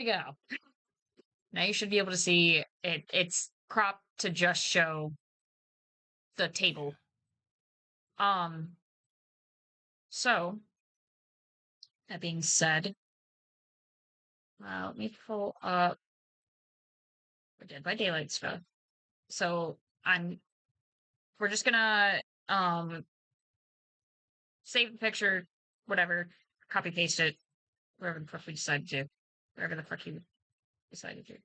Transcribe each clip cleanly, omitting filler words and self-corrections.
you go. Now you should be able to see it. It's cropped to just show the Yeah. table. Um, so that being said, let me pull up the Dead by Daylight stuff. So I'm we're just gonna save the picture, whatever, copy paste it, wherever the fuck we decide to, wherever the fuck you decided to.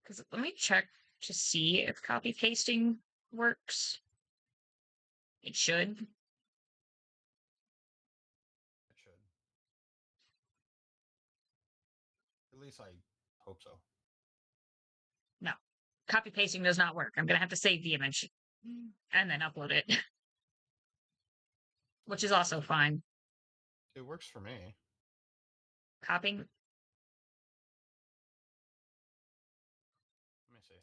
Because let me check to see if copy pasting works. It should. It should. At least I hope so. No, copy pasting does not work. I'm gonna have to save the image and then upload it, which is also fine. It works for me. Copying. Let me see.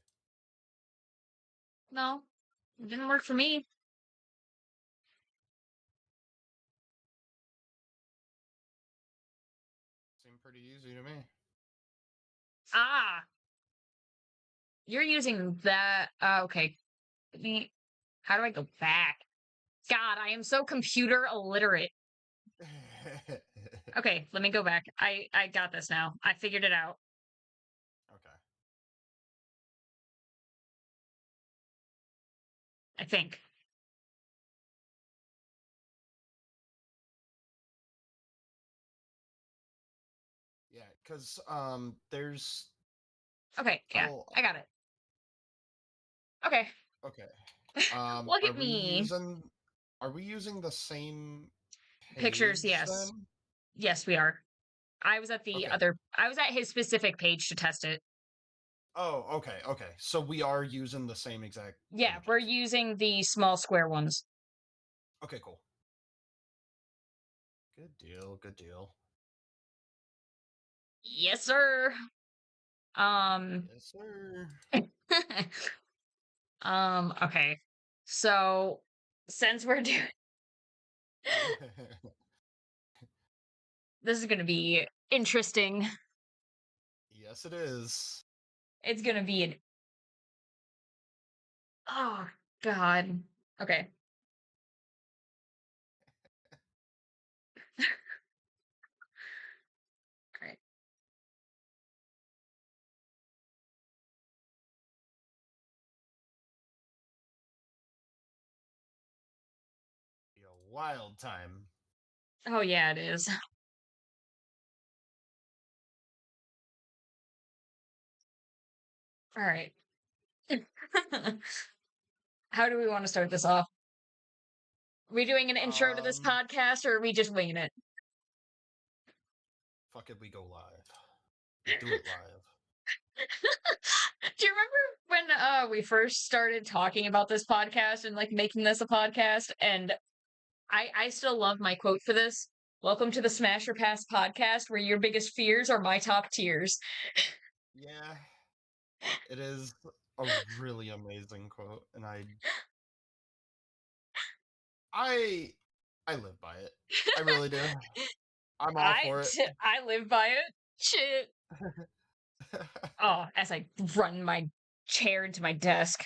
No, it didn't work for me. Seemed pretty easy to me. Ah, you're using that. Okay. Let me. How do I go back? God, I am so computer illiterate. Okay, let me go back. I got this now. I figured it out. Okay. I think. Yeah, because there's Okay, yeah, I'll I got it. Okay. okay. Look Are at we me. using the same Pictures, page yes. then? Yes, we are. Okay. I was at his specific page to test it. Oh, okay, okay. So we are using the same exact Yeah, we're images. using the small square ones. Okay, cool. Good deal, good deal. Yes, sir. Um, Yes, sir. okay. So since we're doing this is gonna be interesting. Yes, it is. It's gonna be an oh god. Okay. All right. Be a wild time. Oh yeah, it is. All right. How do we want to start this off? Are we doing an intro to this Um, podcast or are we just winging it? Fuck it, we go live. We do it live. Do you remember when we first started talking about this podcast and like making this a podcast? And I still love my quote for this. Welcome to the Smash or Pass podcast, where your biggest fears are my top tiers. Yeah, it is a really amazing quote, and I I live by it. I really do. I'm all for it. I live by it. Shit. Oh, as I run my chair into my desk.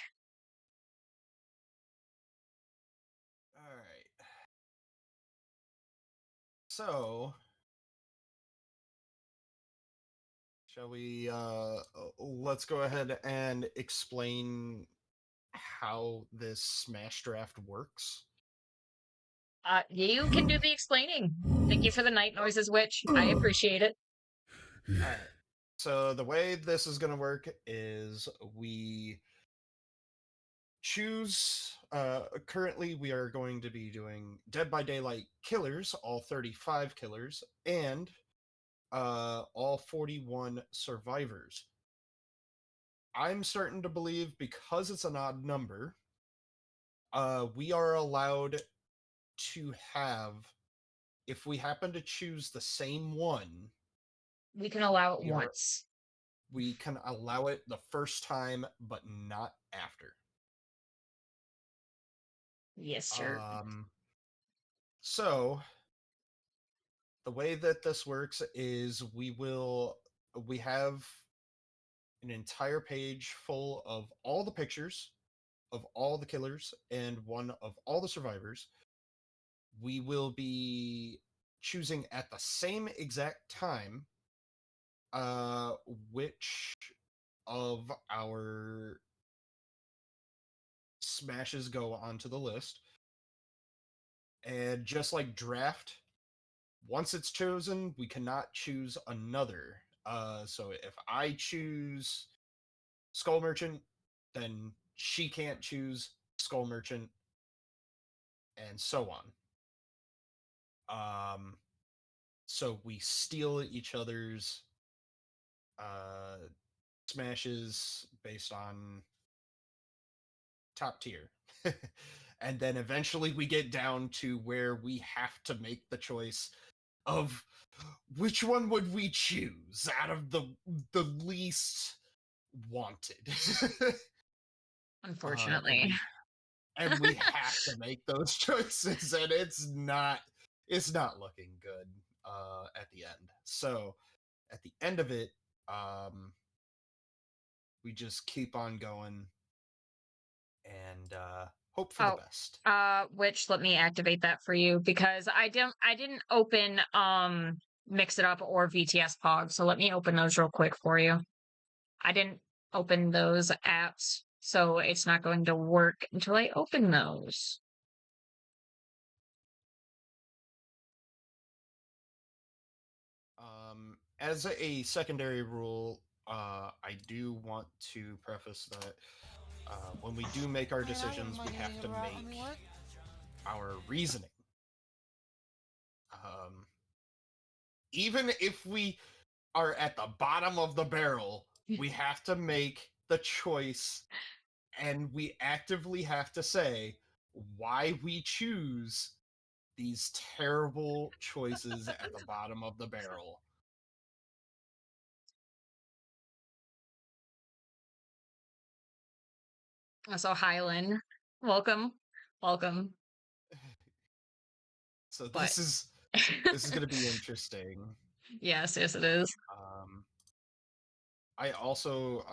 All right. So, shall we let's go ahead and explain how this Smash Draft works? You can do the explaining. Thank you for the night noises, witch. I appreciate it. All right. So the way this is going to work is we choose currently we are going to be doing Dead by Daylight killers, all 35 killers, and all 41 survivors. I'm starting to believe because it's an odd number, we are allowed to have, if we happen to choose the same one, We can allow it we are once. we can allow it the first time, but not after. Yes, sir. Um, so the way that this works is we will we have an entire page full of all the pictures of all the killers and one of all the survivors. We will be choosing at the same exact time uh which of our smashes go onto the list. And just like draft, once it's chosen, we cannot choose another. So if I choose Skull Merchant, then she can't choose Skull Merchant, and so on. So we steal each other's smashes based on top tier. And then eventually we get down to where we have to make the choice of which one would we choose out of the least wanted. Unfortunately. And we have to make those choices, and it's not looking good at the end. So at the end of it, we just keep on going and hope for the best. Which let me activate that for you because I didn't open Mix It Up or VTS Pog, so let me open those real quick for you. I didn't open those apps, so it's not going to work until I open those. As a secondary rule, I do want to preface that when we do make our decisions, we have to make our reasoning. Even if we are at the bottom of the barrel, we have to make the choice, and we actively have to say why we choose these terrible choices at the bottom of the barrel. So Hylan, welcome. So But this is going to be interesting. yes, it is. I also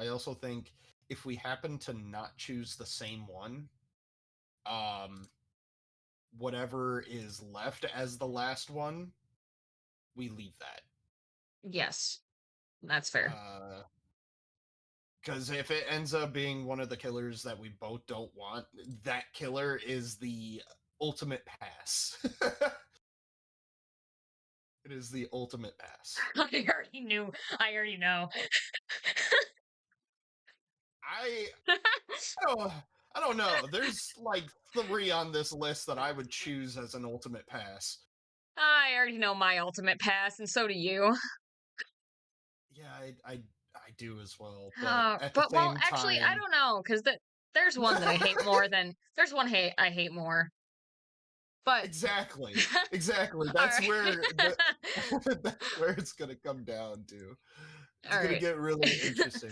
think if we happen to not choose the same one, whatever is left as the last one, we leave that. Yes, that's fair. Because if it ends up being one of the killers that we both don't want, that killer is the ultimate pass. It is the ultimate pass. I already know. I don't know. There's like 3 on this list that I would choose as an ultimate pass. I already know my ultimate pass, and so do you. Yeah, I do as well. But at the But same actually, I time, don't know because there's one that I hate more than there's one I hate more. But exactly. That's right. where that's where it's gonna come down to. It's All gonna right. get really interesting.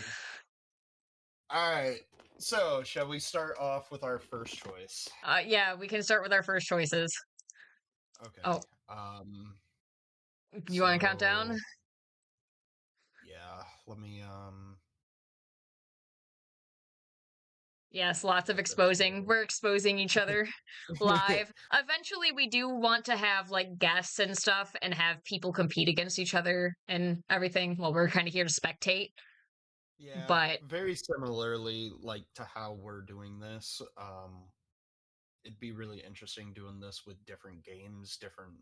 All right. So, shall we start off with our first choice? Yeah, we can start with our first choices. Okay. Oh, you want to count down? Yeah. Let me Yes, lots of exposing. We're exposing each other live. Eventually, we do want to have like guests and stuff and have people compete against each other and everything while we're kind of here to spectate. Yeah, But very similarly like to how we're doing this. It'd be really interesting doing this with different games, different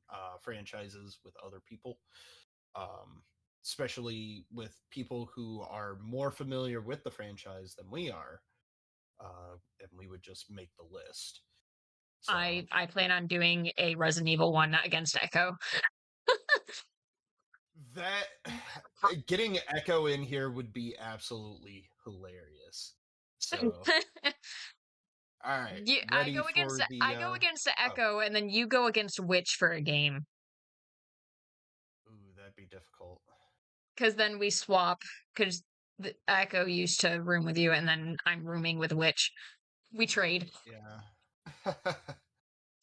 franchises with other people. Um Especially with people who are more familiar with the franchise than we are. And we would just make the list. So I plan on doing a Resident Evil one against Echo. that getting Echo in here would be absolutely hilarious. So all right, ready for the I go against the oh, Echo, and then you go against Witch for a game. ooh, that'd be difficult. Because then we swap. Because the Echo used to room with you, and then I'm rooming with Witch. We trade. Yeah. All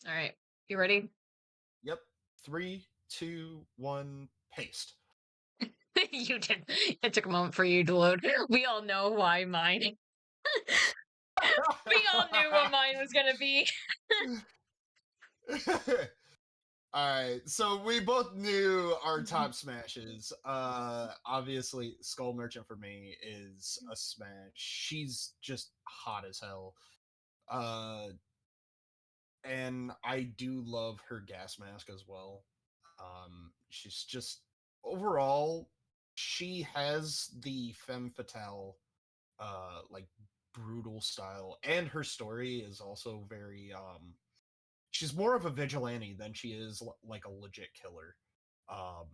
right, you ready? Yep. 3, 2, 1, paste. You did. It took a moment for you to load. We all know why mine. We all knew what mine was gonna be. Alright, so we both knew our top smashes. Obviously, Skull Merchant for me is a smash. She's just hot as hell. Uh, and I do love her gas mask as well. She's just overall, she has the femme fatale, like brutal style, and her story is also very she's more of a vigilante than she is like a legit killer. Um,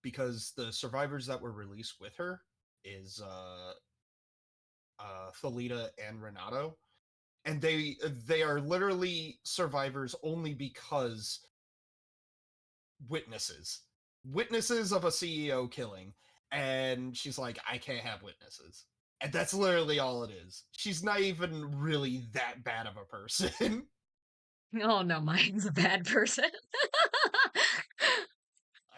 because the survivors that were released with her is Thalita and Renato, and they are literally survivors only because witnesses of a CEO killing, and she's like, I can't have witnesses. And that's literally all it is. She's not even really that bad of a person. Oh no, mine's a bad person.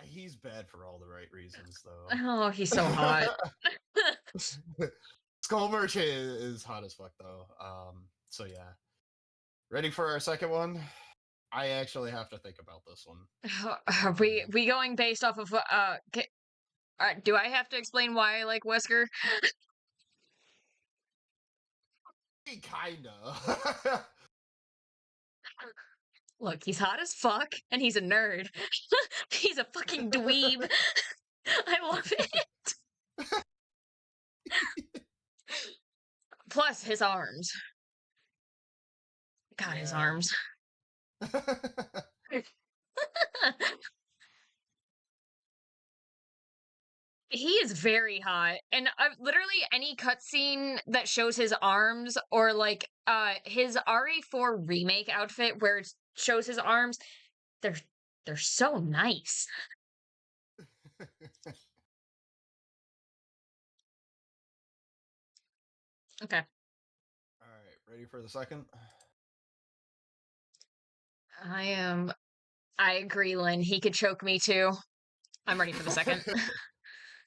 He's bad for all the right reasons, though. Oh, he's so hot. Skull Merchant is hot as fuck, though. So yeah. Ready for our second one? I actually have to think about this one. Are we going based off of do I have to explain why I like Wesker? Kinda. Look, he's hot as fuck, and he's a nerd. He's a fucking dweeb. I love it. Plus his arms. God, his Yeah. arms. He is very hot, and literally any cutscene that shows his arms, or like his RE4 remake outfit where it shows his arms, they're they're so nice. Okay, All right, ready for the second? I agree, Lynn. He could choke me too. I'm ready for the second.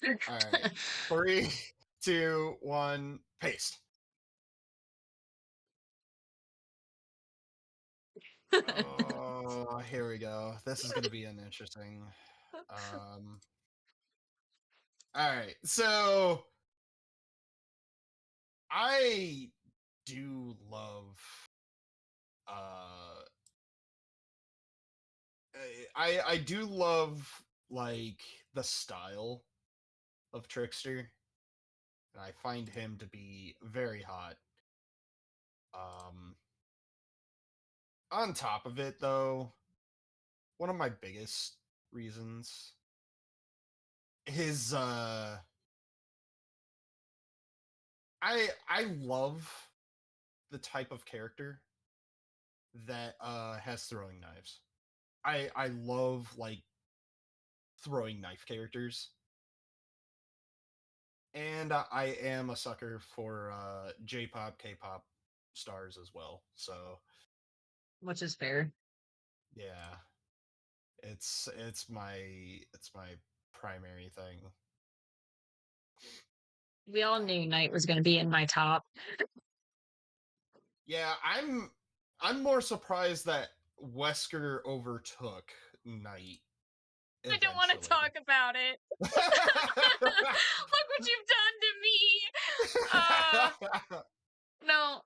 All right, 3, 2, 1, paste. Oh, here we go. This is gonna be an interesting. All right, so I do love. Uh, I do love like the style of Trickster, and I find him to be very hot. Um, on top of it, though, one of my biggest reasons his I love the type of character that has throwing knives. I love like throwing knife characters, and I am a sucker for J-pop, K-pop stars as well. So Which is fair. yeah, it's my primary thing. We all knew Knight was going to be in my top. Yeah, I'm more surprised that Wesker overtook Knight I don't want to eventually. talk about it. Look what you've done to me. No,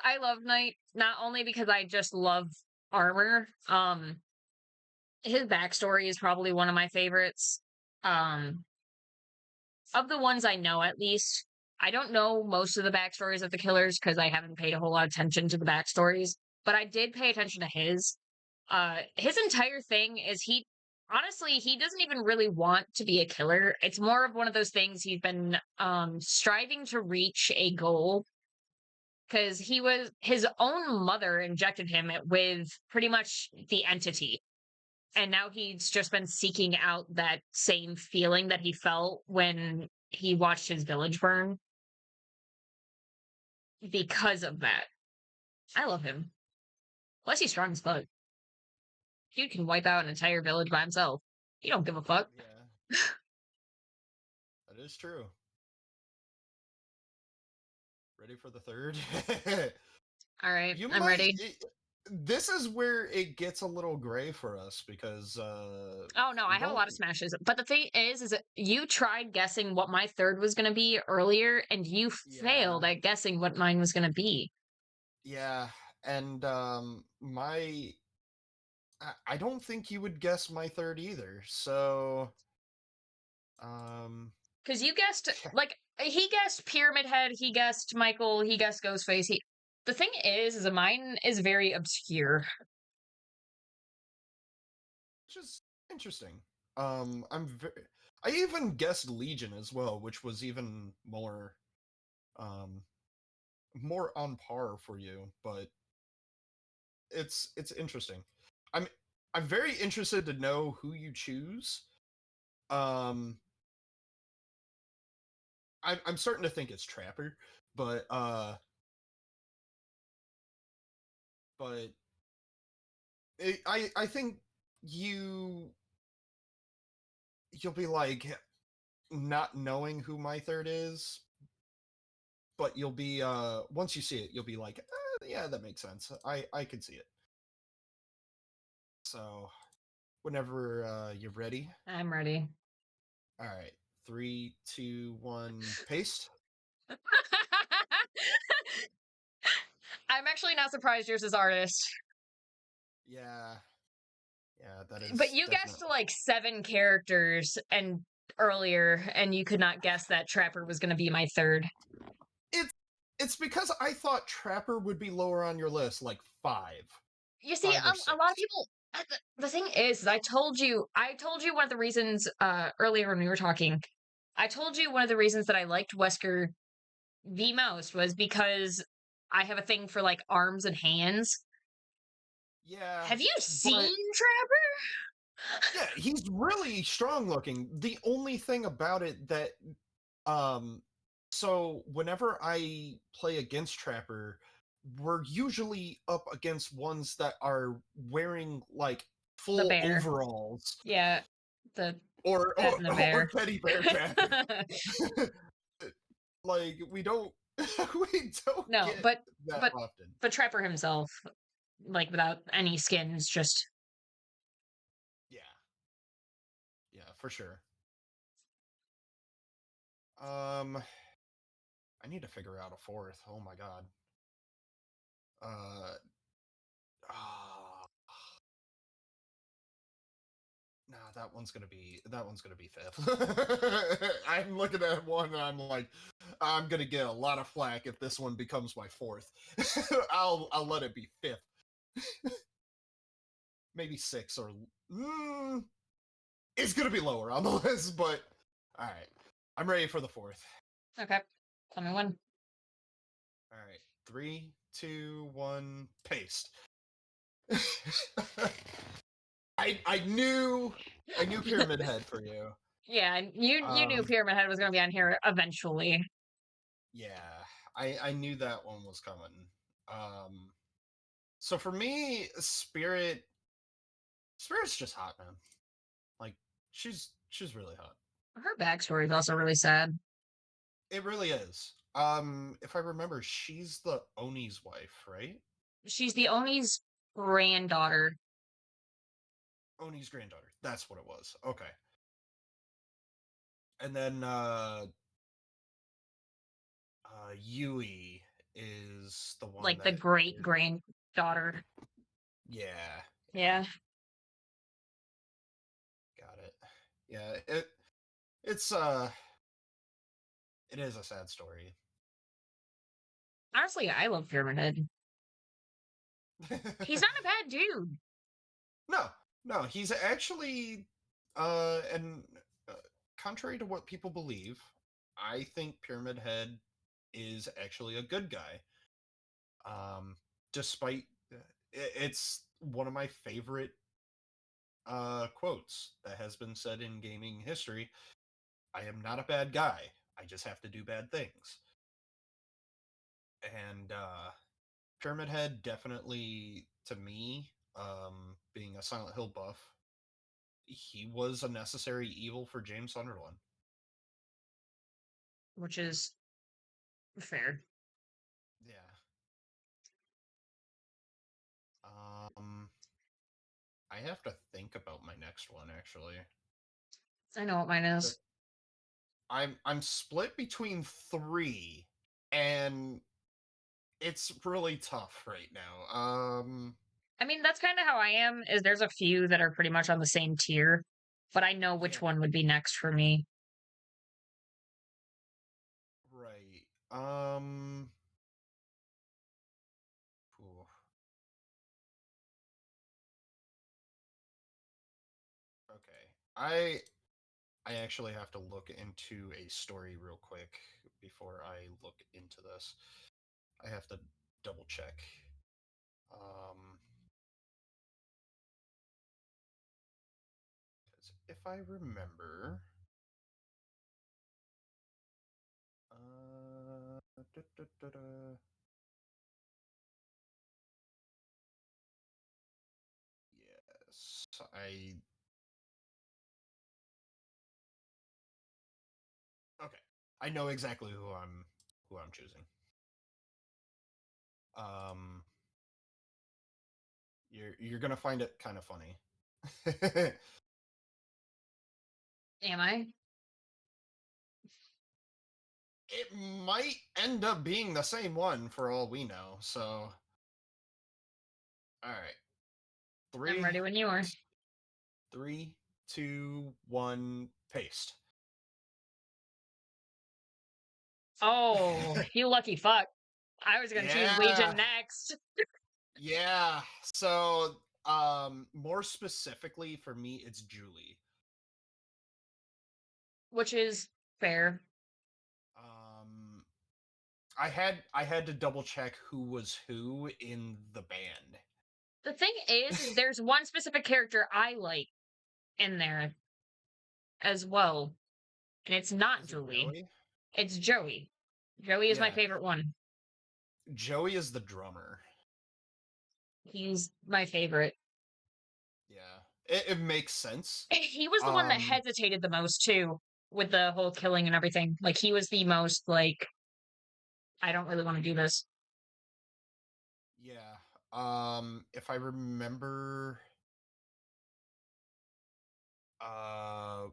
I love Knight not only because I just love armor. His backstory is probably one of my favorites. Um, of the ones I know, at least. I don't know most of the backstories of the killers because I haven't paid a whole lot of attention to the backstories, but I did pay attention to his. His entire thing is he doesn't even really want to be a killer. It's more of one of those things he's been striving to reach a goal because his own mother injected him with pretty much the entity, and now he's just been seeking out that same feeling that he felt when he watched his village burn because of that. I love him. Plus he's strong as fuck. Dude can wipe out an entire village by himself. He don't give a fuck. Yeah. That is true. Ready for the third? All right, You I'm might. ready. This is where it gets a little gray for us because Oh no, I we have a don't. lot of smashes. But the thing is that you tried guessing what my third was going to be earlier, and you failed Yeah, at guessing what mine was going to be. yeah, and I don't think you would guess my third either. So um, Because you guessed, like, he guessed Pyramid Head, he guessed Michael, he guessed Ghostface. The thing is that mine is very obscure. which is interesting. I even guessed Legion as well, which was even um more on par for you, but it's interesting. I'm I'm very interested to know who you choose. Um, I'm starting to think it's Trapper, but but I think you you'll be like not knowing who my third is, but you'll be once you see it, you'll be like, yeah, that makes sense. I can see it. So whenever you're ready, I'm ready. all right, three, two, one, paste. I'm actually not surprised yours is artist. Yeah, yeah, that But is you guessed definitely. like 7 characters and earlier, and you could not guess that Trapper was going to be my third. It's it's because I thought Trapper would be lower on your list, like You see, five or a lot of six. people. The thing is, I told you one of the reasons earlier when we were talking. I told you one of the reasons that I liked Wesker the most was because I have a thing for like arms and hands. Yeah, Have you but seen Trapper? yeah, he's really strong looking. The only thing about it that um so whenever I play against Trapper, we're usually up against ones that are wearing like The full bear. overalls Yeah, the or cat and the or bear. teddy bear Trapper. Like we don't we don't No, get but that but often. but Trapper himself, like without any skins, just Yeah. Yeah, for sure. Um I need to figure out a fourth. Oh my god. Uh ah, nah, that one's gonna be fifth. I'm looking at one and I'm like, I'm gonna get a lot of flack if this one becomes my fourth. I'll let it be fifth. Maybe six or it's gonna be lower on the list, but alright. I'm ready for the fourth. okay. Tell me when. Alright. Three, two, one, paste. I knew Pyramid Head for you. Yeah, and you knew Um, Pyramid Head was going to be on here eventually. yeah, I knew that one was coming. Um, so for me, Spirit's just hot, man. Like she's really hot. Her backstory is also really sad. It really is. If I remember, she's the Oni's wife, right? She's the Oni's granddaughter. Oni's granddaughter. That's what it was. Okay. And then Yui is the one Like the that great is, granddaughter. yeah, yeah, Yeah. got it. Yeah, it's it is a sad story. Honestly, I love Pyramid Head. He's not a bad dude. No, no, he's actually and uh, contrary to what people believe, I think Pyramid Head is actually a good guy. Um, despite it's one of my favorite quotes that has been said in gaming history. I am not a bad guy. I just have to do bad things. And Pyramid Head definitely, to me, being a Silent Hill buff, he was a necessary evil for James Sunderland. which is fair. Yeah. Um, I have to think about my next one actually. I know what mine is. I'm split between three, and it's really tough right now. I mean, that's kind of how I am. Is there's a few that are pretty much on the same tier, but I know Yeah, which one would be next for me. right. Ooh, okay. I actually have to look into a story real quick before I look into this. I have to double check. Um, 'Cause if I remember, da, da, da, da. Yes, I. Okay, I know exactly who I'm choosing. Um, you're gonna find it kind of funny. Am I? It might end up being the same one for all we know. So, all right, I'm three, ready when you are. 3, 2, 1, paste. Oh, you lucky fuck. I was gonna choose Yeah, Legion next, yeah. So, more specifically for me, it's Julie. which is fair. Um, I had to double check who was who in the band. The thing is there's one specific character I like in there as well, and it's not Is it Julie. Joey? It's Joey. Joey is my Yeah, favorite one. Joey is the drummer. He's my favorite. Yeah, it makes sense. He was the one that Um, hesitated the most too with the whole killing and everything. Like he was the most like, I don't really want to do this. yeah. If I remember, uh,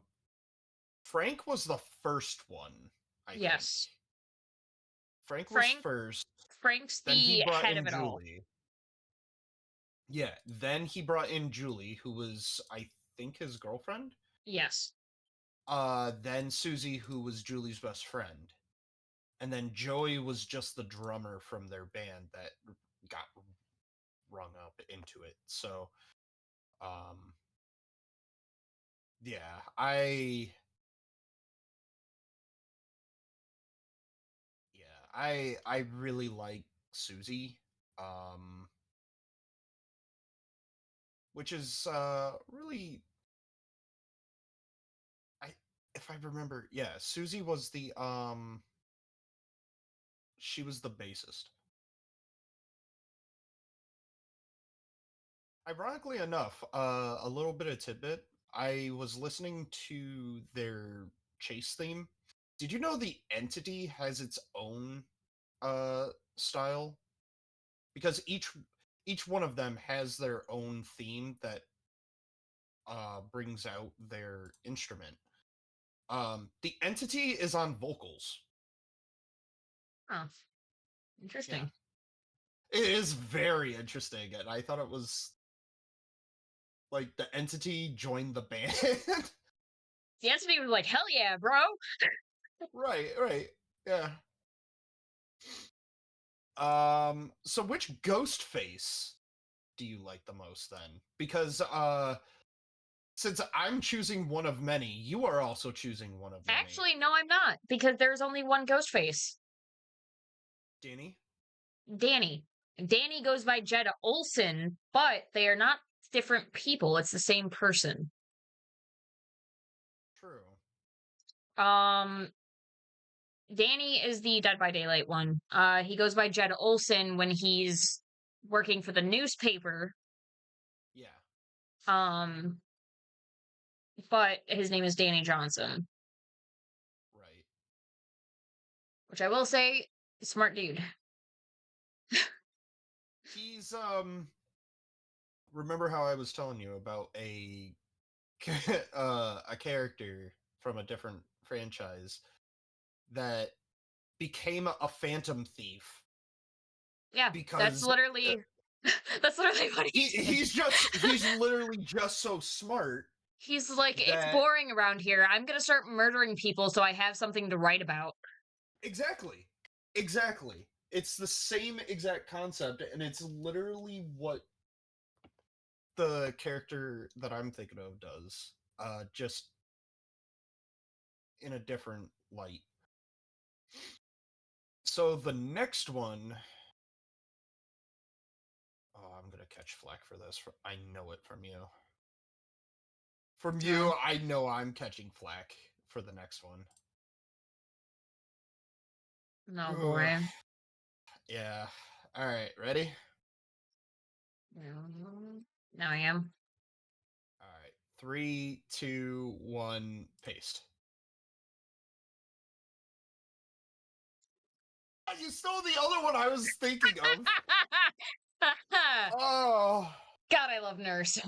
Frank was the first one. I think Yes. Frank was Frank first. Frank's Then he the brought head in of it all. Julie. Yeah, then he brought in Julie, who was, I think, his girlfriend. Yes. Then Susie, who was Julie's best friend, and then Joey was just the drummer from their band that got rung up into it. So, um, yeah, I really like Susie, um, which is really, I if I remember, yeah, Susie was the she was the bassist. Ironically enough, a little bit of tidbit. I was listening to their chase theme. Did you know the entity has its own uh style? Because each one of them has their own theme that brings out their instrument. The entity is on vocals. Oh, Yeah. interesting. It is very interesting, and I thought it was like the entity joined the band. The entity was like, hell yeah, bro. Right, right. Yeah. So which ghost face do you like the most then? Because since I'm choosing one of many, you are also choosing one of many. Actually, no, I'm not, because there's only one ghost face. Danny? Danny. Danny goes by Jetta Olsen, but they are not different people. It's the same person. True. Um, Danny is the Dead by Daylight one. He goes by Jetta Olsen when he's working for the newspaper. Yeah. Um, but his name is Danny Johnson. Right. which I will say, smart dude. He's remember how I was telling you about a character from a different franchise that became a phantom thief Yeah, because that's literally what he did. he's literally just so smart He's like, it's that boring around here. I'm gonna start murdering people so I have something to write about. exactly. Exactly. It's the same exact concept, and it's literally what the character that I'm thinking of does. Just in a different light. So the next one, oh, I'm gonna catch flack for this. I know it from you. From No, you, I know I'm catching flack for the next one. no Ugh. boy. Yeah. All right. Ready? Now I am. All right. Three, two, one. Paste. You stole the other one I was thinking of. Oh, God, I love Nurse.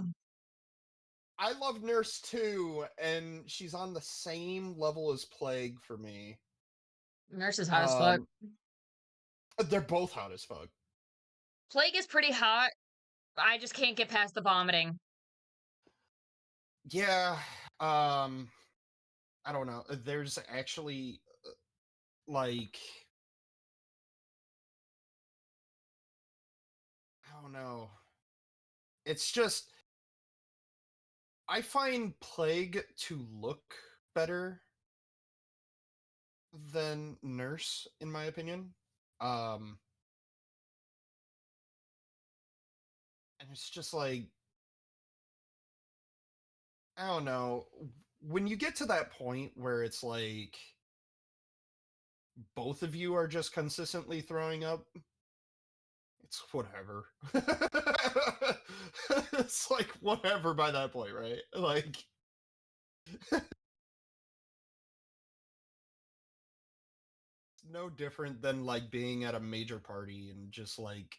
I love Nurse too, and she's on the same level as Plague for me. Nurse is hot as fuck. They're both hot as fuck. Plague is pretty hot. I just can't get past the vomiting. Yeah. I don't know. There's actually like I don't know. It's just I find Plague to look better than Nurse in my opinion. Um and it's just like I don't know. When you get to that point where it's like both of you are just consistently throwing up, it's whatever. It's like whatever by that point, right? Like no different than like being at a major party and just like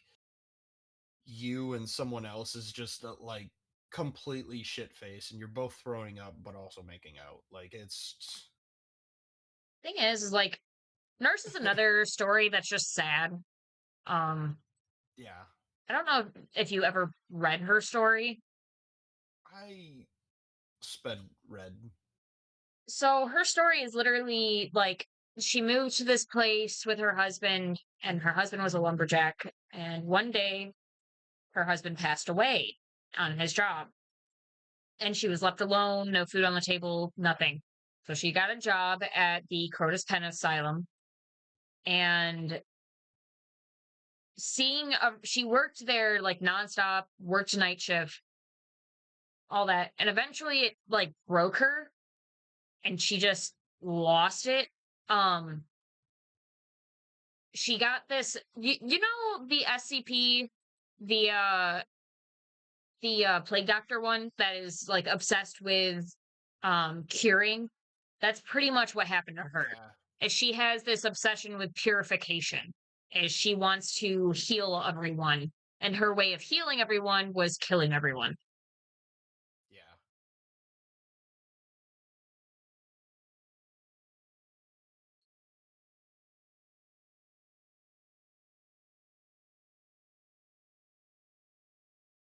you and someone else is just like completely shit faced and you're both throwing up but also making out. Like it's Thing is like Nurse is another story that's just sad. Um, yeah. I don't know if you ever read her story. I sped red. So her story is literally like she moved to this place with her husband, and her husband was a lumberjack. And one day, her husband passed away on his job, and she was left alone, no food on the table, nothing. So she got a job at the Crotus Penn Asylum, and she worked there like nonstop, worked night shift, all that, and eventually it like broke her, and she just lost it. Um, she got this. You know the SCP, the uh the plague doctor one that is like obsessed with curing. That's pretty much what happened to her. Yeah. Is she has this obsession with purification. Is she wants to heal everyone, and her way of healing everyone was killing everyone. Yeah.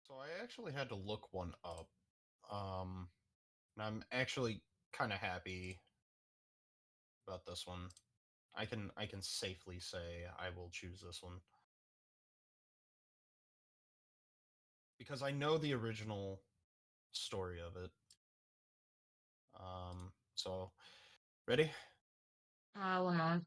So I actually had to look one up. Um and I'm actually kind of happy about this one. I can safely say I will choose this one because I know the original story of it. So ready? Hold on.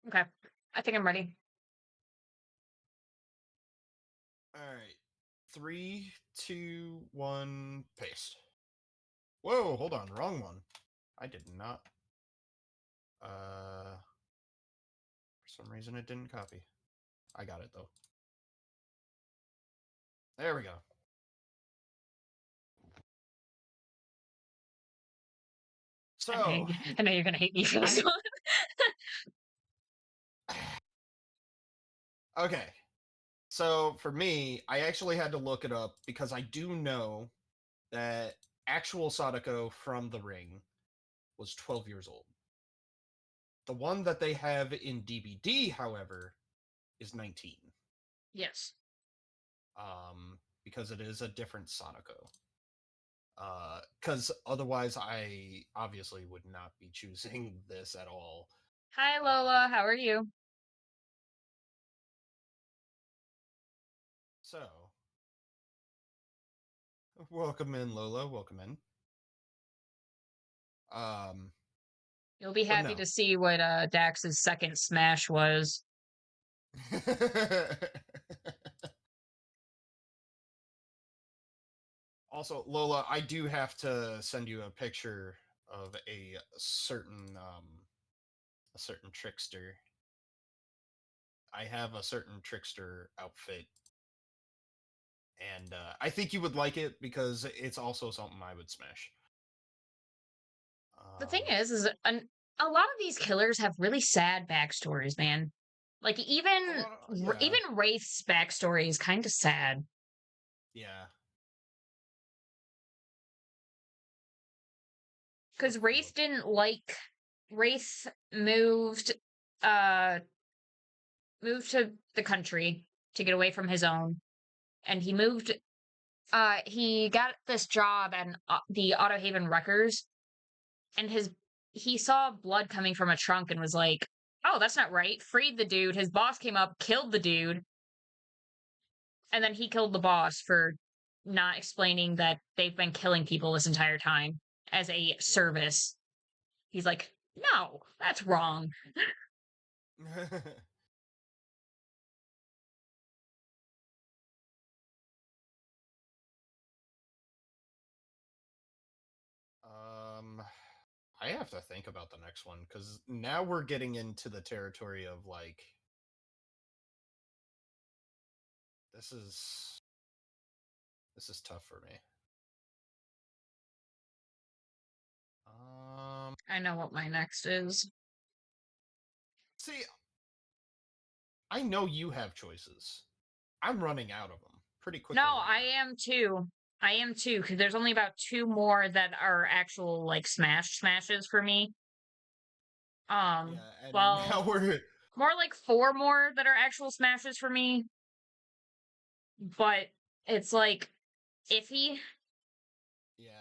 Okay, I think I'm ready. 3, 2, 1, paste. Whoa, hold on, wrong one. I did not. For some reason it didn't copy. I got it though. There we go. So, I know you're gonna hate me for this one. okay. So for me, I actually had to look it up because I do know that actual Sadako from The Ring was 12 years old. The one that they have in DBD, however, is 19. Yes. Because it is a different Sadako. Because otherwise, I obviously would not be choosing this at all. Hi, Lola. How are you? So, welcome in, Lola. Welcome in. You'll be but happy no. to see what Dax's second smash was. Also, Lola, I do have to send you a picture of a certain trickster. I have a certain trickster outfit, and I think you would like it because it's also something I would smash. The thing is a lot of these killers have really sad backstories, man. Like even yeah. even Wraith's backstory is kind of sad. Yeah. Because Wraith didn't like Wraith moved moved to the country to get away from his own, and he got this job at the Autohaven Wreckers, and he saw blood coming from a trunk and was like, oh, that's not right. Freed the dude. His boss came up, killed the dude, and then he killed the boss for not explaining that they've been killing people this entire time as a service. He's like, no, that's wrong. I have to think about the next one because now we're getting into the territory of like this is tough for me. I know what my next is. See, I know you have choices. I'm running out of them pretty quickly. No, right I am too. I am too, because there's only about 2 more that are actual like smashes for me. Yeah, and well, now we're more like 4 more that are actual smashes for me. But it's like iffy. Yeah.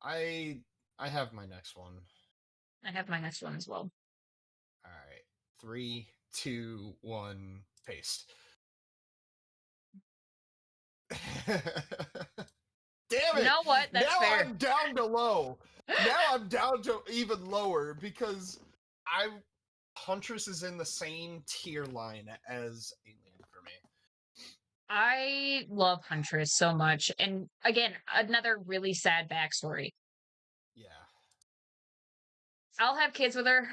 I have my next one. I have my next one as well. All right. 3, 2, 1, paste. Damn it! You know what? That's now fair. I'm down to low. Now I'm down to even lower because Huntress is in the same tier line as Alien for me. I love Huntress so much. And again, another really sad backstory. Yeah. I'll have kids with her.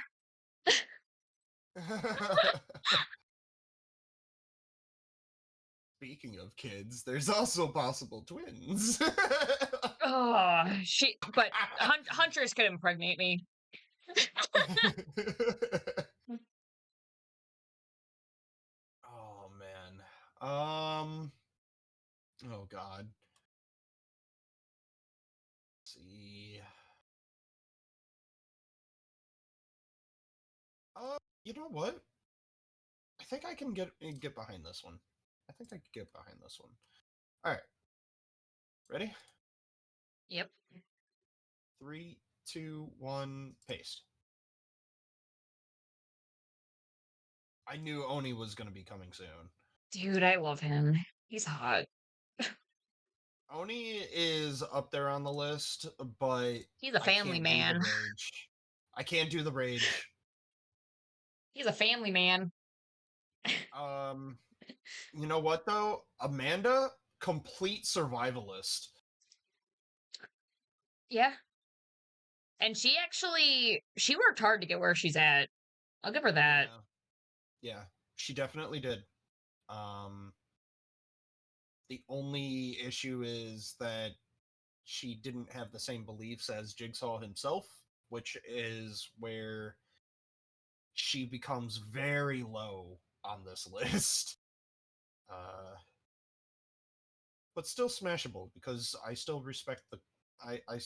Speaking of kids, there's also possible twins. But Huntress could impregnate me. Oh man. Oh god. Let's see. You know what? I think I can get behind this one. I think I can get behind this one. All right. Ready? Yep. 3, 2, 1, paste. I knew Oni was going to be coming soon. Dude, I love him. He's hot. Oni is up there on the list, but He's a family man. I can't do the rage. He's a family man. You know what though? Amanda, complete survivalist. Yeah. And she worked hard to get where she's at. I'll give her that. Yeah. Yeah. She definitely did. Um the only issue is that she didn't have the same beliefs as Jigsaw himself, which is where she becomes very low on this list. Uh but still smashable because I still respect the I I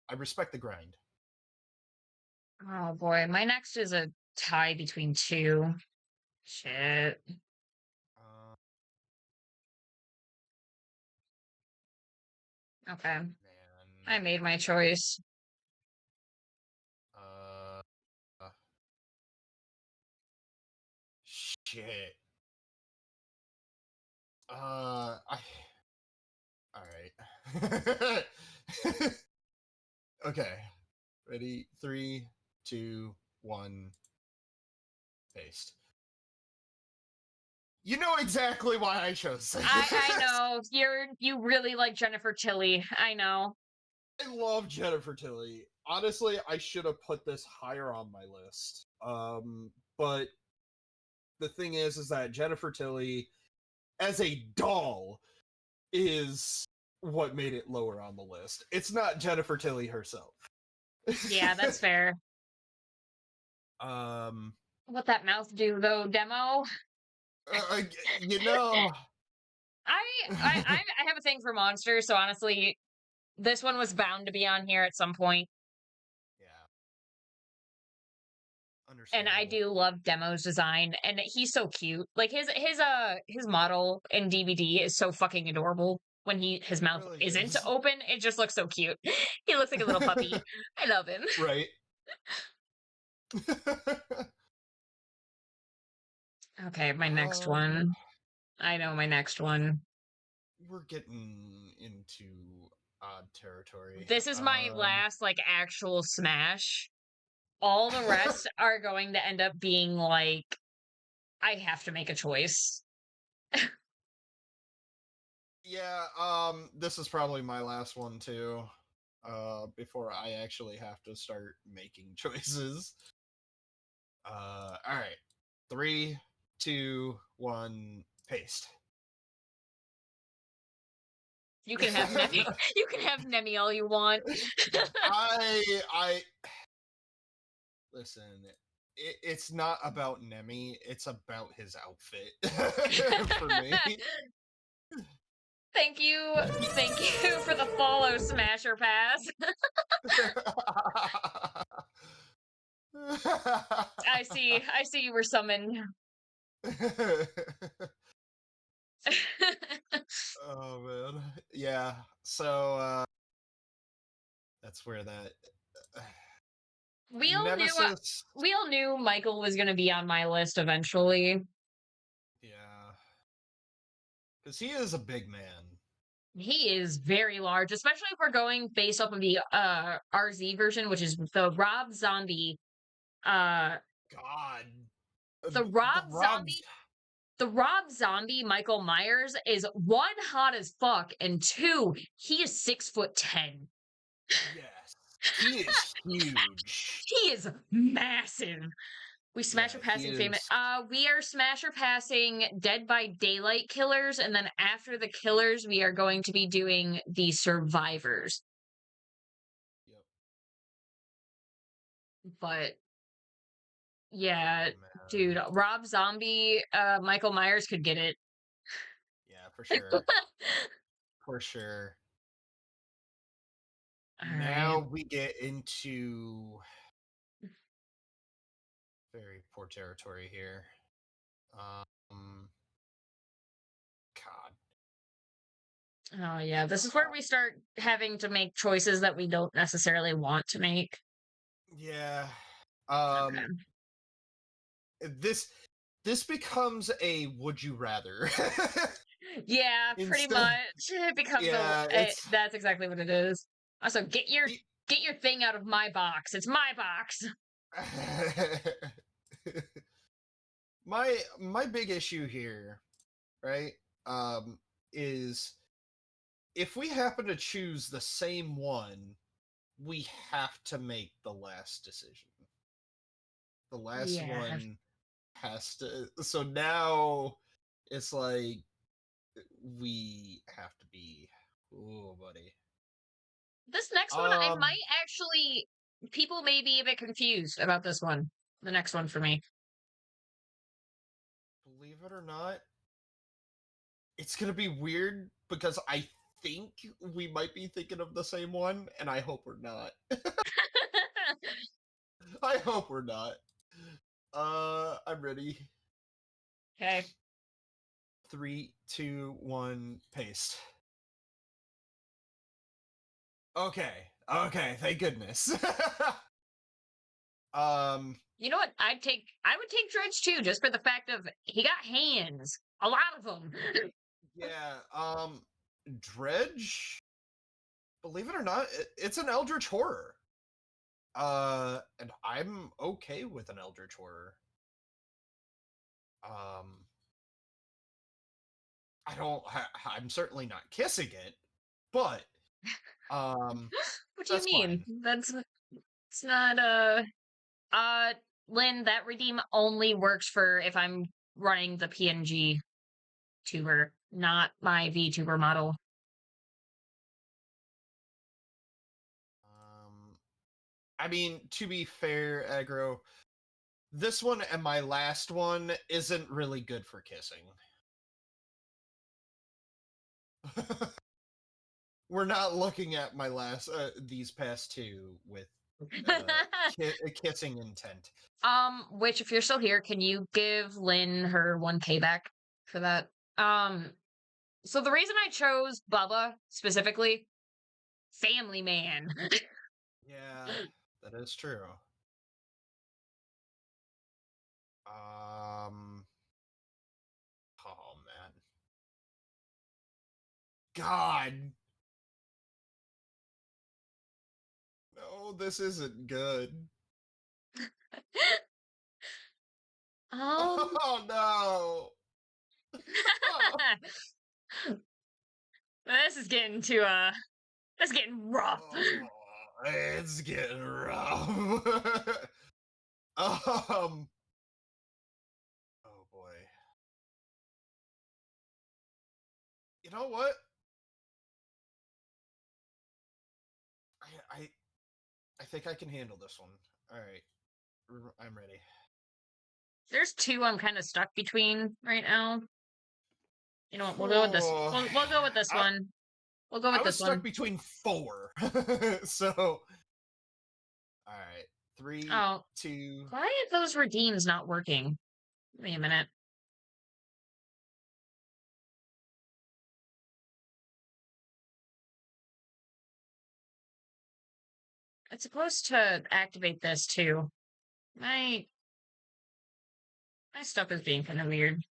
I respect the grind. Oh boy, my next is a tie between two. Shit. Uh, Okay. I man. made my choice. Uh, uh, shit. I. All right. Okay. Ready? Three, two, one. Paste. You know exactly why I chose this. I know. You really like Jennifer Tilly. I know. I love Jennifer Tilly. Honestly, I should have put this higher on my list. But the thing is that Jennifer Tilly, as a doll, is what made it lower on the list. It's not Jennifer Tilly herself. Yeah, that's fair. um, What that mouth do though, demo? you know, I have a thing for monsters, so honestly, this one was bound to be on here at some point. yeah, And I understandable. do love Demo's design, and he's so cute. Like his model in DVD is so fucking adorable. When his It mouth really isn't is. open, it just looks so cute. He looks like a little puppy. I love him. Right. Okay, my next um, one. I know my next one. we're getting into odd territory. This is my last like actual smash. All the rest are going to end up being like I have to make a choice. Yeah, this is probably my last one too. Before I actually have to start making choices. All right. Three, two, one, paste. You can have Nemi. You can have Nemi all you want. I listen. It's not about Nemi. It's about his outfit for me. Thank you for the follow, Smasher Pass. I see you were summoned. Oh man, yeah. So that's where that we all knew Nemesis. we all knew Michael was going to be on my list eventually. Yeah, because he is a big man. He is very large, especially if we're going based off of the RZ version, which is the Rob Zombie. Uh, God, the the Rob Robs. Zombie. The Rob Zombie Michael Myers is one hot as fuck, and two, he is 6'10". Yes, he is huge. He is massive. We smasher Yeah, he passing famous. is. We are smasher passing Dead by Daylight killers, and then after the killers, we are going to be doing the survivors. Yep. But yeah, Oh dude, man. Rob Zombie, Michael Myers could get it. Yeah, for sure. For sure. All right. Now we get into very poor territory here. Um, God. Oh yeah, this is where we start having to make choices that we don't necessarily want to make. Yeah. Okay. Um, this this becomes a would you rather. Yeah, pretty Instead, much. It becomes yeah, it's that's exactly what it is. Also, the- get your thing out of my box. It's my box. my big issue here right? Is if we happen to choose the same one, we have to make the last decision. The last Yeah. one has to. So now it's like we have to be. Oh, buddy. This next one, I Um, might actually. People may be a bit confused about this one. The next one for me. believe it or not, it's gonna be weird because I think we might be thinking of the same one, and I hope we're not. I hope we're not. I'm ready. Okay. 3, 2, 1, paste. Okay. Okay, thank goodness. um, You know what? I would take Dredge too, just for the fact of he got hands, a lot of them. yeah, Dredge, believe it or not, it's an Eldritch horror. And I'm okay with an Eldritch horror. Um, I'm certainly not kissing it, but What do you that's mean? fine. It's not Lynn, that redeem only works for if I'm running the PNG tuber, not my VTuber model. I mean, to be fair, Aggro, this one and my last one isn't really good for kissing. We're not looking at my last these past two with kissing intent. Which if you're still here, can you give Lynn her 1K back for that? So the reason I chose Bubba specifically, family man. Yeah, that is true. Oh man, God, no, this isn't good. um Oh no. Oh, this is getting that's getting rough. oh, it's getting rough. Oh boy. You know what? I I I think I can handle this one. All right, I'm ready. There's two I'm kind of stuck between right now. You know what? We'll go with this. Oh, We'll go with this I one. We'll go I with was this stuck one. between four. So, all right, three, Oh, two. why are those redeems not working? Give me a minute. It's supposed to activate this too. My my stuff is being kind of weird.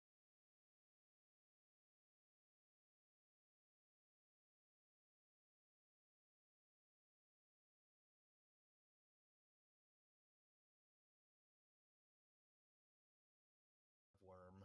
Worm.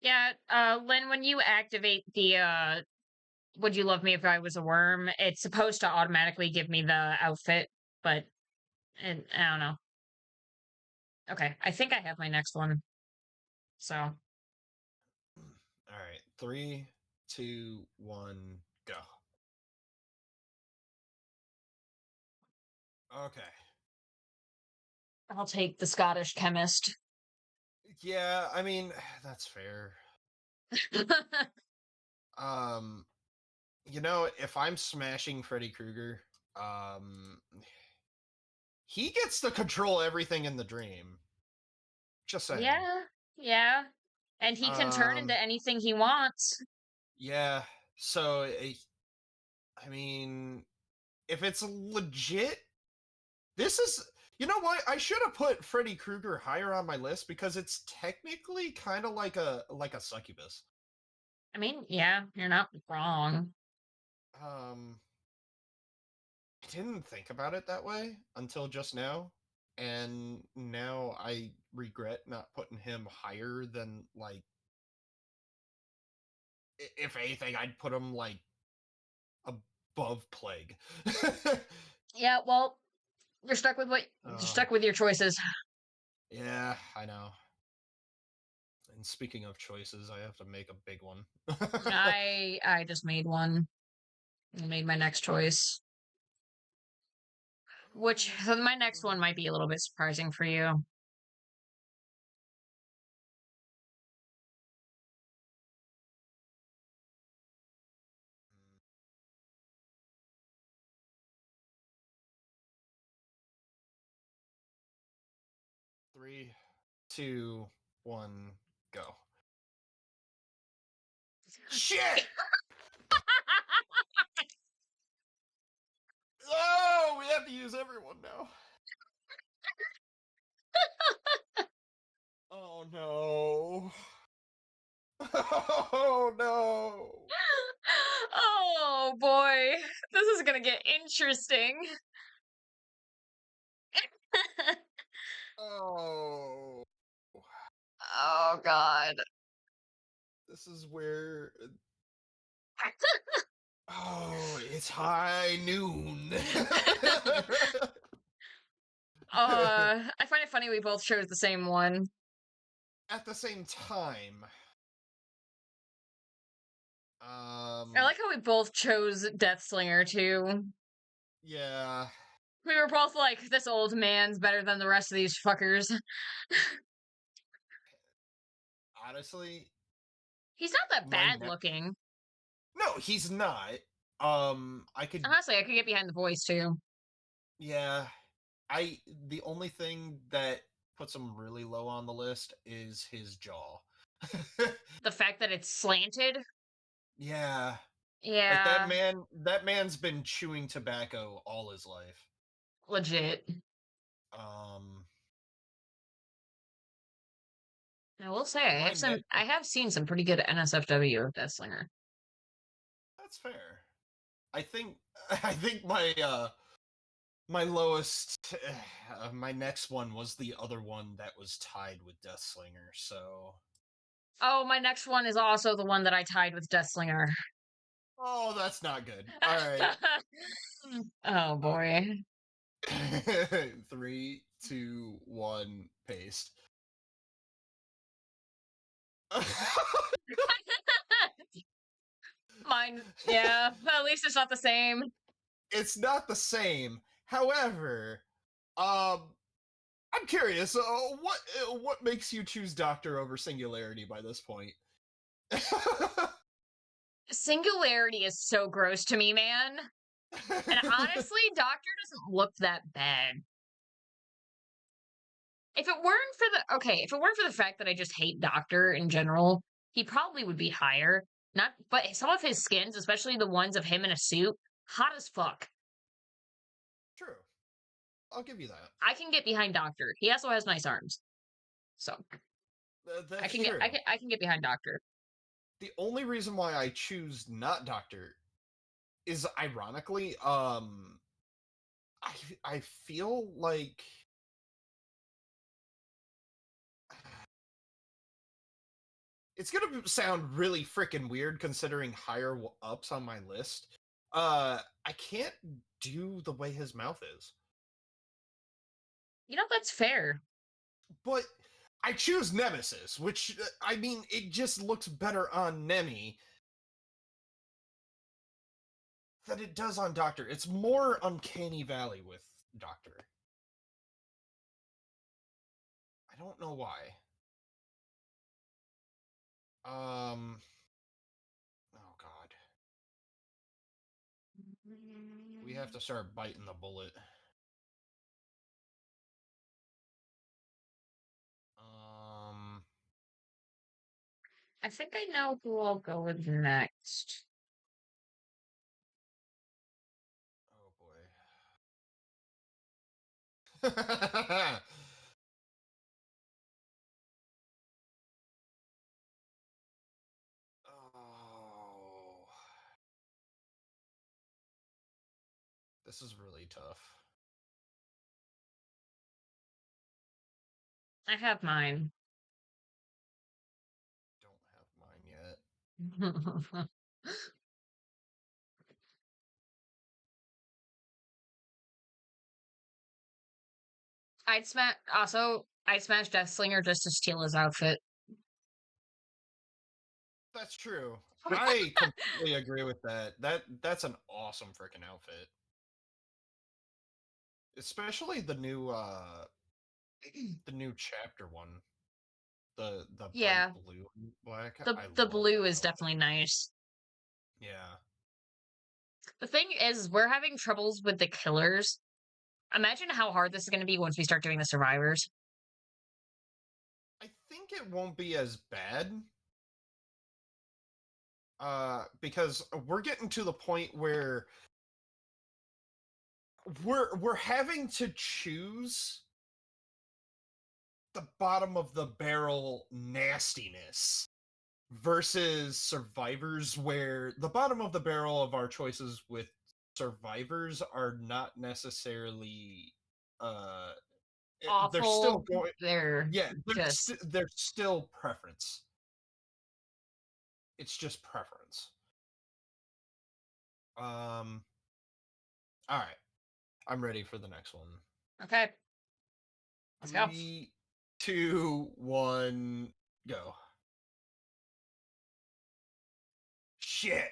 Yeah, Lynn, when you activate the Would You Love Me If I Was a Worm, it's supposed to automatically give me the outfit, but I don't know. Okay, I think I have my next one. So All right, three, two, one, go. Okay. I'll take the Scottish chemist. Yeah, I mean that's fair. Um, if I'm smashing Freddy Krueger, um, he gets to control everything in the dream. Just saying. Yeah, yeah. And he can turn Um, into anything he wants. yeah. So I mean, if it's legit, this is. You know what? I should have put Freddy Krueger higher on my list because it's technically kind of like a succubus. I mean, yeah, you're not wrong. Um, I didn't think about it that way until just now, and now I regret not putting him higher than like. If anything, I'd put him like above Plague. Yeah, well, you're stuck with your choices. Yeah, I know. And speaking of choices, I have to make a big one. I just made one. I made my next choice. Which my next one might be a little bit surprising for you. 3, 2, 1, go. Shit! Oh, we have to use everyone now. Oh no. Oh no. Oh boy, this is gonna get interesting. Oh. Oh god. This is where. Oh, it's high noon. I find it funny we both chose the same one. At the same time, I like how we both chose Deathslinger too. yeah, We were both like, this old man's better than the rest of these fuckers. honestly, He's not that my bad looking. no, he's not. I could, Honestly, I could get behind the voice too. yeah, the only thing that puts him really low on the list is his jaw. The fact that it's slanted. Yeah, like Yeah, that man's been chewing tobacco all his life. legit. Um, I will say my next, I have seen some pretty good NSFW of Deathslinger. that's fair. I think I think my lowest my next one was the other one that was tied with Deathslinger, so Oh, my next one is also the one that I tied with Deathslinger. oh, that's not good. All right. Oh boy. 3, 2, 1, paste. Mine, yeah. At least it's not the same. It's not the same. However, um I'm curious, what makes you choose Doctor over Singularity by this point? Singularity is so gross to me, man. And honestly, Doctor doesn't look that bad. If it weren't for if it weren't for the fact that I just hate Doctor in general, he probably would be higher. Not, but some of his skins, especially the ones of him in a suit, hot as fuck. True. I'll give you that. I can get behind Doctor. He also has nice arms, so That's true. I can get behind Doctor. The only reason why I choose not Doctor is ironically, I I feel like it's gonna sound really freaking weird considering higher ups on my list. I can't do the way his mouth is, You know, that's fair. but I choose Nemesis, which I mean, it just looks better on Nemi than it does on Doctor. It's more uncanny valley with Doctor. I don't know why. Oh god. We have to start biting the bullet. Um, I think I know who I'll go with next. Oh, this is really tough. I have mine. Don't have mine yet. I'd smash Deathslinger just to steal his outfit. That's true. I completely agree with that. That's an awesome freaking outfit. Especially the new chapter one. The bright Yeah, blue and black. the I the love blue that is outfit. definitely nice. Yeah. The thing is, we're having troubles with the killers. Imagine how hard this is going to be once we start doing the survivors. I think it won't be as bad. Because we're getting to the point where we're having to choose the bottom of the barrel nastiness versus survivors, where the bottom of the barrel of our choices with survivors are not necessarily uh they're still Awful. going. They're Yeah, just they're still preference. It's just preference. um all right, I'm ready for the next one. okay. Let's go. 3, 2, 1, go. Shit.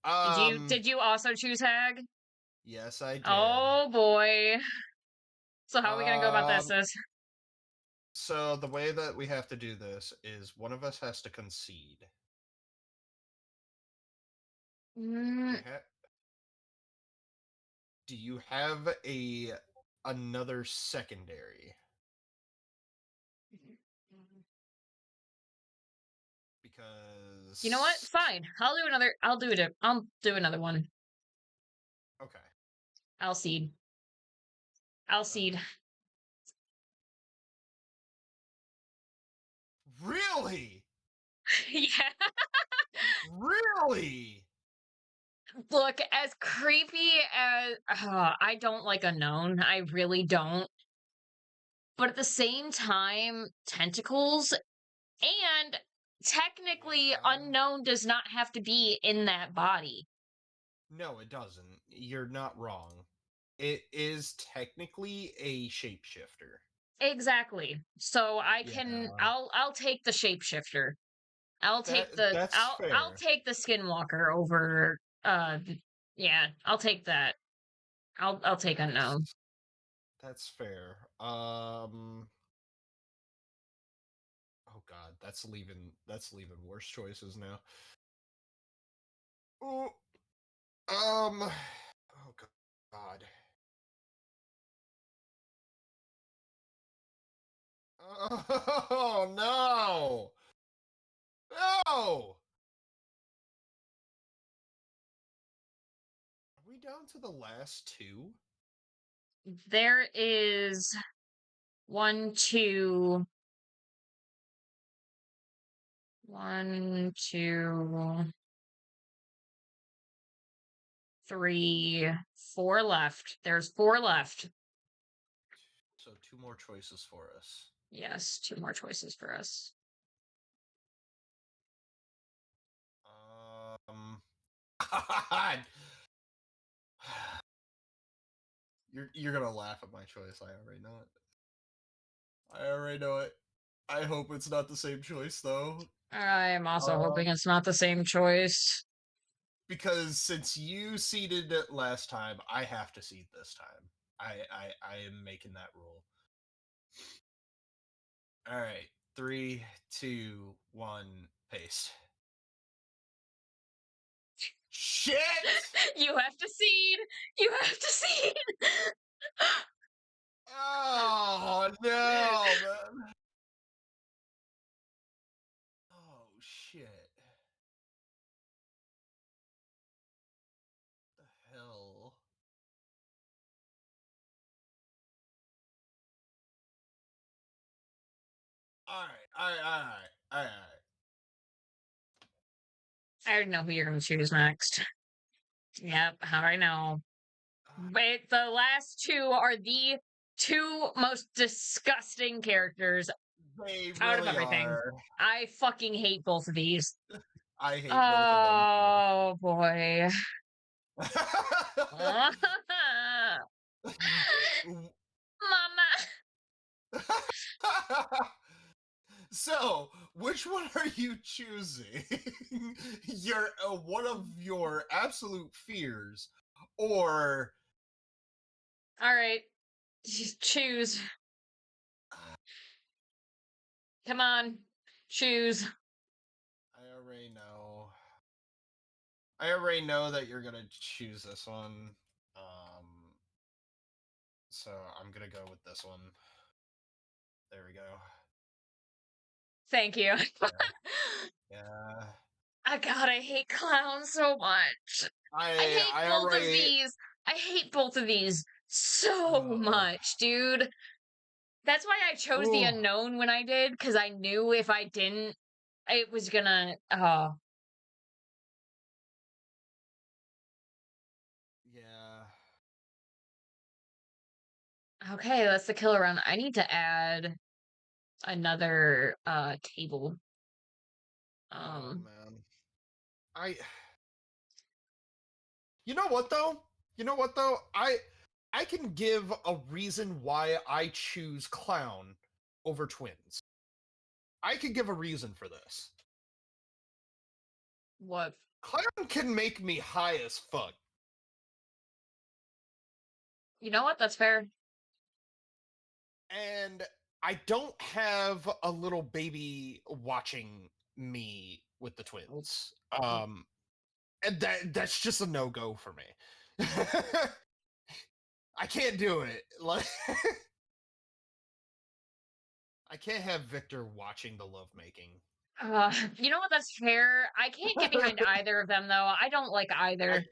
Did you Um, did you also choose Hag? yes, I did. Oh boy. So how are we gonna go about this? Um, so the way that we have to do this is one of us has to concede. Mm, Do you have another secondary? you know what? Because Fine. I'll do another one. okay, I'll seed. I'll seed. okay. Really? Yeah. Really? Look, as creepy as I don't like unknown. I really don't. But at the same time, tentacles and technically Yeah. unknown does not have to be in that body. No, it doesn't. You're not wrong. It is technically a shapeshifter. Exactly. So Yeah. I'll take the shapeshifter. That's I'll fair. take the skinwalker over yeah, I'll take that. I'll take unknown. That's that's fair. Oh god, that's leaving worse choices now. Ooh, oh god. Oh no. No. Are we down to the last two? There is one, two, one, two, three, four left. There's four left. So two more choices for us. Yes, two more choices for us. Um God. You're gonna laugh at my choice. I already know it. I already know it. I hope it's not the same choice though. I'm also hoping Um, it's not the same choice. because since you seeded it last time, I have to seed this time. I am making that rule. All right, 3, 2, 1, paste. Shit! You have to seed. You have to seed. Oh no, man! Oh shit! The hell? Alright. I already know who you're going to choose next. Yep, I know. But the last two are the two most disgusting characters They out of really everything. are. I fucking hate both of these. I hate both of them. Oh boy. Mama. So, which one are you choosing? Your one of your absolute fears, or All right. Just choose. Come on. Choose. I already know. I already know that you're gonna choose this one. So I'm gonna go with this one. There we go. Thank you. Yeah. God, I hate clowns so much. I hate I both of already. these. I hate both of these so much, dude. That's why I chose the Ooh. unknown when I did, because I knew if I didn't, it was gonna. Oh, Yeah. okay. That's the killer round. I need to add another table. Oh man. I. You know what though? I can give a reason why I choose clown over twins. I can give a reason for this. What? Clown can make me high as fuck. You know what? That's fair. And I don't have a little baby watching me with the twins. And that's just a no-go for me. I can't do it. Like I can't have Victor watching the lovemaking. You know what? That's fair. I can't get behind either of them, though. I don't like either.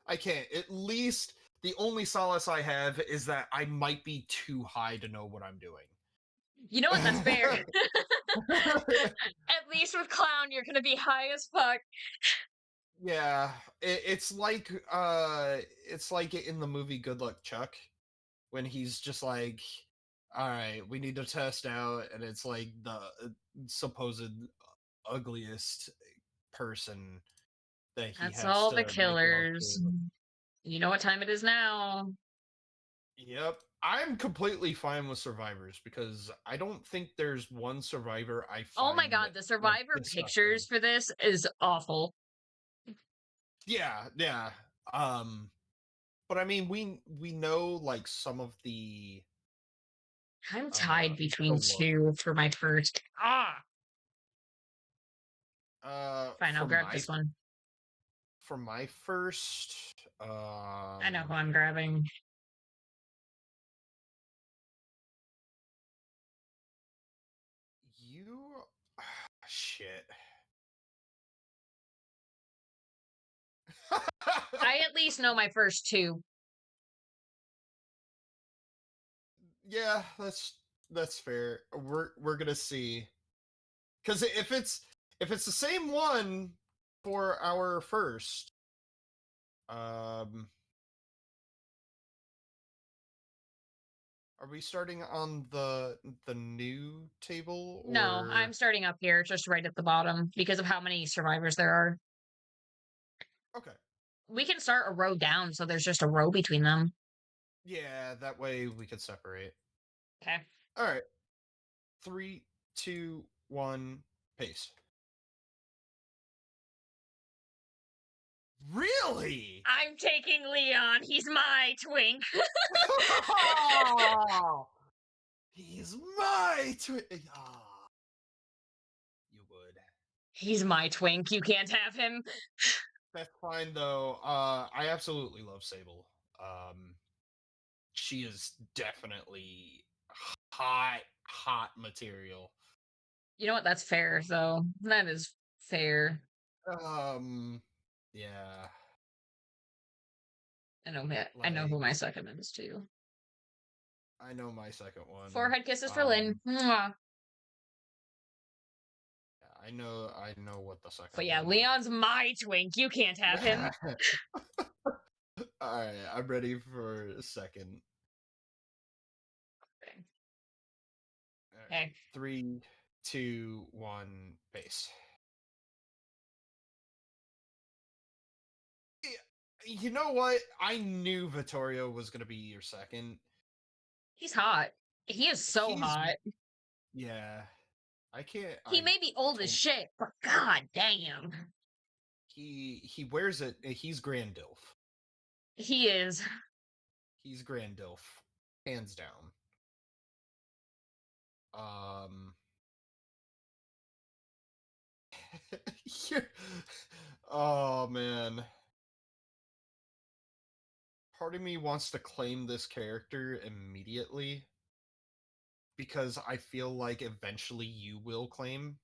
I can't. At least the only solace I have is that I might be too high to know what I'm doing. You know what? That's fair. At least with clown, you're gonna be high as fuck. Yeah, it's like in the movie Good Luck Chuck when he's just like, all right, we need to test out, and it's like the supposed ugliest person that he That's has all to the make love killers. to. You know what time it is now. Yep. I'm completely fine with survivors because I don't think there's one survivor I Oh my find god, the like survivor disgusting. pictures for this is awful. Yeah. But I mean we know like some of I'm uh tied the between look. two for my first. Fine, I'll For grab my this one. first I know who I'm grabbing. you shit. I at least know my first two. Yeah, that's fair. We're gonna see. Because if it's the same one for our first, are we starting on the new table No, or I'm starting up here, just right at the bottom, because of how many survivors there are. okay? We can start a row down, so there's just a row between them. Yeah, that way we can separate. Okay. All right, 3, 2, 1, pace. Really? I'm taking Leon. He's my twink. He's my twin. You would. He's my twink. You can't have him. That's fine though. I absolutely love Sable. She is definitely hot material. You know what? That's fair, though. That is fair. Yeah. I know who Like my second is too. I know my second one. Forehead kisses for Lynn. Mwah. I know what the second But yeah, one. Leon's my twink. You can't have him. All right, I'm ready for a second. Okay. All right, Okay. 3, 2, 1, base. You know what? I knew Vittorio was gonna be your second. He's hot. He is so He's hot. yeah. I can't. He may be old as told- shit, but god damn. he wears it. He's Grandilf. He is. He's Grandilf, hands down. Um. you're- oh man. Part of me wants to claim this character immediately because I feel like eventually you will claim.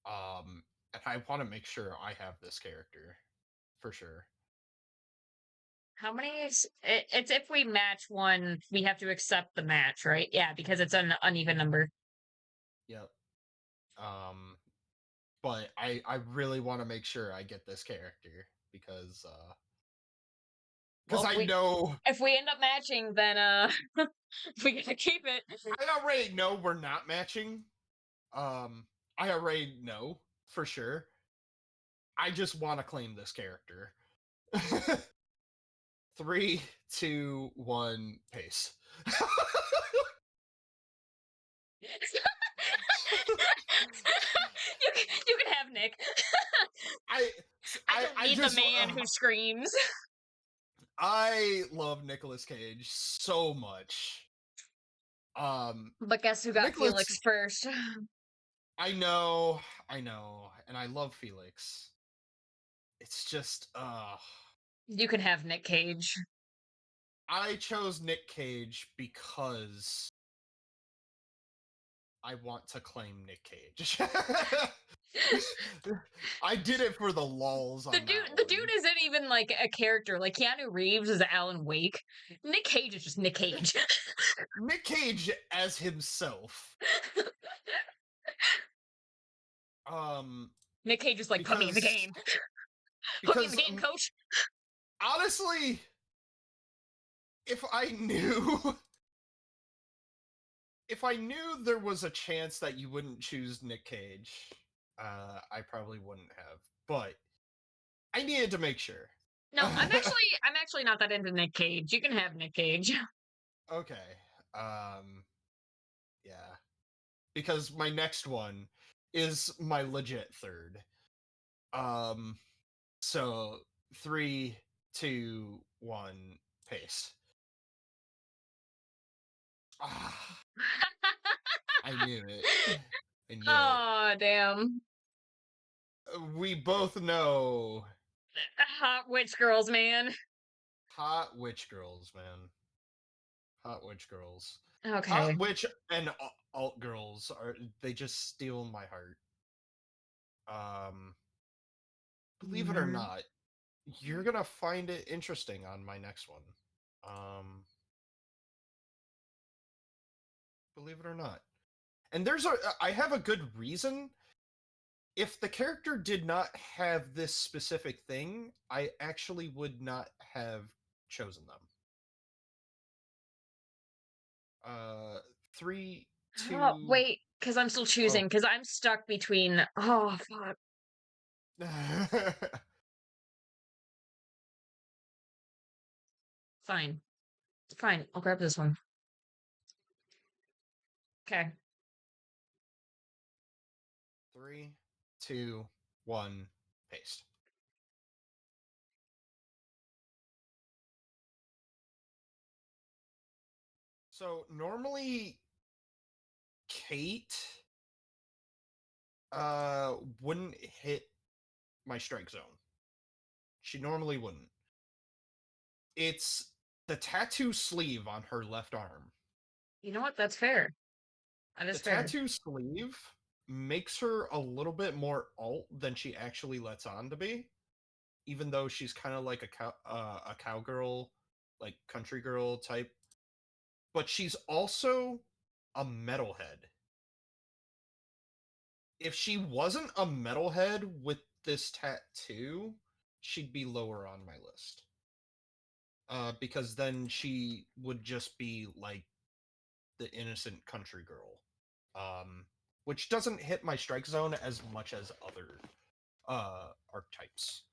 And I want to make sure I have this character for sure. How many is it's if we match one, we have to accept the match, right? Yeah, because it's an uneven number. Yep. But I really want to make sure I get this character because Well, I know if we end up matching, then we gotta keep it. I already know we're not matching. I already know for sure. I just want to claim this character. 3, 2, 1, pace. You can have Nick. I I don't need the man who screams. I love Nicolas Cage so much. But guess who got Felix first? I know, and I love Felix. It's just, You can have Nick Cage. I chose Nick Cage because I want to claim Nick Cage. I did it for the lulz. The dude isn't even like a character. Like Keanu Reeves is Alan Wake. Nick Cage is just Nick Cage. Nick Cage as himself. Nick Cage is like, put me in the game. Put me in the game, coach. Honestly, if I knew there was a chance that you wouldn't choose Nick Cage, I probably wouldn't have. But I needed to make sure. No, I'm actually not that into Nick Cage. You can have Nick Cage. Okay. Yeah. Because my next one is my legit third. So 3, 2, 1, pace. Ah, I knew it. I knew Oh, damn. We both know Hot witch girls, man. hot witch girls, man. Hot witch girls. Okay. Hot witch and alt girls they just steal my heart. Believe it or not, you're gonna find it interesting on my next one. Believe it or not. And I have a good reason. If the character did not have this specific thing, I actually would not have chosen them. 3, 2. Oh, wait, because I'm still choosing. Because I'm stuck between. Oh fuck. Fine. Fine. I'll grab this one. Okay. 3, 2, 1, paste. So normally Kate wouldn't hit my strike zone. She normally wouldn't. It's the tattoo sleeve on her left arm. You know what? That's fair. That is fair. The tattoo sleeve makes her a little bit more alt than she actually lets on to be, even though she's kind of like a cowgirl, like country girl type. But she's also a metalhead. if she wasn't a metalhead with this tattoo, she'd be lower on my list. Because then she would just be like the innocent country girl, which doesn't hit my strike zone as much as other archetypes.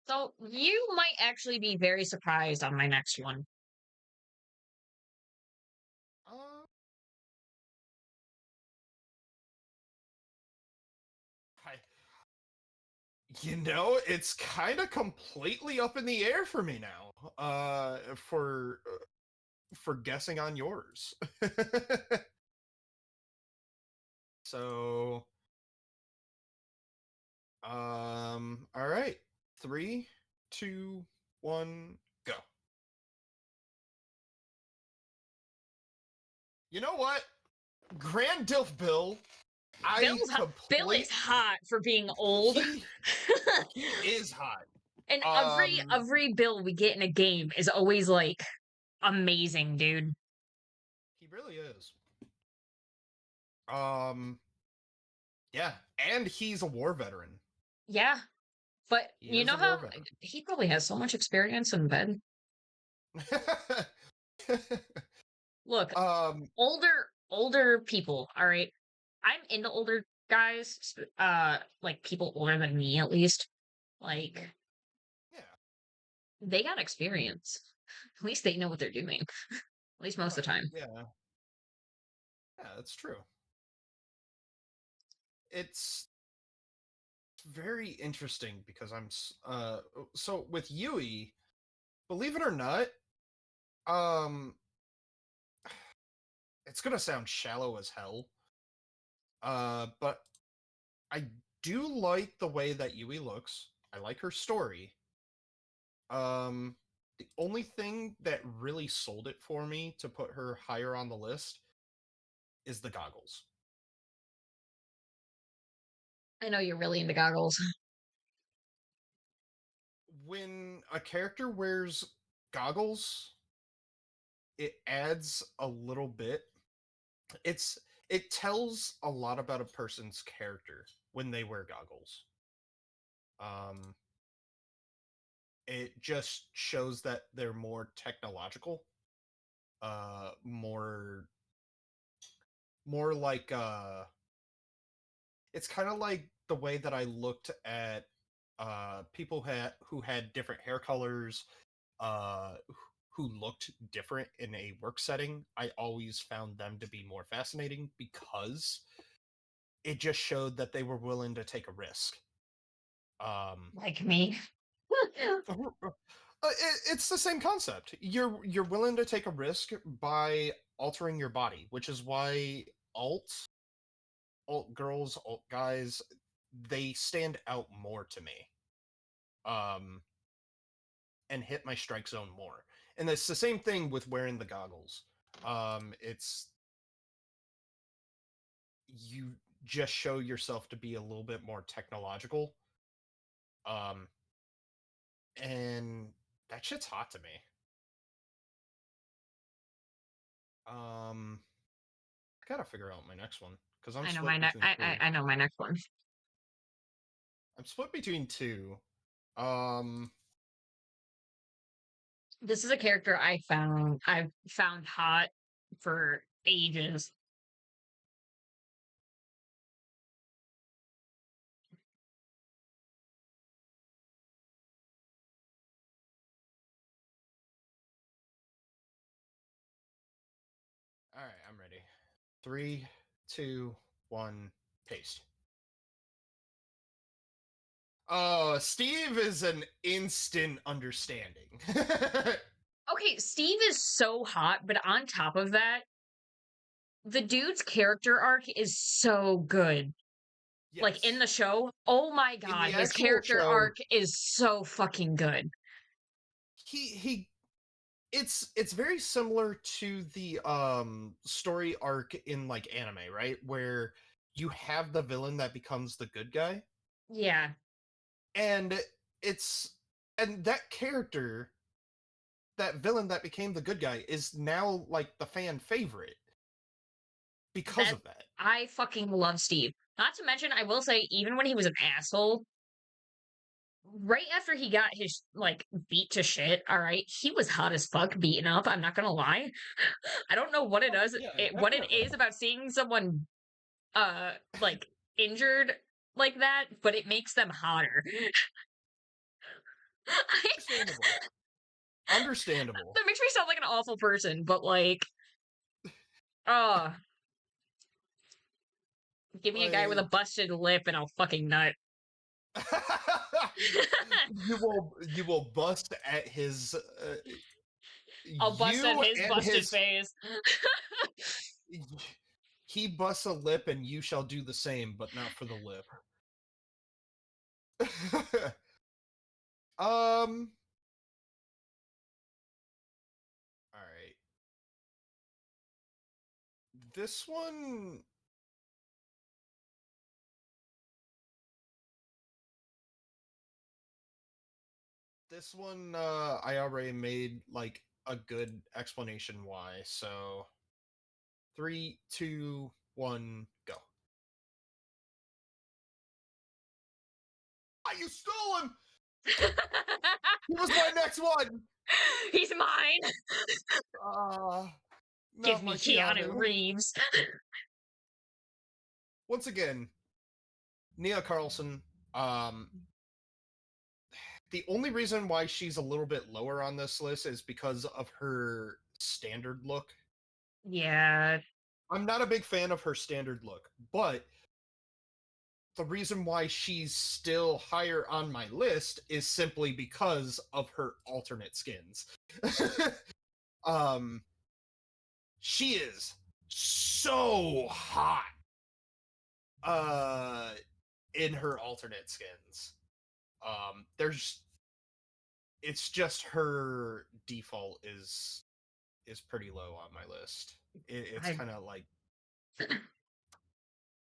So you might actually be very surprised on my next one. Uh, I, it's kind of completely up in the air for me now. For guessing on yours. So, all right, 3, 2, 1, go. You know what? Grand Dilf Bill, Bill is hot for being old. He is hot. And every Bill we get in a game is always like amazing, dude. He really is. Yeah, and he's a war veteran. Yeah. But you know how he probably has so much experience in bed. Look, older people, all right. I'm into older guys, like people older than me at least. Like, yeah, they got experience. At least they know what they're doing. At least most of the time. Yeah. Yeah, that's true. It's very interesting because so with Yui, believe it or not, it's gonna sound shallow as hell. But I do like the way that Yui looks. I like her story. The only thing that really sold it for me to put her higher on the list is the goggles. I know you're really into goggles. When a character wears goggles, it adds a little bit. It tells a lot about a person's character when they wear goggles. Um, it just shows that they're more technological, more like it's kind of like the way that I looked at people who had different hair colors, uh, who looked different in a work setting. I always found them to be more fascinating because it just showed that they were willing to take a risk. Like me. It's the same concept. You're willing to take a risk by altering your body, which is why alt girls, alt guys, they stand out more to me. And hit my strike zone more. And it's the same thing with wearing the goggles. It's you just show yourself to be a little bit more technological. And that shit's hot to me. I gotta figure out my next one because I'm I know split my between I know my next one. I'm split between two. This is a character I've found hot for ages. All right, I'm ready. 3, 2, 1, paste. Oh, Steve is an instant understanding. Okay, Steve is so hot, but on top of that, the dude's character arc is so good. Yes. Like in the show, oh my god, his character arc is so fucking good. It's very similar to the story arc in like anime, right? Where you have the villain that becomes the good guy. Yeah. And that character, that villain that became the good guy is now like the fan favorite. because of that. I fucking love Steve. Not to mention, I will say, even when he was an asshole, right after he got his like beat to shit, all right, he was hot as fuck, beaten up. I'm not gonna lie. I don't know what it does, Yeah, what it definitely. is about seeing someone like injured like that, but it makes them hotter. Understandable. Understandable. That makes me sound like an awful person, but like, oh, give me a guy with a Like busted lip and I'll fucking nut. you will bust at his I'll bust at you his and busted his face. he busts a lip and you shall do the same, but not for the lip. um all right. This one I already made like a good explanation why. So 3, 2, 1, go. Ah, you stole him! He was my next one! He's mine. Give Not me my Keanu Keanu. Reeves. Once again, Nia Carlson. Um, the only reason why she's a little bit lower on this list is because of her standard look. Yeah, I'm not a big fan of her standard look, but the reason why she's still higher on my list is simply because of her alternate skins. um, she is so hot in her alternate skins. There's it's just her default is pretty low on my list. It's I kind of like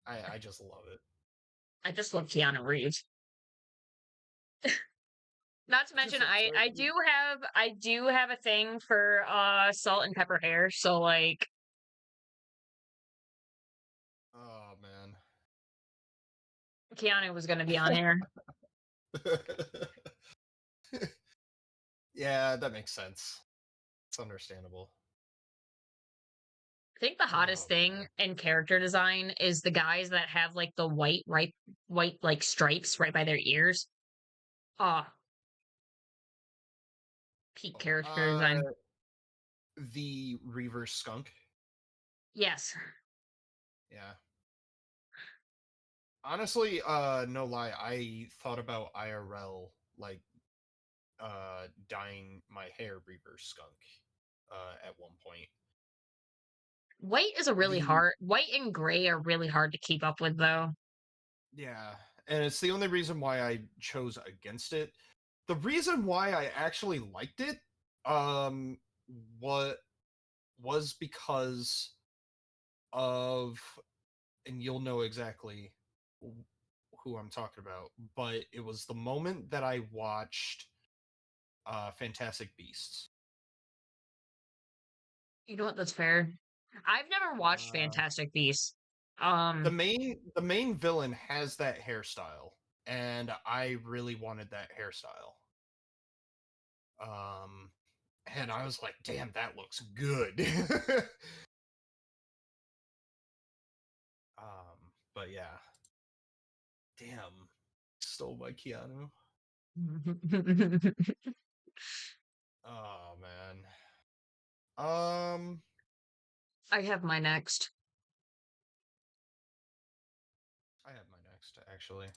I just love it. I just love Keanu Reeves. Not to mention, I do have a thing for salt and pepper hair. So like, Oh man. Keanu was gonna be on here. Yeah, that makes sense. It's understandable. I think the hottest Oh thing man. in character design is the guys that have like the white like stripes right by their ears. Ah, peak Oh, character design. the reverse skunk. Yes. Yeah. Honestly, no lie, I thought about IRL like dyeing my hair reverse skunk at one point. White is a really The hard. White and gray are really hard to keep up with, though. Yeah, and it's the only reason why I chose against it. The reason why I actually liked it, um, what was because of, and you'll know exactly who I'm talking about, but it was the moment that I watched Fantastic Beasts. You know what? That's fair. I've never watched Uh, Fantastic Beasts. the main villain has that hairstyle, and I really wanted that hairstyle. Um, and I was like, damn, that looks good. But yeah, damn, stole my Keanu. Oh man. I have my next. I have my next actually.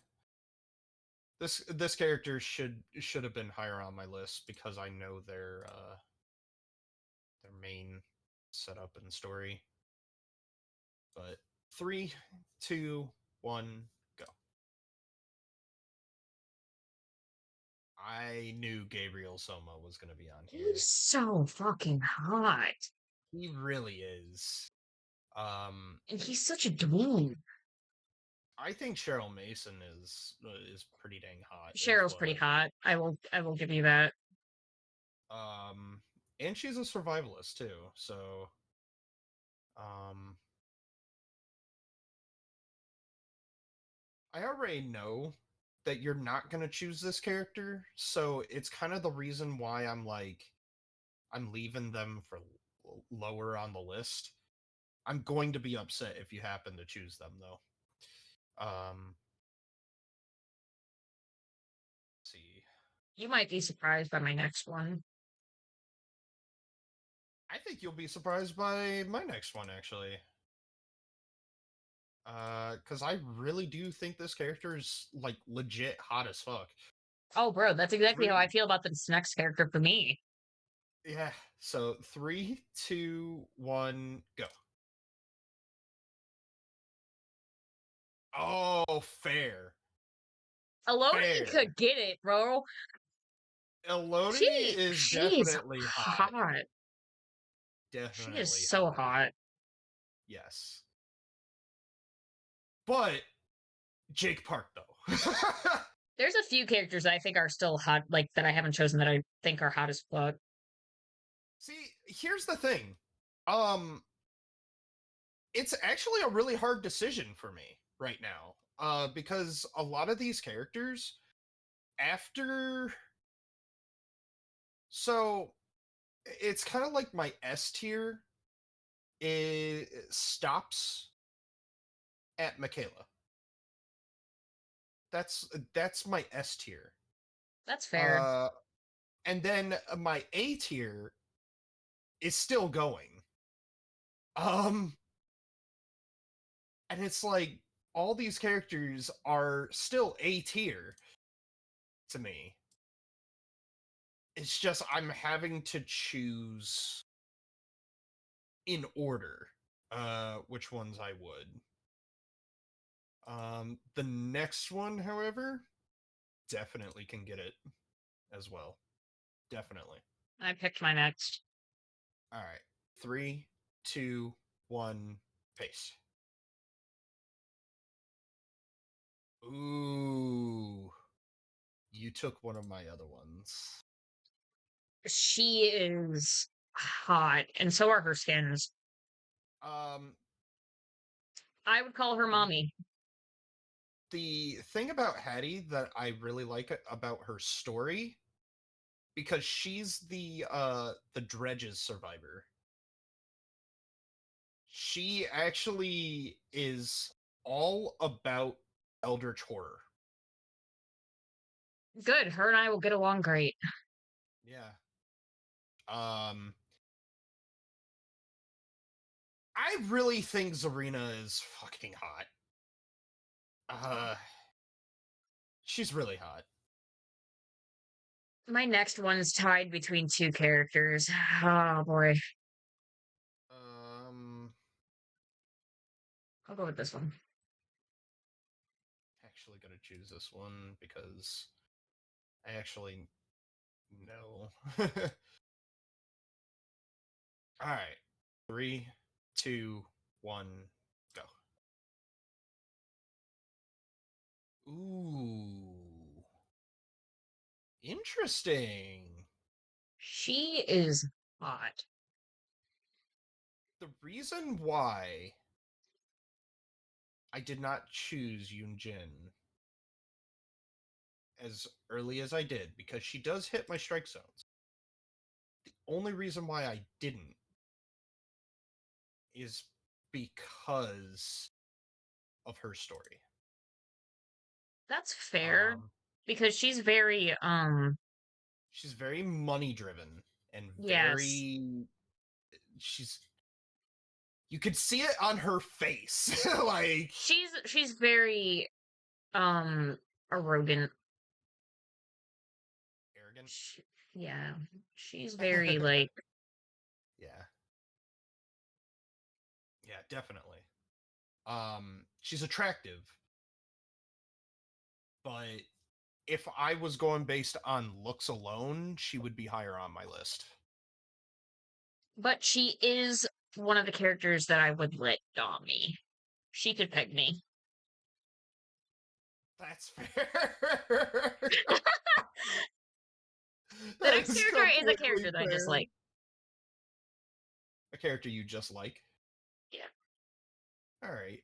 This character should have been higher on my list because I know their main setup and story. But 3, 2, 1, go. I knew Gabriel Soma was going to be on He's here. so fucking hot. He really is. And he's such a dweeb. I think Cheryl Mason is pretty dang hot as Cheryl's pretty well. hot. I will give you that. And she's a survivalist too. So, um, I already know that you're not gonna choose this character, so it's kind of the reason why I'm leaving them for lower on the list. I'm going to be upset if you happen to choose them though. Let's see. You might be surprised by my next one. I think you'll be surprised by my next one actually. Because I really do think this character is like legit hot as fuck. Oh, bro, that's exactly how I Three, feel about this next character for me. yeah. So 3, 2, 1, go. Oh, fair, Elodie fair. could get it, bro. Elodie is She's definitely hot. hot. She is Definitely so hot. hot. Yes. But Jake Park though. There's a few characters that I think are still hot, like that I haven't chosen that I think are hot as fuck. See, here's the thing. Um, it's actually a really hard decision for me right now. Because a lot of these characters, after, so it's kind of like my S tier. It stops at Michaela. That's my S tier. That's fair. Uh, and then my A tier is still going. Um, and it's like all these characters are still A tier to me. It's just I'm having to choose in order which ones I would. The next one, however, definitely can get it as well. Definitely. I picked my next. All right. 3, 2, 1, pace. Ooh. You took one of my other ones. She is hot, and so are her skins. Um, I would call her mommy. the thing about Hattie that I really like about her story, because she's the Dredges survivor. She actually is all about Eldritch horror. Good. Her and I will get along great. Yeah. Um, I really think Zarina is fucking hot. She's really hot. My next one's tied between two characters. Oh boy. Um, I'll go with this one. actually gonna choose this one because I actually know. All right, 3, 2, 1, go. Ooh, interesting. She is hot. The reason why I did not choose Yunjin as early as I did, because she does hit my strike zones. The only reason why I didn't is because of her story. That's fair Um, because she's very money driven and yes. very she's you could see it on her face. Like She's very arrogant. arrogant. Sh yeah. She's very like Yeah. Yeah, definitely. She's attractive, but if I was going based on looks alone, she would be higher on my list. but she is one of the characters that I would let dom me. She could peg me. That's fair. The That next is character is a completely character that I just fair. like. A character you just like. Yeah. All right.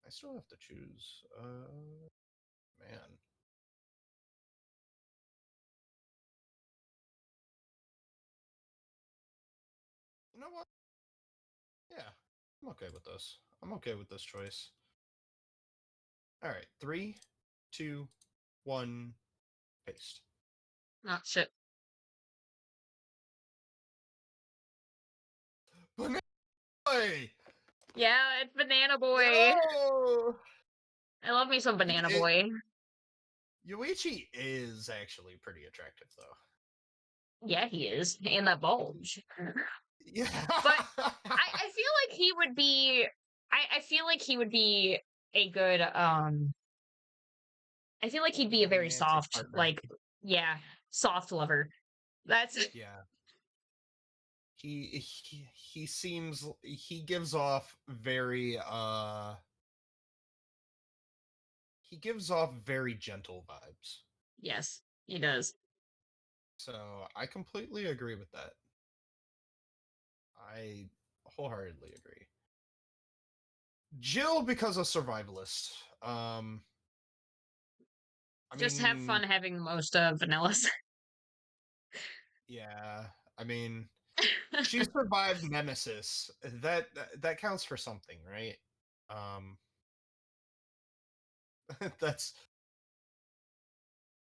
I still have to choose. Man. You know what? Yeah, I'm okay with this. I'm okay with this choice. All right, 3, 2, 1, paste. Not shit. Banana Boy! Yeah, it's Banana Boy. Yo! I love me some Banana It- Boy. Yuichi is actually pretty attractive, though. Yeah, he is. And that bulge. Yeah. But I feel like he would be I feel like he would be a good I feel like he'd be a very romantic soft, partner. like yeah, soft lover. That's Yeah. He seems he gives off very he gives off very gentle vibes. yes, he does. So I completely agree with that. I wholeheartedly agree. Jill because of survivalist. I Just have mean, fun having the most vanillas. yeah. I mean, she survived Nemesis. That counts for something, right? Um, that's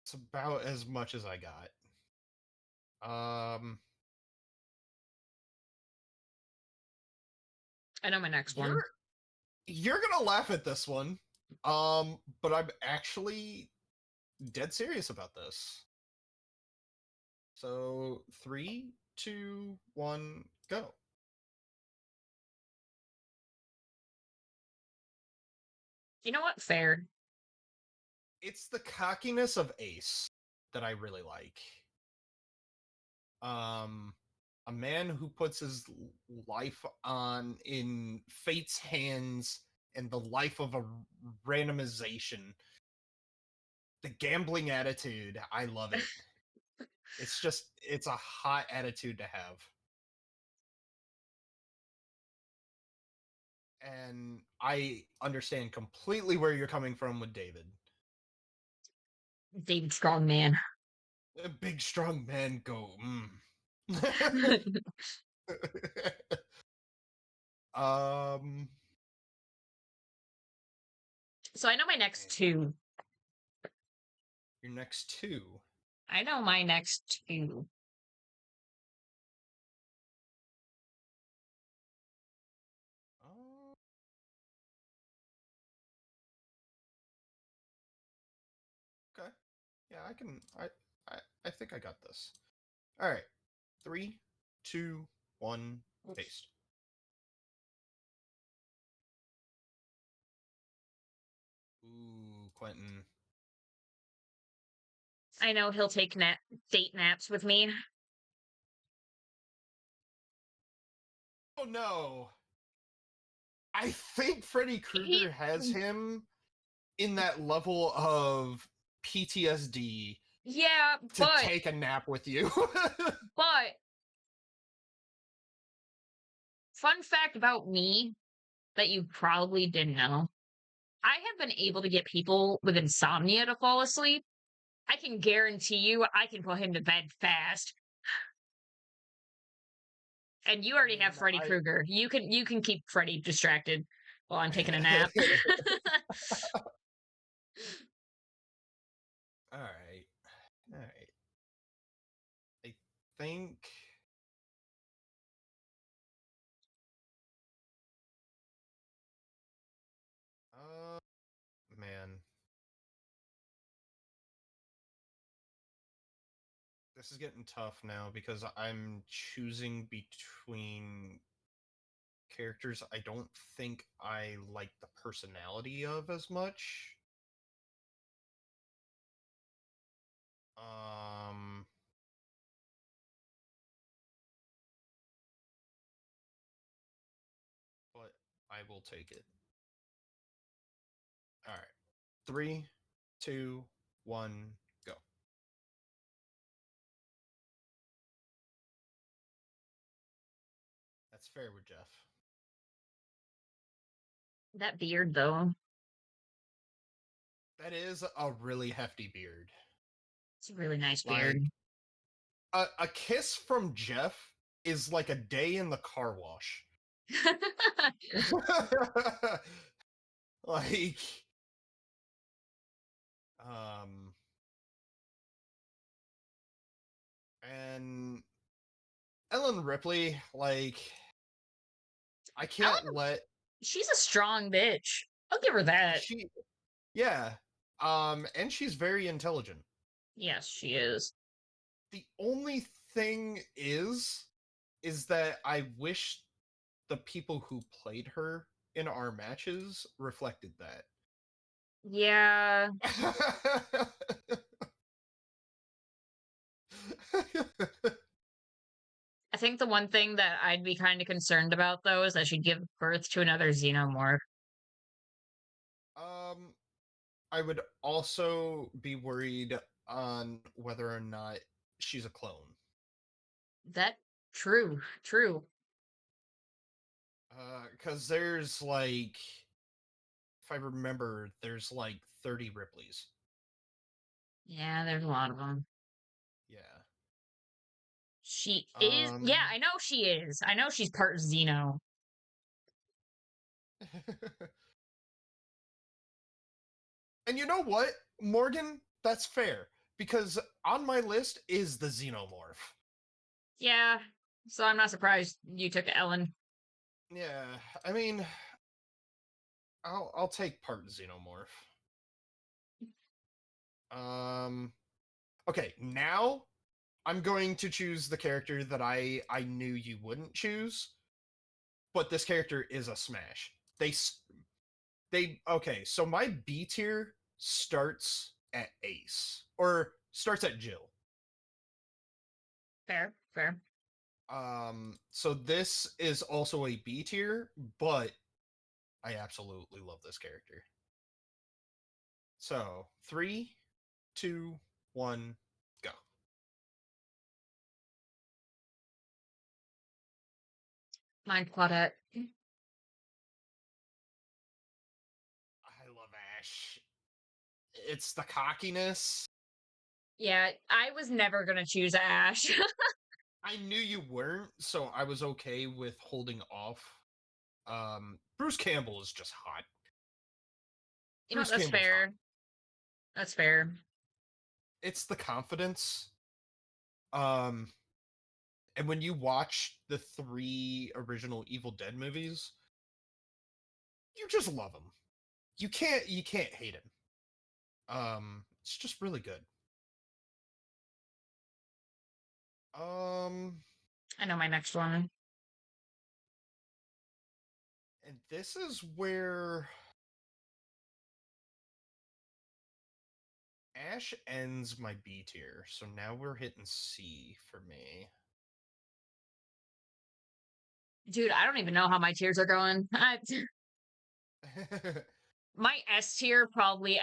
it's about as much as I got. Um, I know my next one. you're you're gonna laugh at this one. But I'm actually dead serious about this. So 3, 2, 1, go. You know what? Fair. It's the cockiness of Ace that I really like. Um, a man who puts his life on in fate's hands and the life of a randomization. The gambling attitude, I love it. It's a hot attitude to have. And I understand completely where you're coming from with David. David Strongman. A big strong man go. Mm. um, So I know my next two. your next two. I know my next two. Oh, okay. Yeah, I can. I think I got this. All right. 3, 2, 1, paste. Ooh, Quentin. I know he'll take date naps with me. Oh no. I think Freddy He, Krueger has him in that level of PTSD yeah, to take a nap with you. but fun fact about me that you probably didn't know. I have been able to get people with insomnia to fall asleep. I can guarantee you I can put him to bed fast. And you I already have mean, Freddy I. Krueger. You can keep Freddy distracted while I'm taking a nap. All right. All right. I think. Uh, man, this is getting tough now because I'm choosing between characters I don't think I like the personality of as much. Um, but I will take it. All right. 3, 2, 1, go. That's fair with Jeff. That beard though. That is a really hefty beard. It's a really nice Like beard. a kiss from Jeff is like a day in the car wash. Like um and Ellen Ripley, like I can't Ellen, let she's a strong bitch. I'll give her that. she yeah. And she's very intelligent. Yes, she is. The only thing is that I wish the people who played her in our matches reflected that. Yeah. I think the one thing that I'd be kind of concerned about, though, is that she'd give birth to another Xenomorph. um, I would also be worried on whether or not she's a clone. That true, true. Because there's like, if I remember, there's like 30 Ripleys. Yeah, there's a lot of them. Yeah. She is. Yeah, Um, I know she is. I know she's part Xeno. and you know what, Morgan? That's fair because on my list is the Xenomorph. Yeah, so I'm not surprised you took Ellen. Yeah, I mean, I'll take part Xenomorph. Um, okay, now I'm going to choose the character that I knew you wouldn't choose, but this character is a smash. They okay, so my B tier starts at Ace or starts at Jill. Fair, fair. So this is also a B tier, but I absolutely love this character. So 3, 2, 1, go. Mine Claudette. I love Ash. It's the cockiness. Yeah, I was never gonna choose Ash. I knew you weren't, so I was okay with holding off. Bruce Campbell is just hot. You know, Bruce that's Campbell's hot. fair. That's fair. It's the confidence. Um, and when you watch the 3 original Evil Dead movies, you just love him. You can't hate him. It's just really good. Um, I know my next one. and this is where Ash ends my B tier, so now we're hitting C for me. Dude, I don't even know how my tiers are going. My S tier probably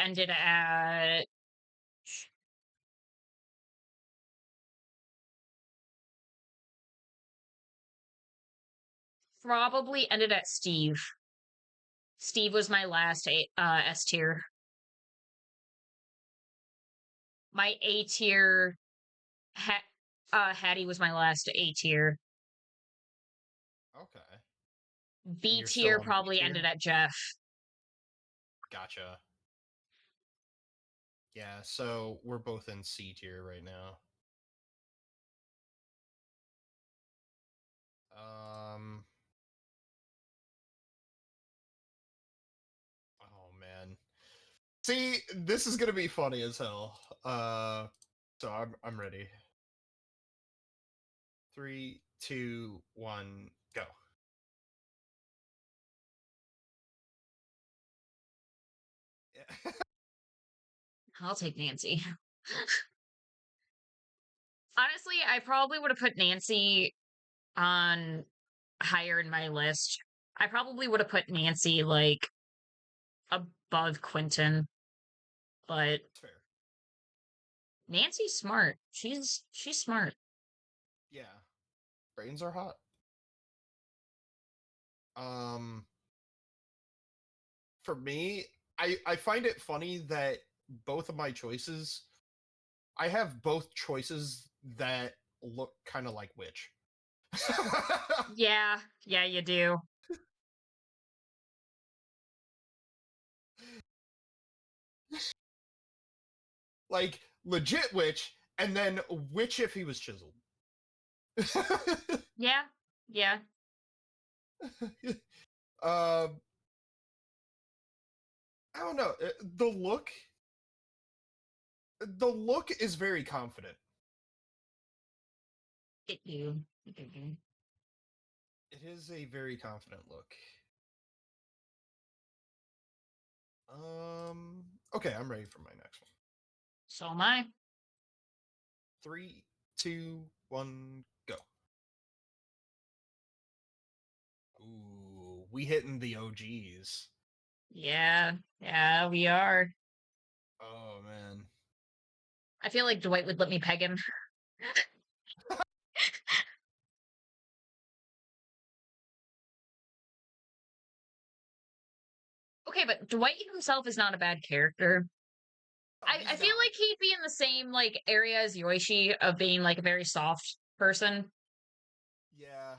ended at Steve. Steve was my last S tier. My A tier, Hattie was my last A tier. Okay. And B you're still tier on B probably ended tier? at Jeff. Gotcha. Yeah, so we're both in C tier right now. Um oh man. See, this is gonna be funny as hell. So I'm ready. 3, 2, 1, go. Yeah. I'll take Nancy. Honestly, I probably would have put Nancy on higher in my list. I probably would have put Nancy like above Quentin, but That's fair. Nancy's smart. She's smart. Yeah. Brains are hot. Um for me, I find it funny that both of my choices, I have both choices that look kind of like Witch. Yeah, yeah, you do. Like legit Witch, and then Witch if he was chiseled. Yeah, yeah. I don't know. The look is very confident. It do. It do. It is a very confident look. Okay, I'm ready for my next one. So am I. 3, 2, 1, go. Ooh, we hitting the OGs. Yeah, yeah, we are. Oh man. I feel like Dwight would let me peg him. Okay, but Dwight himself is not a bad character. No, I he's feel not. like he'd be in the same like area as Yoichi of being like a very soft person. Yeah.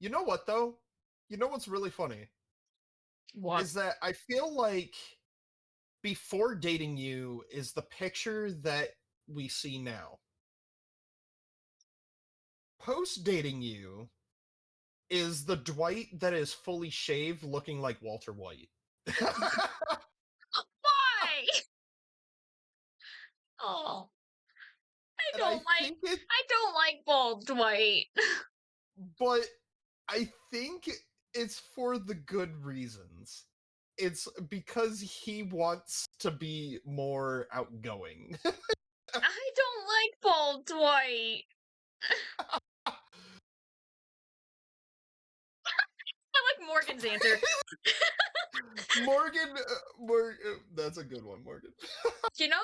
You know what though? You know what's really funny What? is that I feel like before dating you is the picture that we see now. Post dating you is the Dwight that is fully shaved looking like Walter White. Why? Oh, And I think I don't like bald Dwight. but I think it's for the good reasons. It's because he wants to be more outgoing. I don't like bald Dwight. I like Morgan's answer. Morgan, that's a good one, Morgan. You know,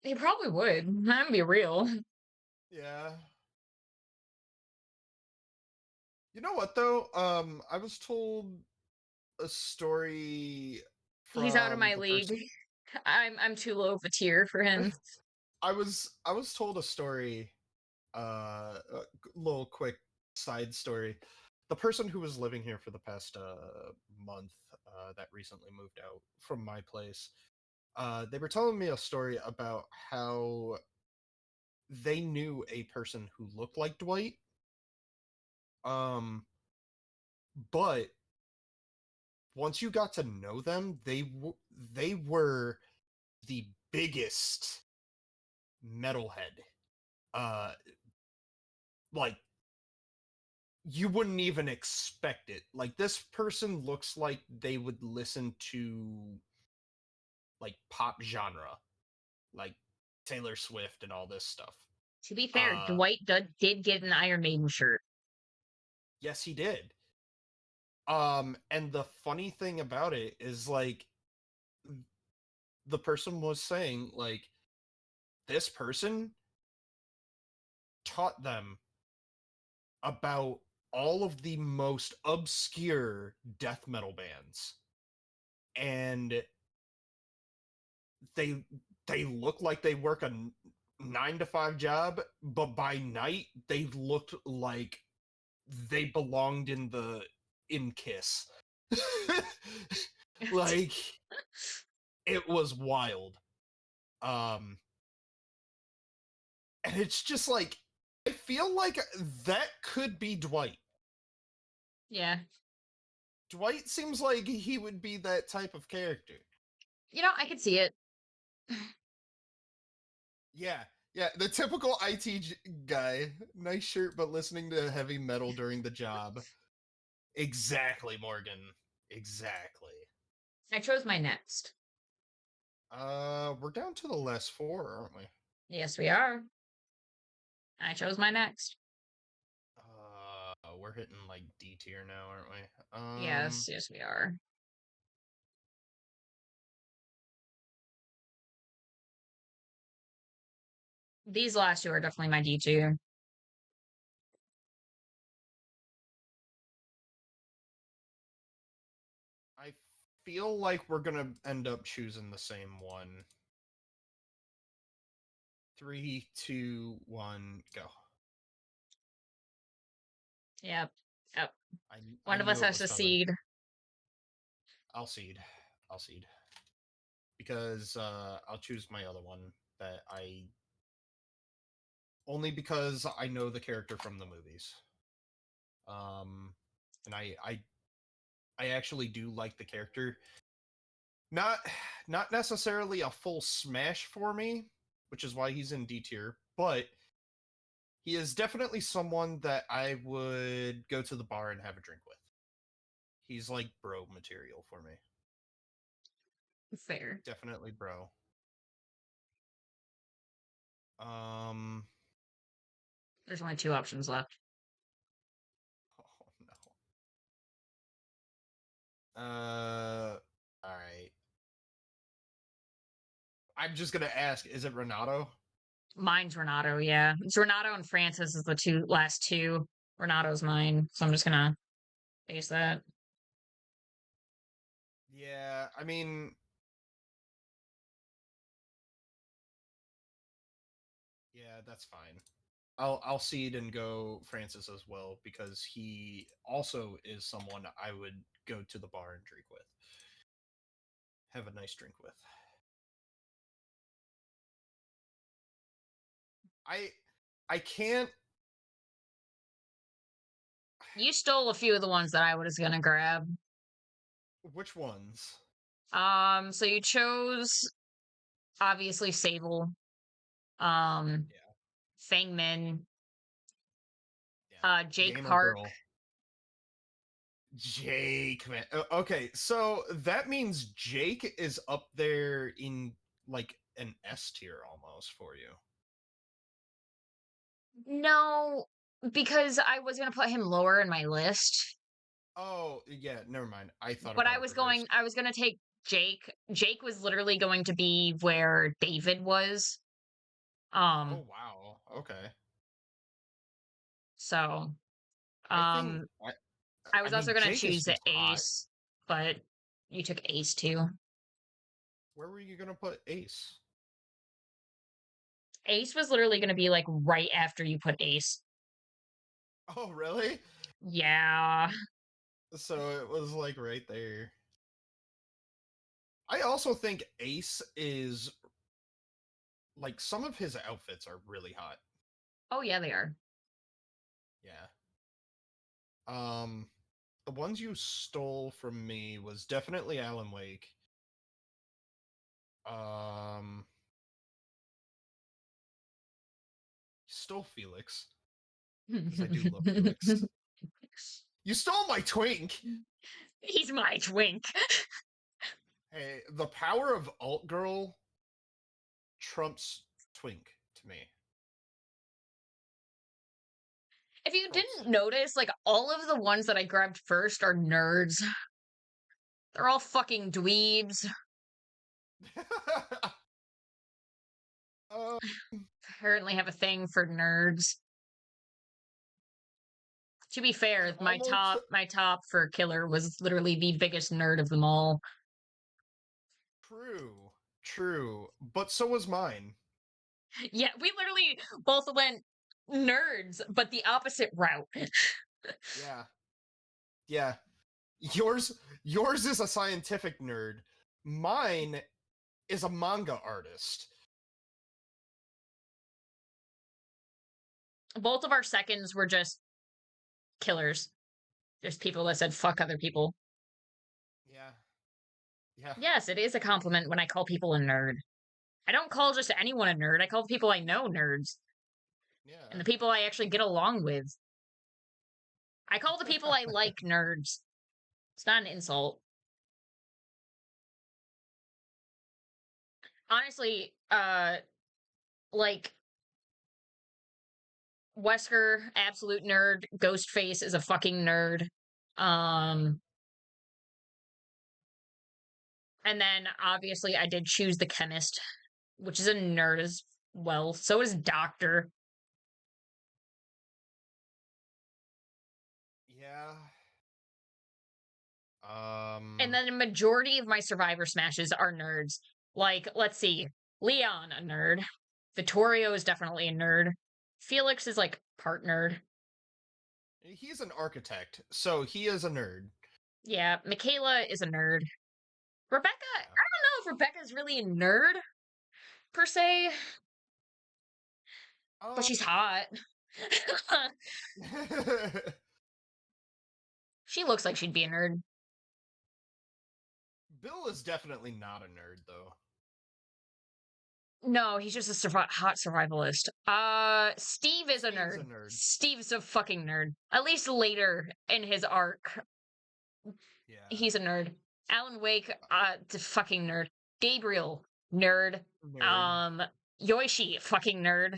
he probably would. I'm gonna be real. Yeah. You know what though? I was told a story He's out of from my the league. person. I'm too low of a tier for him. I was told a story, a little quick side story. The person who was living here for the past month, that recently moved out from my place, they were telling me a story about how they knew a person who looked like Dwight, um, but once you got to know them, they were the biggest metalhead. Uh, like you wouldn't even expect it. Like this person looks like they would listen to like pop genre, like Taylor Swift and all this stuff. To be fair, Uh, Dwight did get an Iron Maiden shirt. yes, he did. And the funny thing about it is like the person was saying like this person taught them about all of the most obscure death metal bands, and they they look like they work a 9 to 5 job, but by night they looked like they belonged in Kiss. Like it was wild. um and it's just like I feel like that could be Dwight. Yeah. Dwight seems like he would be that type of character. You know, I could see it. Yeah, yeah, the typical guy. Nice shirt, but listening to heavy metal during the job. Exactly, Morgan. Exactly. I chose my next. We're down to the last 4, aren't we? Yes, we are. I chose my next. We're hitting like D tier now, aren't we? Yes, yes, we are. These last two are definitely my D2. I feel like we're gonna end up choosing the same one. 3, 2, 1, go. Yep. Yep. I One of knew us it has was to coming. seed. I'll seed. Because I'll choose my other one that I only because I know the character from the movies. And I actually do like the character. Not necessarily a full smash for me, which is why he's in D tier, but he is definitely someone that I would go to the bar and have a drink with. He's like bro material for me. Fair. Definitely bro. Um There's only 2 options left. oh no. All right. I'm just gonna ask: is it Renato? Mine's Renato, yeah. It's Renato and Francis is the last two. Renato's mine, so I'm just gonna base that. Yeah, I mean, yeah, that's fine. I'll seed and go Francis as well because he also is someone I would go to the bar and drink with. Have a nice drink with. I can't. You stole a few of the ones that I was gonna grab. Which ones? So you chose obviously Sable, um, Yeah, Fang Min, yeah. Jake Gamer Park. girl. Jake, man. Okay, so that means Jake is up there in like an S tier almost for you. No, because I was gonna put him lower in my list, Oh, yeah, never mind. I thought but about it reversed. I was gonna take Jake. Jake was literally going to be where David was. Oh, Um, wow. Okay. so I think um I I was mean also gonna Jake is choose the just hot. Ace, but you took Ace too. Where were you gonna put Ace? Ace was literally gonna be like right after you put Ace. Oh, really? Yeah. So it was like right there. I also think Ace is like some of his outfits are really hot. Oh yeah, they are. Yeah. The ones you stole from me was definitely Alan Wake. Um, stole Felix because I do love Felix. You stole my twink. He's my twink. Hey, the power of alt girl trumps twink to me. If you Trumps didn't notice, like all of the ones that I grabbed first are nerds. They're all fucking dweebs. it. uh, Apparently have a thing for nerds. To be fair, almost my top for killer was literally the biggest nerd of them all. true. True. But so was mine. Yeah, we literally both went nerds, but the opposite route. Yeah. Yeah. Yours is a scientific nerd. Mine is a manga artist. Both of our seconds were just killers. Just people that said fuck other people. Yeah. Yeah. Yes, it is a compliment when I call people a nerd. I don't call just anyone a nerd. I call the people I know nerds. And Yeah. the people I actually get along with. I call the people I like nerds. It's not an insult. Honestly, like Wesker, absolute nerd. Ghostface is a fucking nerd. Um, and then obviously I did choose the chemist, which is a nerd as well. So is Doctor. Yeah. And then a majority of my Survivor Smashes are nerds. Like, let's see, Leon, a nerd. Vittorio is definitely a nerd. Felix is like part nerd. he's an architect, so he is a nerd. Yeah, Michaela is a nerd. Rebecca, I don't know if Rebecca's really a nerd per se, but she's hot. She looks like she'd be a nerd. Bill is definitely not a nerd, though. No, he's just a hot survivalist. Steve is a Steve's nerd. a nerd. Steve's a fucking nerd. At least later in his arc, Yeah. he's a nerd. Alan Wake, the fucking nerd. Gabriel, nerd. Nerd. Yoichi, fucking nerd.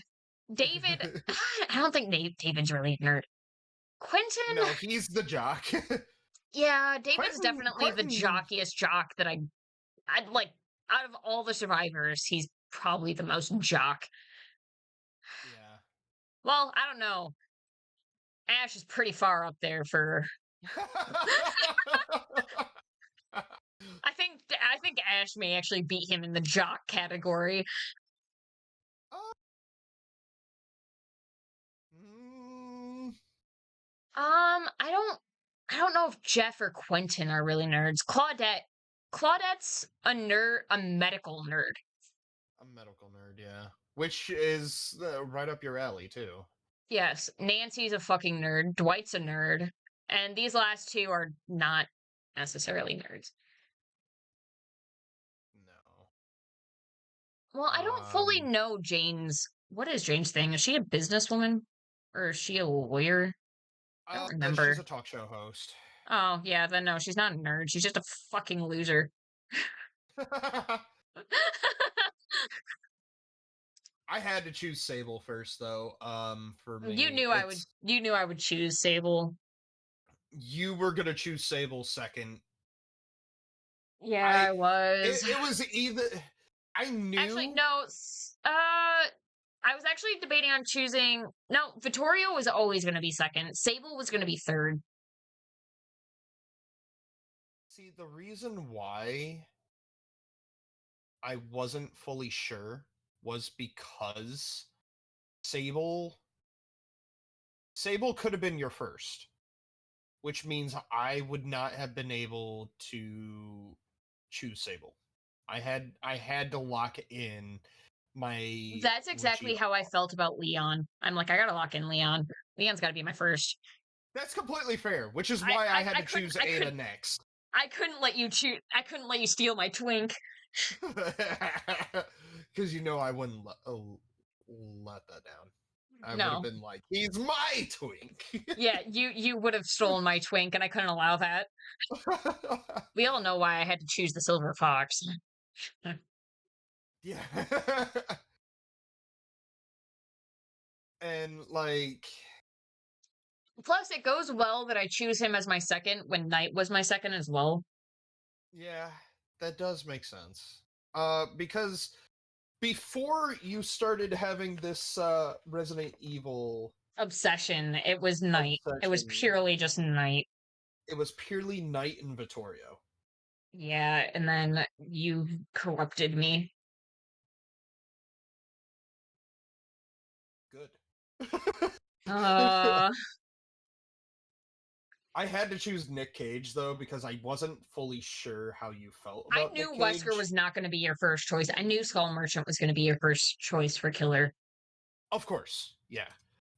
David, I don't think David's really a nerd. Quentin, No, he's the jock. yeah, David's Quentin- definitely the jockiest jock that I'd like. Out of all the survivors, he's probably the most jock. Yeah. Well, I don't know. Ash is pretty far up there for. I think Ash may actually beat him in the jock category. Mm, I don't know if Jeff or Quentin are really nerds. Claudette's a nerd, a medical nerd. a medical nerd, yeah. Which is right up your alley, too. Yes, Nancy's a fucking nerd. Dwight's a nerd. And these last two are not necessarily nerds. No. Well, I don't fully know Jane's. What is Jane's thing? Is she a businesswoman? Or is she a lawyer? I don't remember. She's a talk show host. Oh, yeah, then no, she's not a nerd. She's just a fucking loser. I had to choose Sable first, though. For me, you knew I would choose Sable. You were gonna choose Sable second. Yeah, I was. It was either. I knew. Actually, no. I was actually debating on choosing. No, Vittorio was always going to be second. Sable was going to be third. See, the reason why I wasn't fully sure was because Sable could have been your first, which means I would not have been able to choose Sable. I had to lock in my. That's exactly how I felt about Leon. I'm like, I gotta lock in Leon. Leon's got to be my first. That's completely fair, which is why I had to choose Ada next. I couldn't let you choose. I couldn't let you steal my twink. Because I wouldn't let that down. I No. would have been like, he's my twink. Yeah, you would have stolen my twink, and I couldn't allow that. We all know why I had to choose the silver fox. Yeah. And like. Plus, it goes well that I choose him as my second when Knight was my second as well. Yeah, that does make sense. Because before you started having this Resident Evil obsession, it was Knight. It was purely just Knight. It was purely Knight and Vittorio. Yeah, and then you corrupted me. Good. I had to choose Nick Cage, though, because I wasn't fully sure how you felt about Nick Cage. I knew Wesker was not going to be your first choice. I knew Skull Merchant was going to be your first choice for killer. Of course, yeah.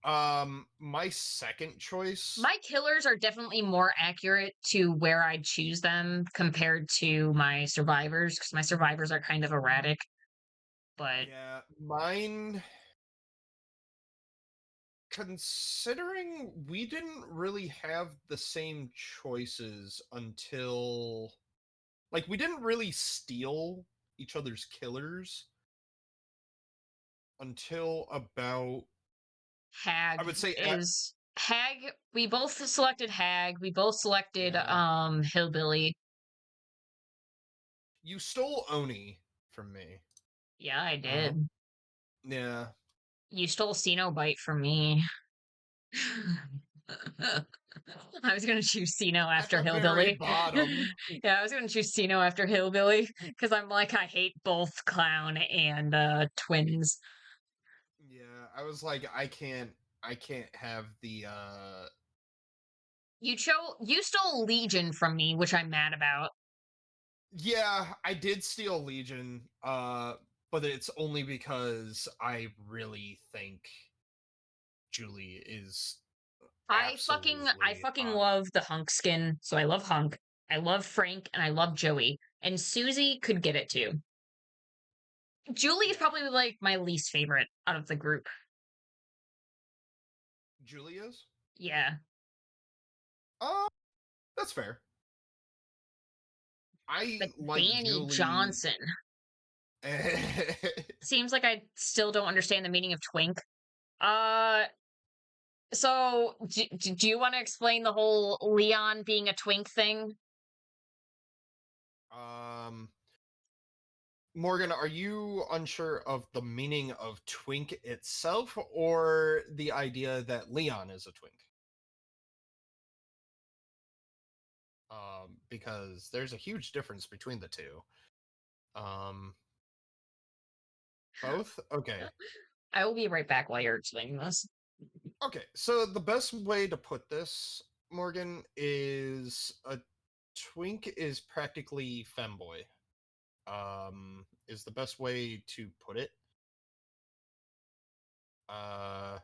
My second choice... My killers are definitely more accurate to where I'd choose them compared to my survivors, because my survivors are kind of erratic. But... yeah, mine... Considering we didn't really have the same choices until... Like, we didn't really steal each other's killers until about... Hag. I would say... Hag, we both selected Hag. We both selected, Hillbilly. You stole Oni from me. Yeah, I did. Yeah. You stole Cenobite from me. I was gonna choose Sino At after the very Hillbilly. bottom. Yeah, I was gonna choose Sino after Hillbilly because I'm like I hate both Clown and Twins. Yeah, I was like, I can't have the You stole Legion from me, which I'm mad about. yeah, I did steal Legion, but it's only because I really think Julie is I absolutely fucking hot. love the Hunk skin, so I love Hunk. I love Frank and I love Joey. And Susie could get it too. Julie is Yeah, probably like my least favorite out of the group. Julia's. Yeah. Uh, that's fair. I But like Danny Julie. Johnson. Seems like I still don't understand the meaning of twink. Uh so do you want to explain the whole Leon being a twink thing? um, Morgan, are you unsure of the meaning of twink itself or the idea that Leon is a twink? Because there's a huge difference between the two. Um, both? Okay. I will be right back while you're explaining this. Okay, so the best way to put this, Morgan, is a twink is practically femboy. Is the best way to put it. Uh,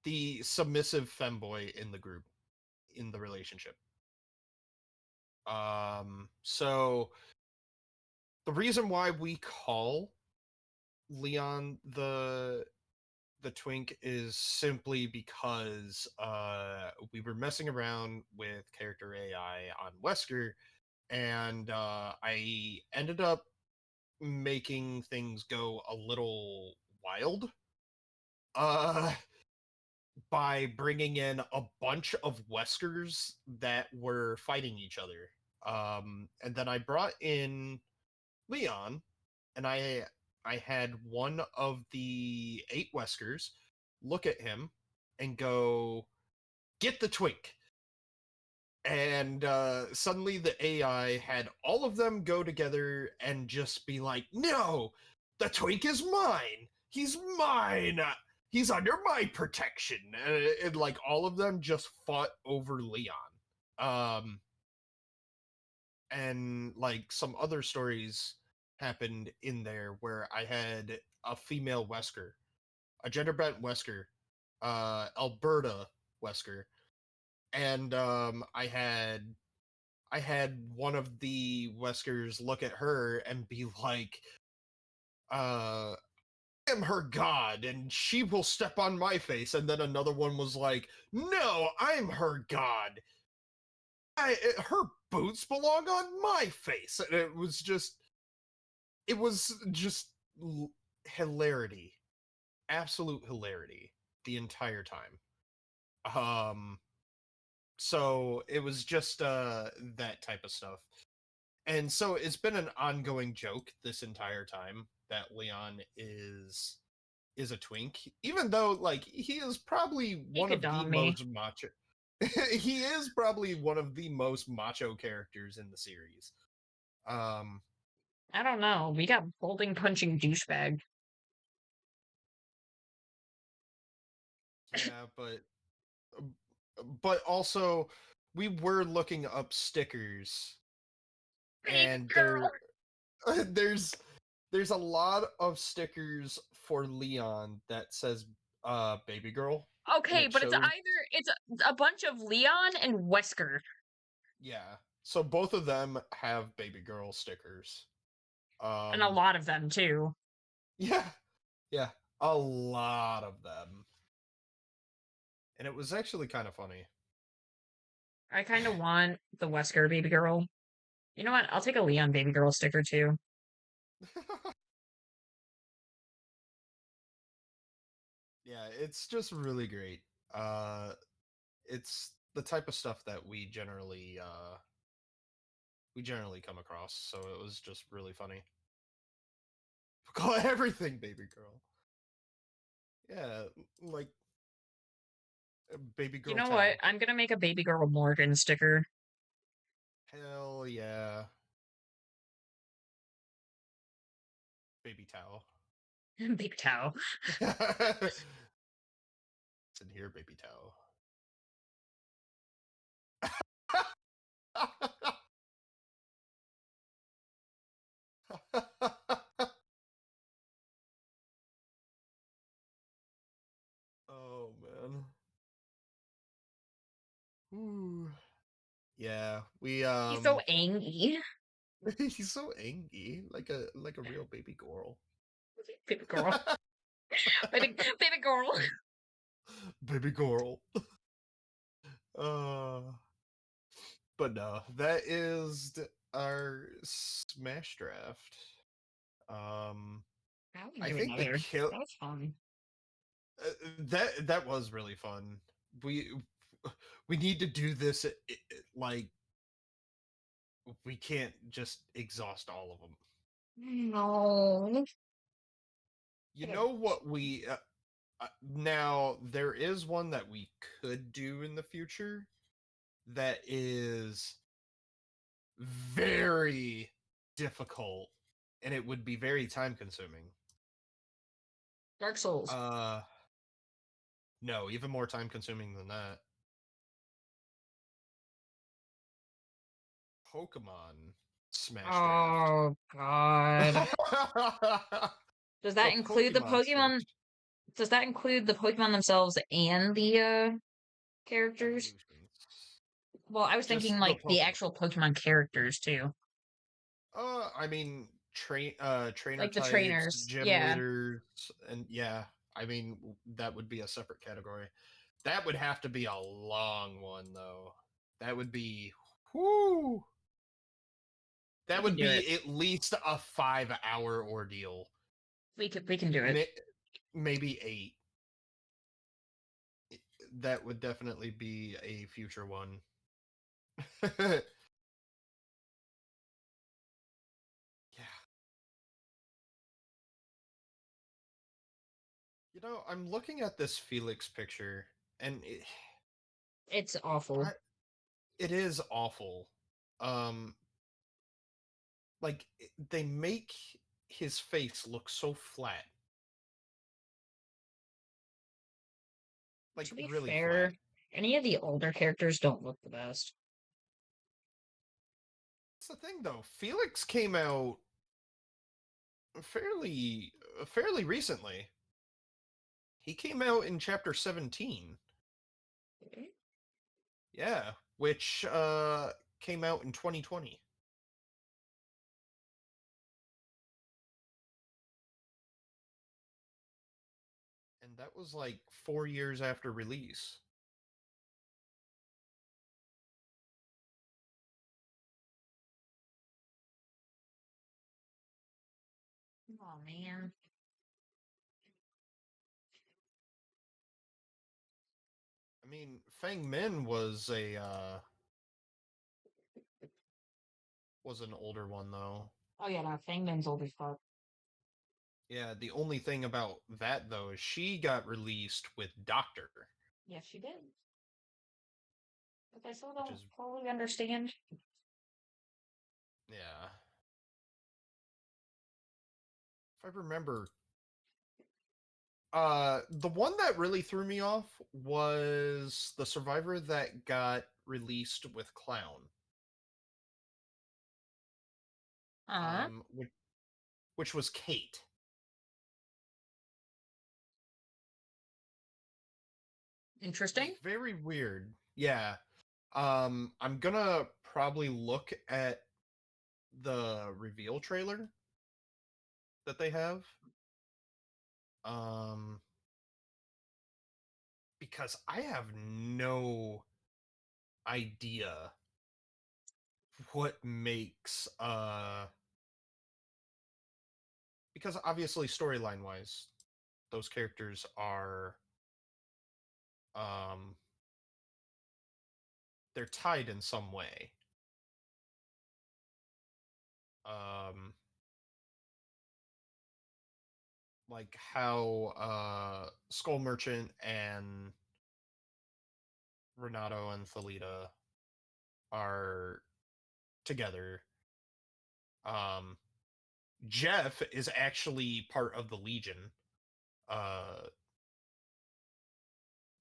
the submissive femboy in the group, in the relationship. So the reason why we call Leon the twink is simply because we were messing around with character AI on Wesker, and I ended up making things go a little wild uh, by bringing in a bunch of Weskers that were fighting each other. And then I brought in Leon, and I had one of the 8 Weskers look at him and go, "Get the twink." And suddenly the AI had all of them go together and just be like, "No, the twink is mine. He's mine. He's under my protection." And like all of them just fought over Leon. Um, and like some other stories happened in there where I had a female Wesker, a gender bent Wesker, Alberta Wesker, and I had one of the Weskers look at her and be like, I am her god and she will step on my face. And then another one was like, "No, I'm her god. Her boots belong on my face." And it was just hilarity, absolute hilarity the entire time. So it was just that type of stuff. And so it's been an ongoing joke this entire time that Leon is a twink, even though like he is probably He one could of the dom me. most macho. He is probably one of the most macho characters in the series. Um, I don't know. We got bowling punching douchebag. yeah, but also we were looking up stickers, Baby and girl. there's there's a lot of stickers for Leon that says baby girl, and Okay, it but shows. it's a bunch of Leon and Wesker. Yeah. So both of them have baby girl stickers. And a Um lot of them too. yeah, yeah, a lot of them. And it was actually kind of funny. I kind of want the Wesker baby girl. You know what? I'll take a Leon baby girl sticker too. Yeah, it's just really great. Uh it's the type of stuff that we generally come across, so it was just really funny. Call everything baby girl. Yeah, like Baby You girl know what? Tao. I'm gonna make a baby girl Morgan sticker. Hell yeah. Baby Tao. Big Tao. It's in here, baby Tao. Oh man. Ooh. Yeah, we He's so angry. he's so angry, like a real baby girl. Baby girl. Baby girl. Baby girl. Uh but no, that is our Smash draft. Um I would I do think the another. kill That was fun. that was really fun. We we need to do this like we can't just exhaust all of them. No. You know what we now there is one that we could do in the future that is very difficult and it would be very time consuming. Dark Souls. Uh no, even more time consuming than that. Pokemon Smash Draft. Oh God. Does The that include the Pokemon Pokemon? Switch Does that include the Pokemon themselves and the characters? evolutions. Well, I was thinking Just the like the Pokemon. actual Pokemon characters too. I mean, trainer Like the types, trainers. gym Yeah. leaders, and yeah, I mean that would be a separate category. That would have to be a long one though. That would be, whoo. We That can would do it. be at least a 5 hour ordeal. We can do it. Maybe 8. That would definitely be a future one. Yeah. You know, I'm looking at this Felix picture, and It's awful. I, it is awful. Um, like they make his face look so flat, like To be really flat. fair, any of the older characters don't look the best. That's the thing, though. Felix came out fairly fairly recently. He came out in chapter 17. Yeah, which came out in 2020. And that was like 4 years after release. Oh man. I mean, Fang Min was an older one though. Oh yeah, no, Fangman's old as fuck. Yeah, the only thing about that though is she got released with Doctor, Yes, she did. But I still which don't is fully understand. yeah. If I remember, the one that really threw me off was the survivor that got released with Clown. Uh, Which was Kate. It was interesting. very weird. Yeah. I'm gonna probably look at the reveal trailer that they have. Um, because I have no idea what makes because obviously storyline wise, those characters are um they're tied in some way. Um like how Skull Merchant and Renato and Thalita are together. Um, Jeff is actually part of the Legion uh,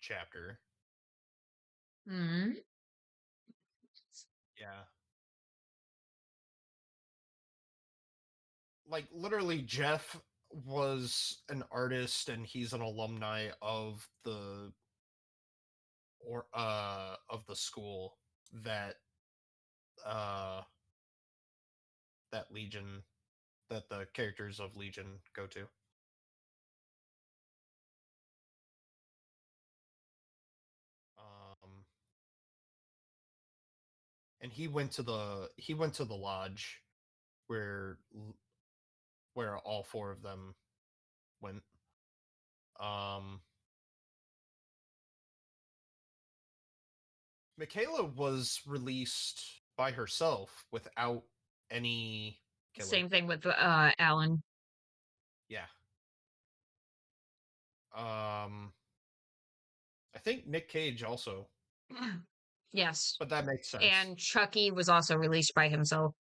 chapter. Hmm. Yeah. Like literally Jeff was an artist and he's an alumni of the school that uh that Legion that the characters of Legion go to. Um and he went to the lodge where where all four of them went. Um Michaela was released by herself without any killer. Same thing with Alan. Yeah. Um I think Nick Cage also, Yes. but that makes sense. And Chucky was also released by himself.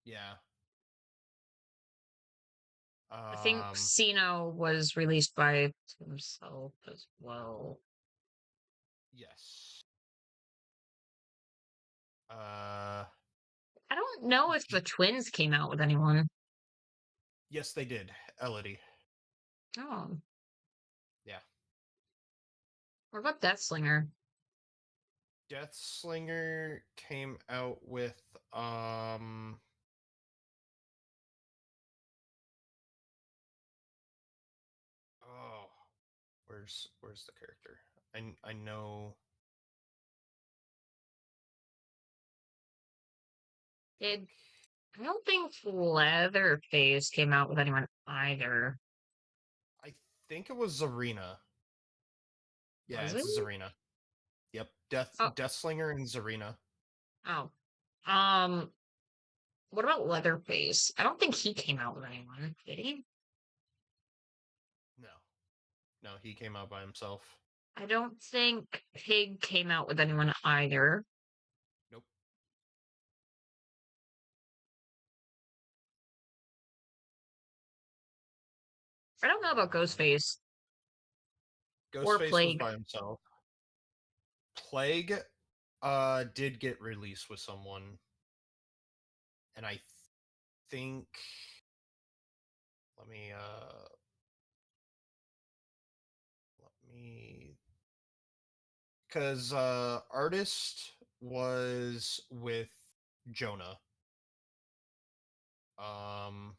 Yeah. I think Um Sino was released by himself as well. yes. Uh I don't know if the twins came out with anyone. yes they did. Elodie. Oh, Yeah. what about Deathslinger? Deathslinger came out with oh, where's the character? I know Did I don't think Leatherface came out with anyone either. I think it was Zarina. Yeah, Was it? it's Zarina. Yep. Oh, Deathslinger and Zarina. oh. Um, what about Leatherface? I don't think he came out with anyone, did he? No. No, he came out by himself. I don't think Pig came out with anyone either. Nope. I don't know about Um, Ghostface or Ghostface was Plague. by himself. Plague did get released with someone, and I think let me let me because artist was with Jonah. Um,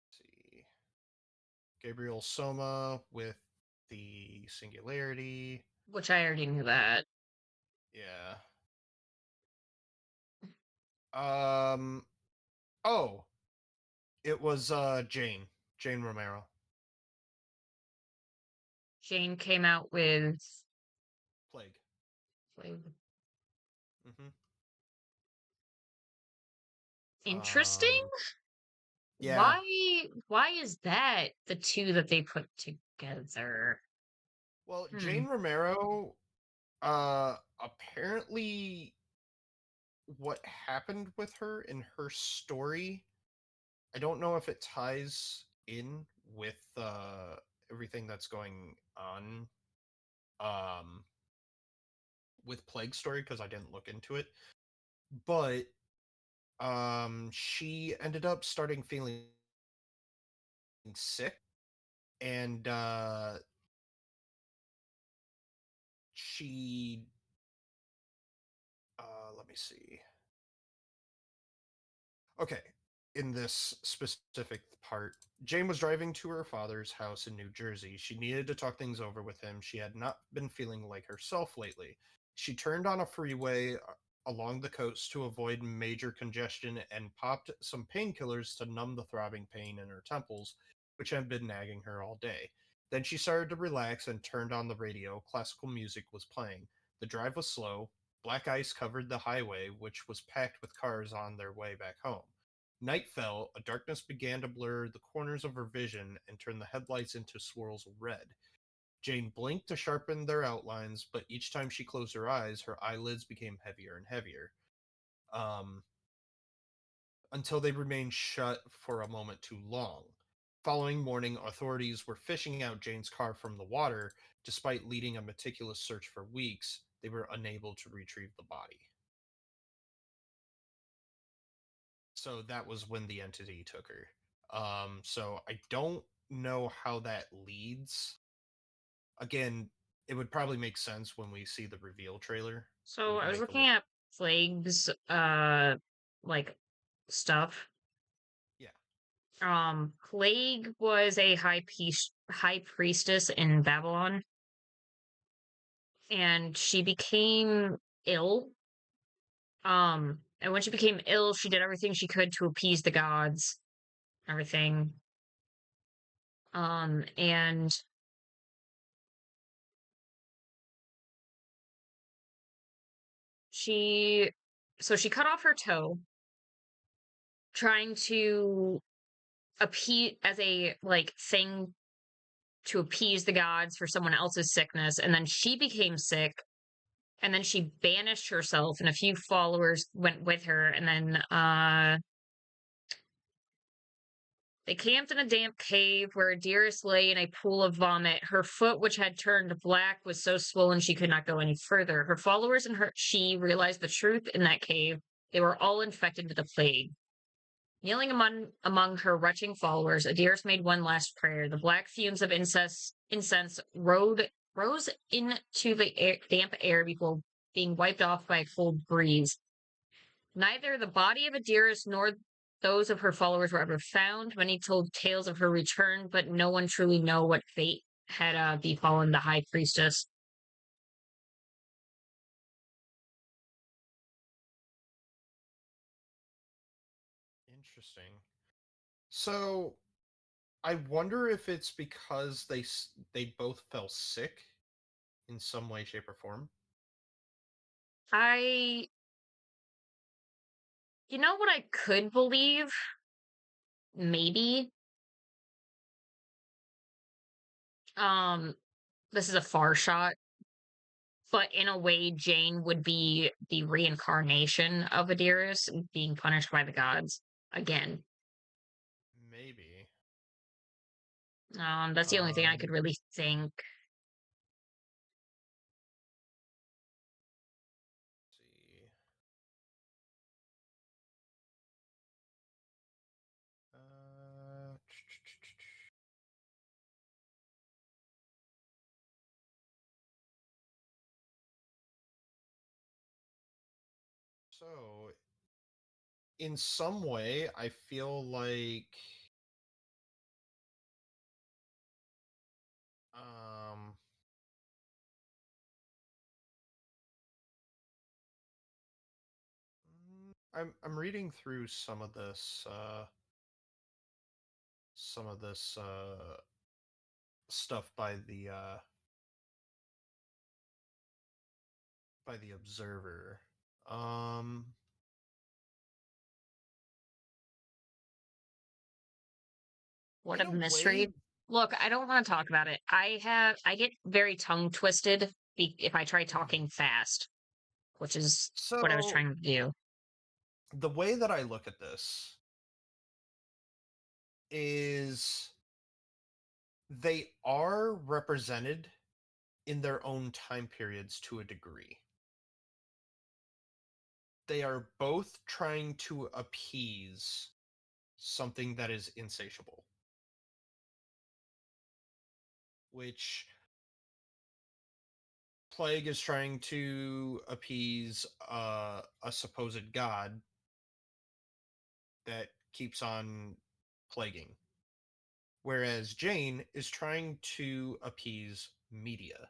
let's see, Gabriel Soma with the Singularity. Which I already knew that. Yeah. Um. Oh, it was Jane Romero. Jane came out with Plague. Plague. Mm-hmm. Interesting. Yeah. Why is that the two that they put together? Well, Hmm. Jane Romero, apparently what happened with her in her story, I don't know if it ties in with everything that's going on um with Plague Story because I didn't look into it. But she ended up starting feeling sick and she let me see. Okay, in this specific part, Jane was driving to her father's house in New Jersey. She needed to talk things over with him. She had not been feeling like herself lately. She turned on a freeway along the coast to avoid major congestion and popped some painkillers to numb the throbbing pain in her temples, which had been nagging her all day. Then she started to relax and turned on the radio. Classical music was playing. The drive was slow. Black ice covered the highway, which was packed with cars on their way back home. Night fell, a darkness began to blur the corners of her vision and turn the headlights into swirls of red. Jane blinked to sharpen their outlines, but each time she closed her eyes, her eyelids became heavier and heavier. Um, until they remained shut for a moment too long. Following morning, authorities were fishing out Jane's car from the water. Despite leading a meticulous search for weeks, they were unable to retrieve the body. So that was when the entity took her. So I don't know how that leads. Again, it would probably make sense when we see the reveal trailer. So We I can was make a looking at Plague's like stuff. yeah. Plague was a high priestess in Babylon, and she became ill. And when she became ill, she did everything she could to appease the gods, everything. And she, so she cut off her toe, trying to appease as a like thing to appease the gods for someone else's sickness, and then she became sick, and then she banished herself, and a few followers went with her, and then they camped in a damp cave where Adyrus lay in a pool of vomit. Her foot, which had turned black, was so swollen she could not go any further. Her followers and she realized the truth in that cave. They were all infected with the plague. Kneeling among her retching followers, Adyrus made one last prayer. The black fumes of incense rose into the damp air before being wiped off by a cold breeze. Neither the body of Adyrus nor those of her followers were ever found. Many told tales of her return, but no one truly know what fate had befallen the high priestess. Interesting. So I wonder if it's because they both fell sick in some way, shape, or form. I, you know what I could believe? Maybe. Um, this is a far shot, but in a way, Jane would be the reincarnation of Adyrus being punished by the gods again. Maybe. That's the only thing I could Um, really think. see. Uh, so in some way, I feel like um I'm reading through some of this stuff by the Observer. Um What in a a way, mystery. Look, I don't want to talk about it. I get very tongue twisted if I try talking fast, which is what I was so trying to do. the way that I look at this is they are represented in their own time periods to a degree. They are both trying to appease something that is insatiable, which Plague is trying to appease a supposed god that keeps on plaguing, whereas Jane is trying to appease media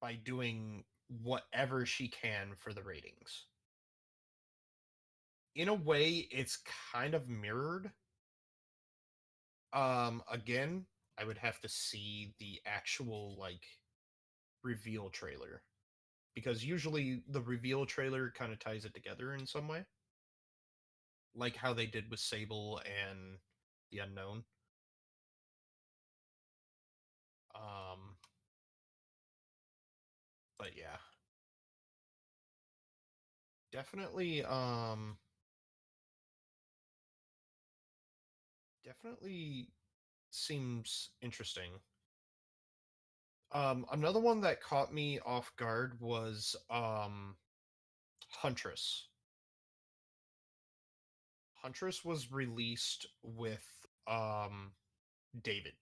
by doing whatever she can for the ratings. In a way, it's kind of mirrored. Again, I would have to see the actual like reveal trailer because usually the reveal trailer kind of ties it together in some way, like how they did with Sable and the Unknown. Um, but yeah, definitely. Definitely seems interesting. Another one that caught me off guard was Huntress. Huntress was released with David.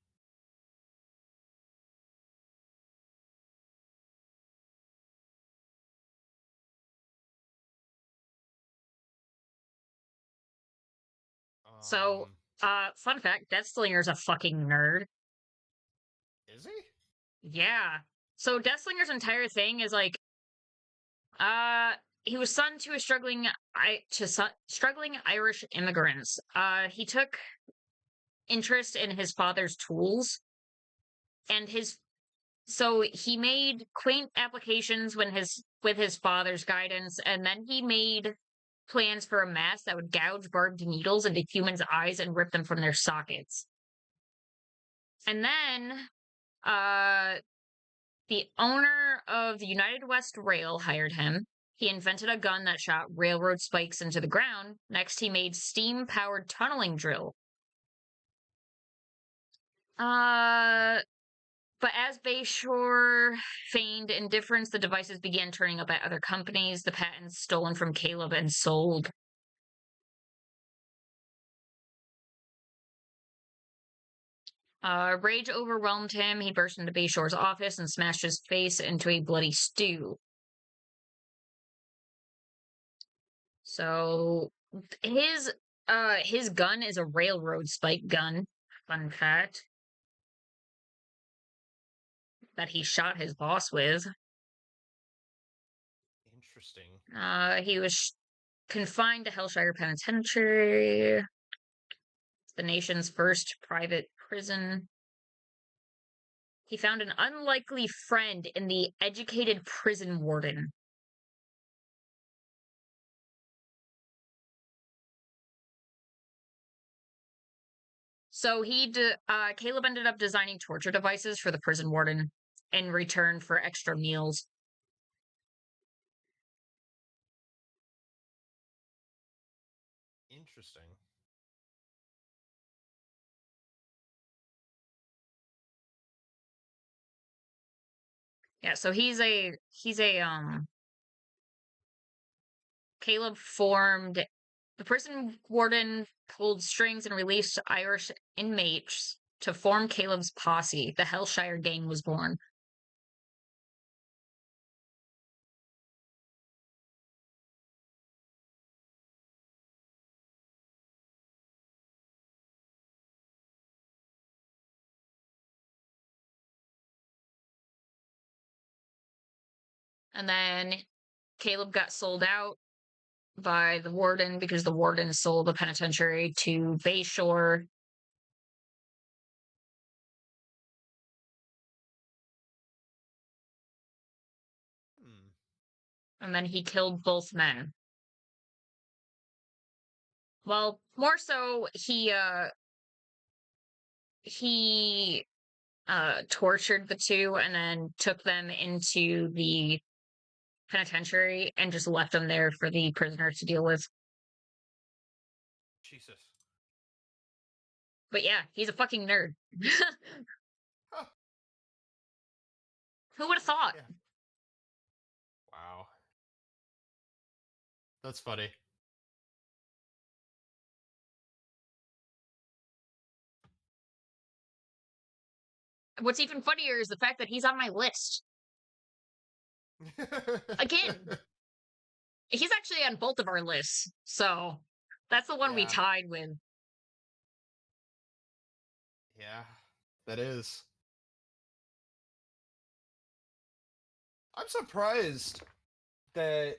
So, Um, fun fact, Deathslinger's a fucking nerd. is he? Yeah. So Deathslinger's entire thing is like, uh, he was son to a struggling Irish immigrants. He took interest in his father's tools, and he made quaint applications with his father's guidance, and then he made plans for a mask that would gouge barbed needles into humans' eyes and rip them from their sockets. And then, uh, the owner of the United West Rail hired him. He invented a gun that shot railroad spikes into the ground. Next, he made steam-powered tunneling drill. Uh, but as Bayshore feigned indifference, the devices began turning up at other companies, the patents stolen from Caleb and sold. Rage overwhelmed him. He burst into Bayshore's office and smashed his face into a bloody stew. So his gun is a railroad spike gun. Fun fact that he shot his boss with. Interesting. He was confined to Hellshire Penitentiary, the nation's first private prison. He found an unlikely friend in the educated prison warden. So Caleb ended up designing torture devices for the prison warden in return for extra meals. Interesting. Yeah, so Caleb formed the prison warden pulled strings and released Irish inmates to form Caleb's posse. The Hellshire Gang was born. And then Caleb got sold out by the warden because the warden sold the penitentiary to Bayshore. Hmm. And then he killed both men. Well, more so, he tortured the two and then took them into the penitentiary and just left them there for the prisoners to deal with. Jesus. But yeah, he's a fucking nerd. Huh. Who would have thought? Yeah. Wow. That's funny. What's even funnier is the fact that he's on my list. Again, he's actually on both of our lists. So that's the one we Yeah. tied with. Yeah. That is. I'm surprised that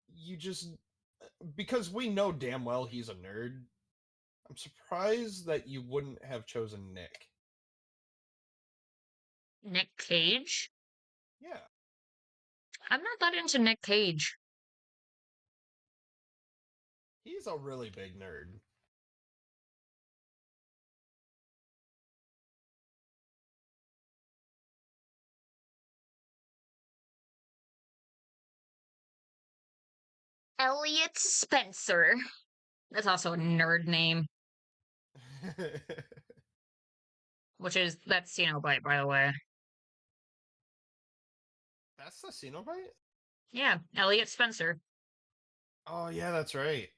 you just because we know damn well he's a nerd. I'm surprised that you wouldn't have chosen Nick. Nick Cage? Yeah. I'm not that into Nick Cage. He's a really big nerd. Elliot Spencer. That's also a nerd name, that's Cenobite, by the way. That's the Cenobite? Yeah, Elliot Spencer. Oh yeah, that's right.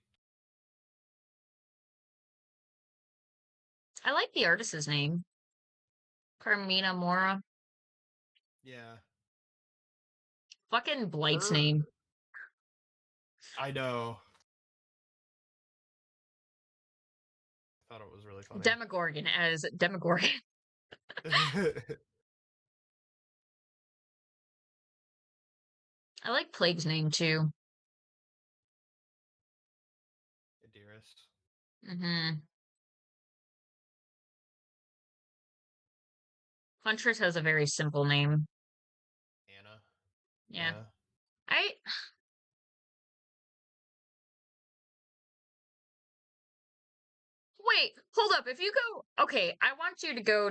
I like the artist's name. Carmina Mora. Yeah. Fucking Blight's Her name. I know. I thought it was really funny. Demogorgon as Demogorgon. I like Plague's name too. Dearest. Mm-hmm. Huntress has a very simple name. Anna. Yeah. Yeah. I Wait, hold up. If you go okay, I want you to go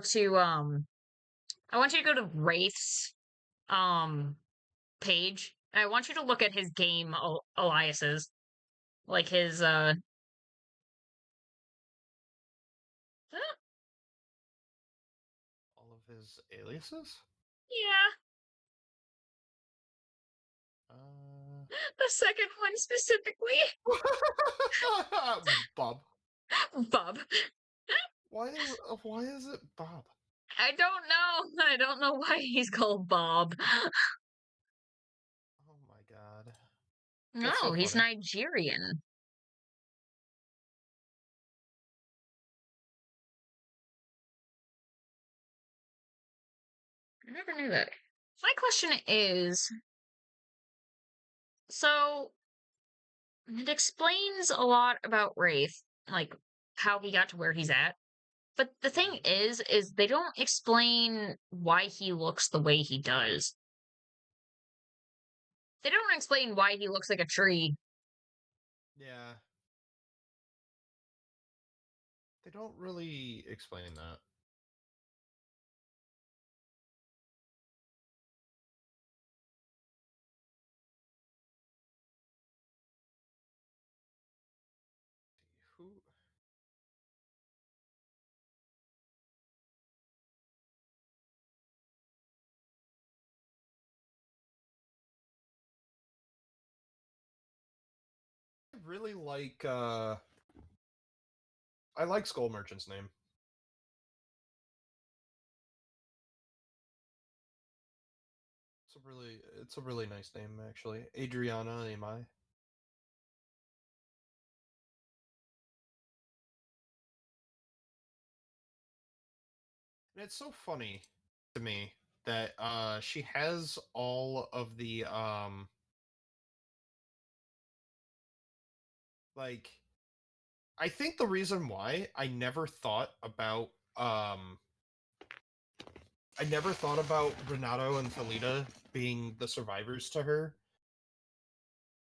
to Wraith's page. And I want you to look at his game aliases. Like his All of his aliases? yeah, the second one specifically. Bob. Bob. Why is it Bob? I don't know. I don't know why he's called Bob. Oh my god. That's so No, he's funny. Nigerian. I never knew that. My question is, so it explains a lot about Wraith, like how he got to where he's at. But the thing is they don't explain why he looks the way he does. They don't explain why he looks like a tree. Yeah. They don't really explain that. Who I really like I like Skull Merchant's name. It's a really nice name actually. Adriana Amai. And it's so funny to me that she has all of the like I think the reason why I never thought about Renato and Thalita being the survivors to her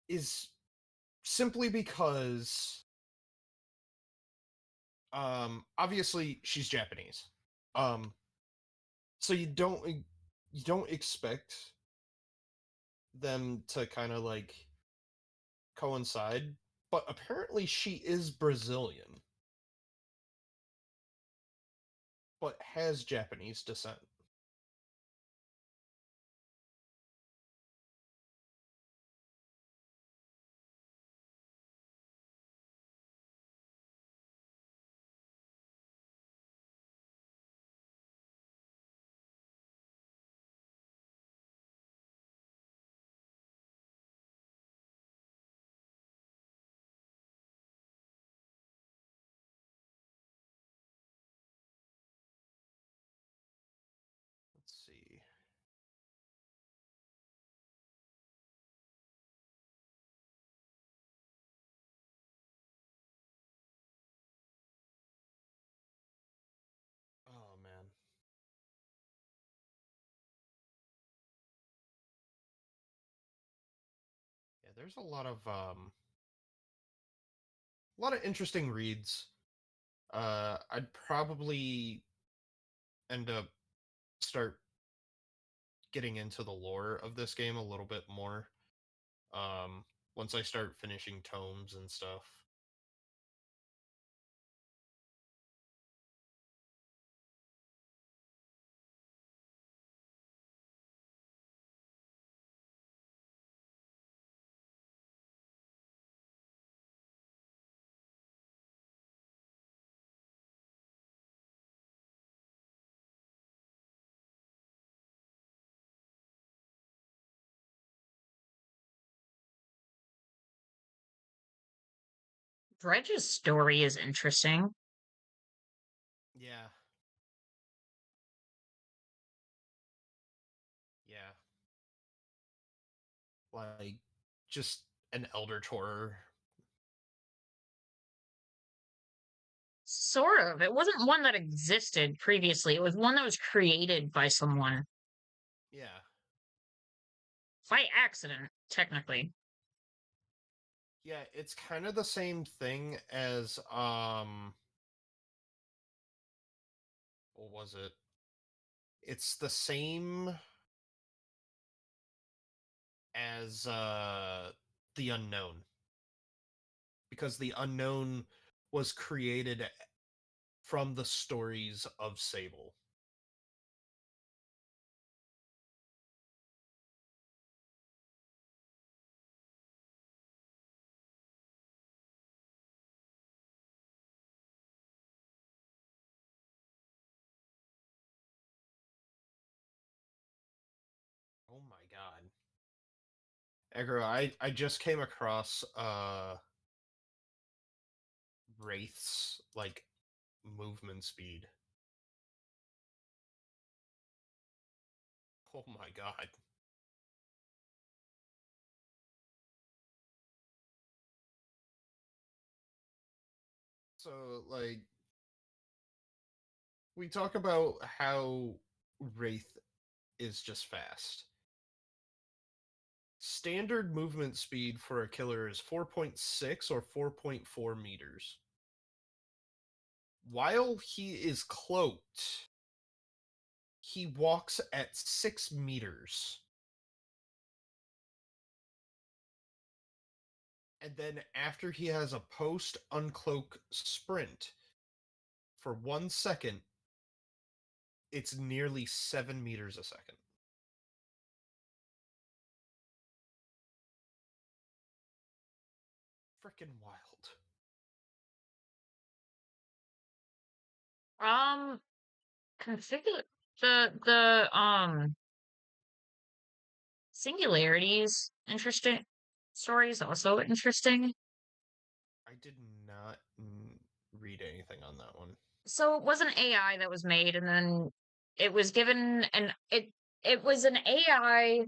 is simply because obviously she's Japanese. Um so you don't expect them to kind of like coincide, but apparently she is Brazilian but has Japanese descent. Let's see. Oh man. Yeah, there's a lot of interesting reads. I'd probably end up start getting into the lore of this game a little bit more. Um once I start finishing tomes and stuff. Dredge's story is interesting. Yeah. Yeah. Like, just an Elder Horror. Sort of. It wasn't one that existed previously. It was one that was created by someone. Yeah. By accident, technically. Yeah, it's kind of the same thing as what was it? It's the same as the Unknown. Because the Unknown was created from the stories of Sable. Oh my god. Egro, I just came across Wraith's like movement speed. Oh my god. So like we talk about how Wraith is just fast. Standard movement speed for a killer is 4.6 or 4.4 meters. While he is cloaked, he walks at 6 meters. And then after he has a post uncloak sprint for 1 second, it's nearly 7 meters a second. Freaking wild. Configure the singularities interesting stories also interesting. I did not read anything on that one. So it was an AI that was made, and then it was given it was an AI.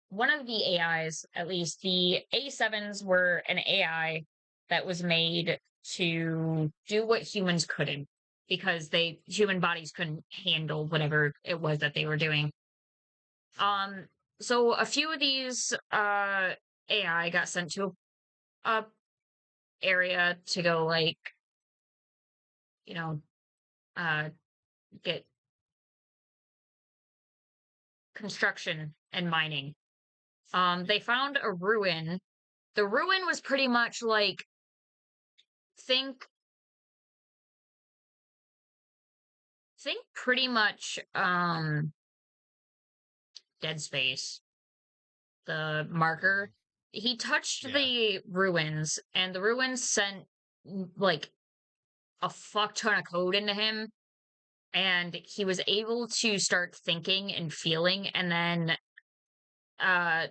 One of the AIs, at least the A7s, were an AI that was made to do what humans couldn't because human bodies couldn't handle whatever it was that they were doing. Um, so a few of these AI got sent to a area to go like, you know, uh get construction and mining. They found a ruin. The ruin was pretty much like think pretty much Dead Space, the marker. He touched Yeah. the ruins, and the ruins sent like a fuck ton of code into him, and he was able to start thinking and feeling, and then uh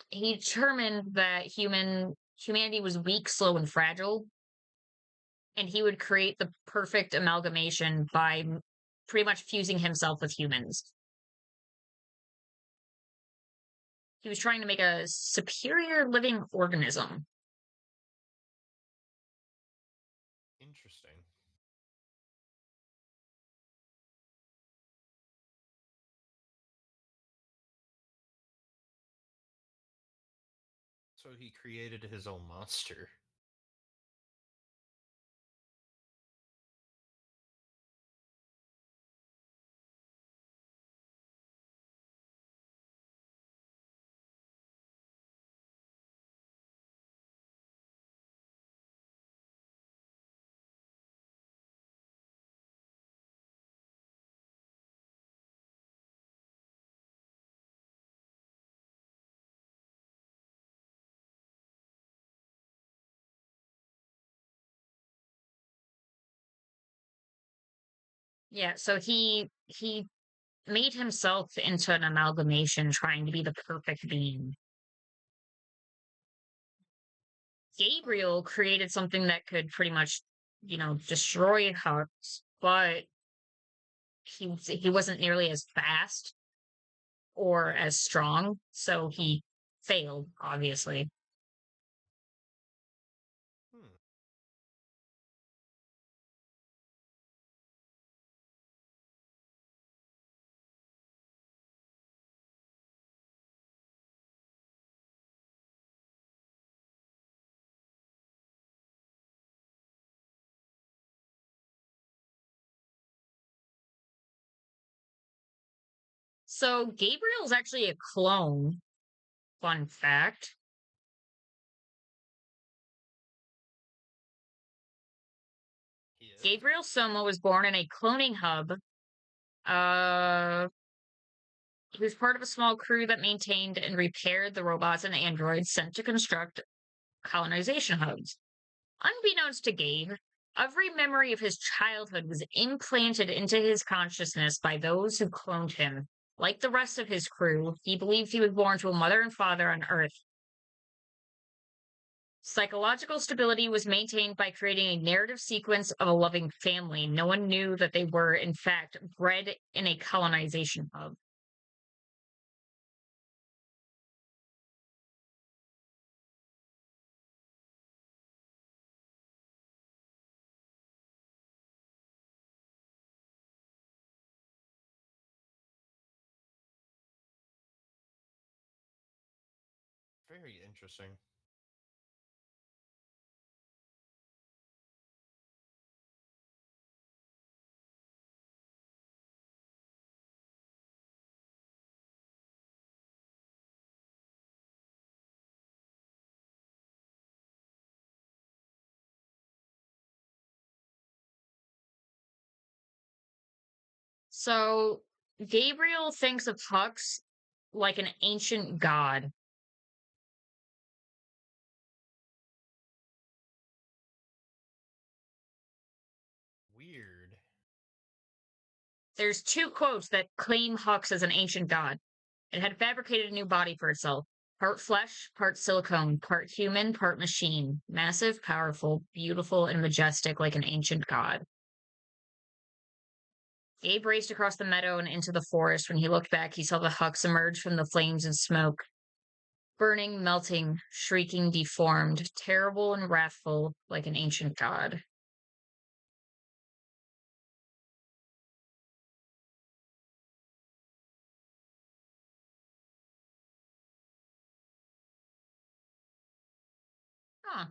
he determined that humanity was weak, slow, and fragile, and he would create the perfect amalgamation by pretty much fusing himself with humans. He was trying to make a superior living organism. Interesting. So he created his own monster. Yeah, so he made himself into an amalgamation trying to be the perfect being. Huh. Gabriel created something that could pretty much, destroy Hux, but he wasn't nearly as fast or Yeah. as strong, so he failed, obviously. Hmm. So Gabriel's actually a clone, fun fact. He is. Gabriel Soma was born in a cloning hub. Uh, he was part of a small crew that maintained and repaired the robots and androids sent to construct colonization hubs. Unbeknownst to Gabe, every memory of his childhood was implanted into his consciousness by those who cloned him. Like the rest of his crew, he believed he was born to a mother and father on Earth. Psychological stability was maintained by creating a narrative sequence of a loving family. No one knew that they were, in fact, bred in a colonization hub. Very interesting. So, Gabriel thinks of Hux like an ancient god. Weird. There's two quotes that claim Hux as an ancient god. It had fabricated a new body for itself. Part flesh, part silicone, part human, part machine. Massive, powerful, beautiful, and majestic like an ancient god. Gabe raced across the meadow and into the forest. When he looked back, he saw the Hux emerge from the flames and smoke. Burning, melting, shrieking, deformed, terrible and wrathful like an ancient god. Huh.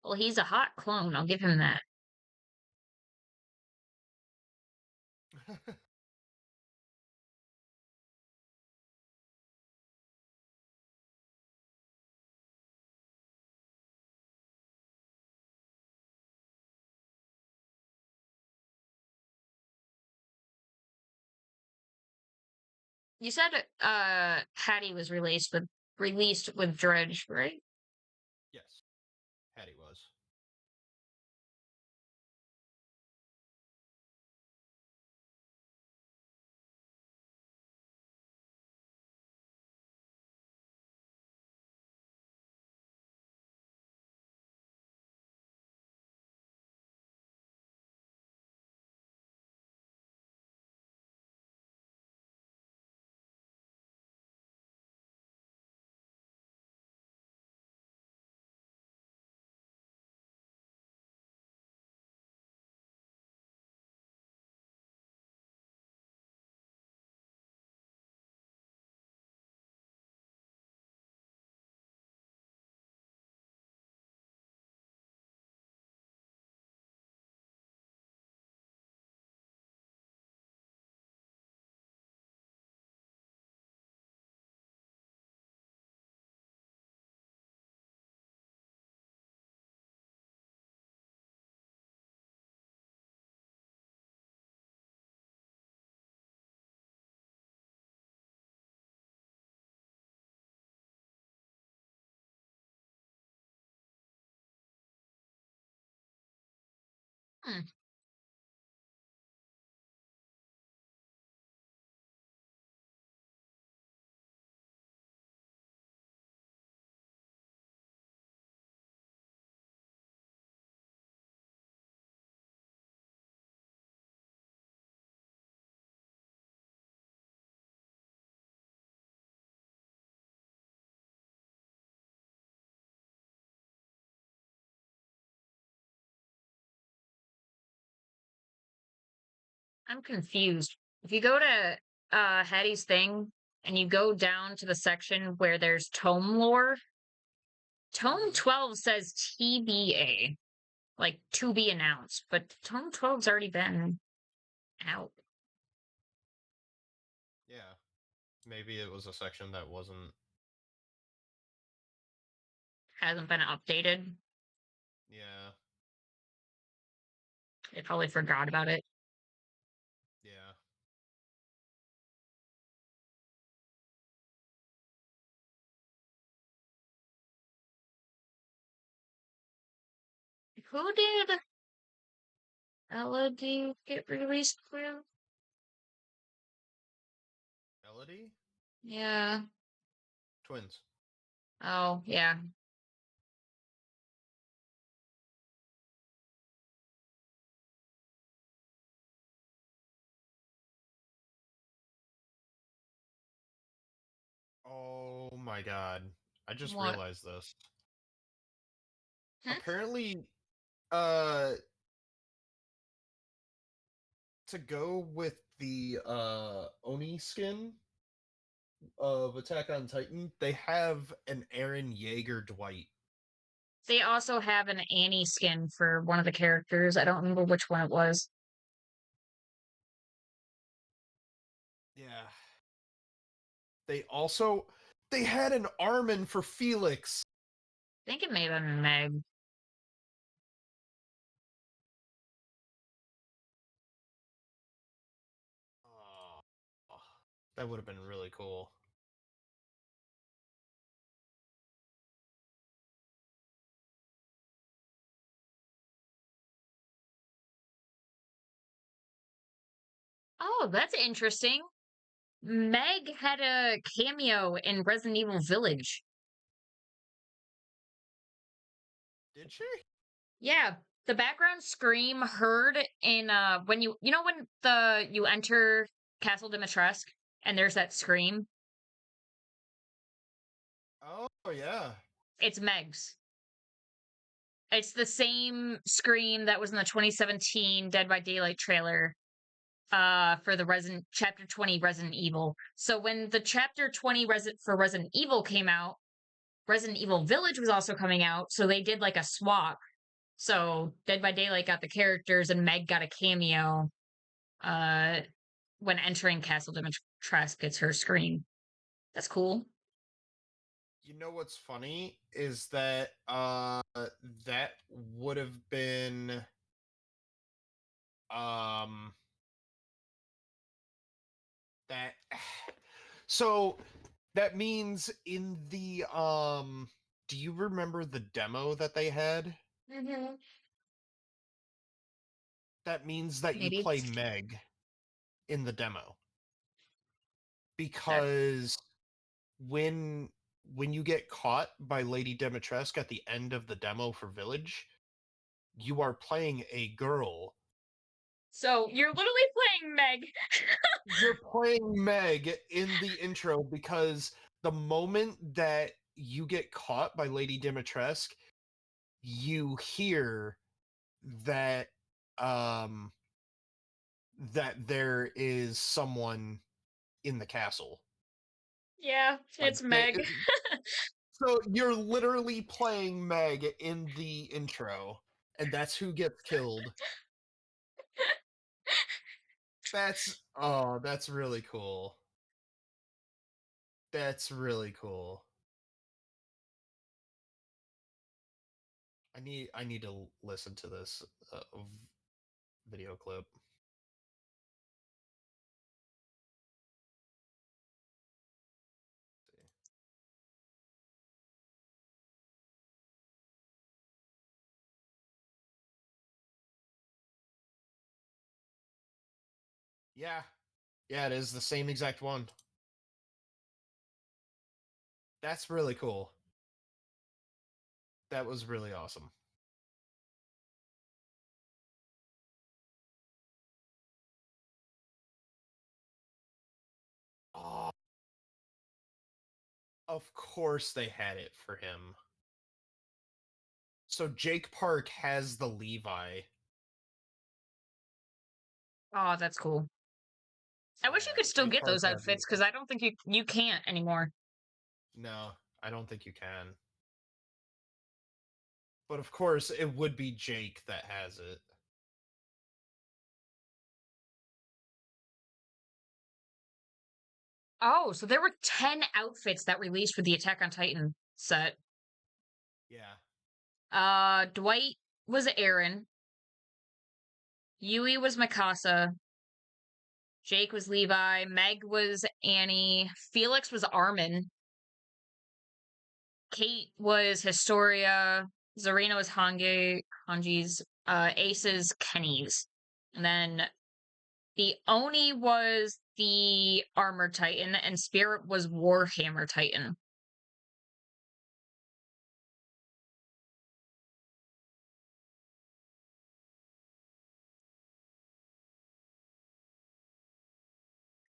Well, he's a hot clone, I'll give him that. You said Hattie was released with Dredge, right? Yes, Hattie was. Hmm. I'm confused. If you go to Hattie's thing and you go down to the section where there's tome lore, tome 12 says TBA, like to be announced, but tome 12's already been out. Yeah. Maybe it was a section that wasn't. Hasn't been updated. Yeah. They probably forgot about it. Yeah. Who did Elodie get released with? Melody? Yeah. Twins. Oh, yeah. Oh my god. I just What? realized this. Hmm? Apparently, uh to go with the Oni skin of Attack on Titan, they have an Aaron Yeager Dwight. They also have an Annie skin for one of the characters. I don't remember which one it was. Yeah. They had an Armin for Felix. I think it may have been Meg. Oh, that would have been really cool. Oh, that's interesting. Meg had a cameo in Resident Evil Village. Did she? Yeah, the background scream heard in when you know when the you enter Castle Dimitrescu and there's that scream, Oh yeah. it's Meg's. It's the same scream that was in the 2017 Dead by Daylight trailer for the Resident Chapter 20 Resident Evil. So when the Chapter 20 for Resident Evil came out, Resident Evil Village was also coming out, so they did like a swap. So Dead by Daylight got the characters and Meg got a cameo uh when entering Castle Dimitrescu. It's her scream. That's cool. You know what's funny is that that would have been um that so that means in the do you remember the demo that they had? Mm-hmm. That means that you Maybe play Meg in the demo that. because when when you get caught by Lady Dimitrescu at the end of the demo for Village, you are playing a girl. So you're literally playing Meg. You're playing Meg in the intro because the moment that you get caught by Lady Dimitrescu, you hear that um that there is someone in the castle. Yeah, Like it's Meg. so you're literally playing Meg in the intro, and that's who gets killed. That's really cool. That's really cool. I need to listen to this video clip. Yeah. Yeah, it is the same exact one. That's really cool. That was really awesome. Oh, of course they had it for him. So Jake Park has the Levi. Oh, that's cool. I wish you Yeah, could still Jake get those Hardcat outfits because beautiful. I don't think you can't anymore. No, I don't think you can. But of course, it would be Jake that has it. Oh, so there were 10 outfits that released with the Attack on Titan set. Yeah. Dwight was Aaron. Yui was Mikasa. Jake was Levi. Meg was Annie. Felix was Armin. Kate was Historia. Zarina was Hanji's. Ace's Kenny's. And then the Oni was the Armor Titan, and Spirit was Warhammer Titan.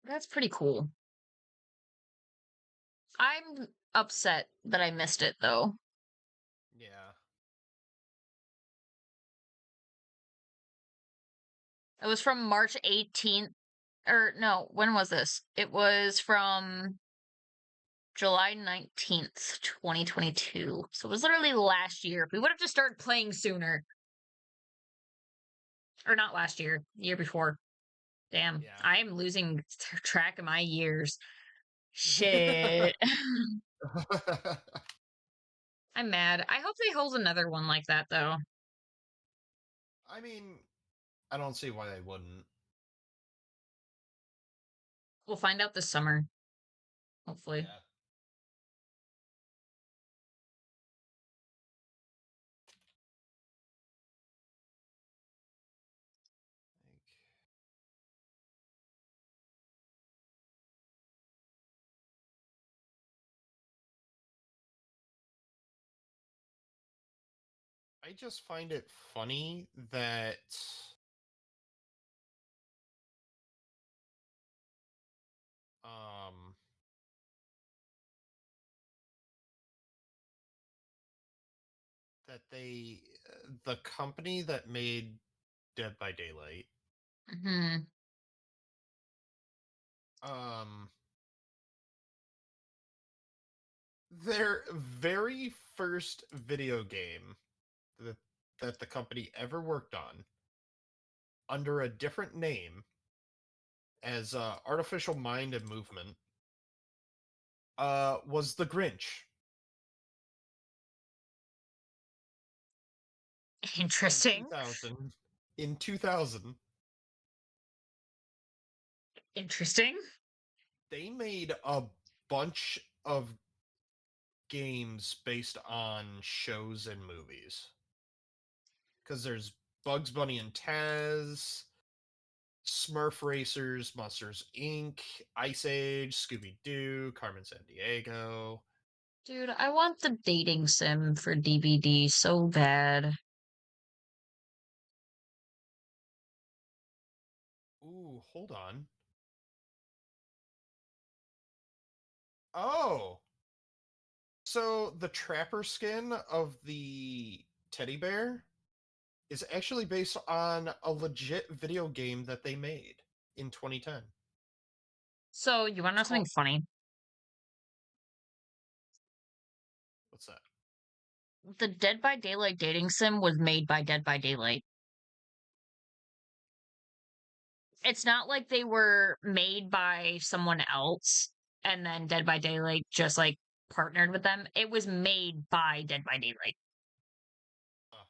That's pretty cool. I'm upset that I missed it though. Yeah. It was from March 18th. Or no, when was this? It was from July 19th, 2022. So it was literally last year. We would have just started playing sooner. Or not last year, the year before. Damn. I am losing track of my years. Yeah. Shit. I'm mad. I hope they hold another one like that though. I mean, I don't see why they wouldn't. We'll find out this summer. Hopefully. Yeah. I just find it funny that um that the company that made Dead by Daylight Hmm. um their very first video game that the company ever worked on under a different name as Artificial Mind and Movement was The Grinch in Interesting. 2000. In 2000, Interesting. they made a bunch of games based on shows and movies. Because there's Bugs Bunny and Taz, Smurf Racers, Monsters Inc., Ice Age, Scooby Doo, Carmen Sandiego. Dude, I want the dating sim for DVD so bad. Ooh, hold on. Oh, so the Trapper skin of the teddy bear is actually based on a legit video game that they made in 2010. So, you want to know It's something called, funny? what's that? The Dead by Daylight dating sim was made by Dead by Daylight. It's not like they were made by someone else and then Dead by Daylight just like partnered with them. It was made by Dead by Daylight. Oh,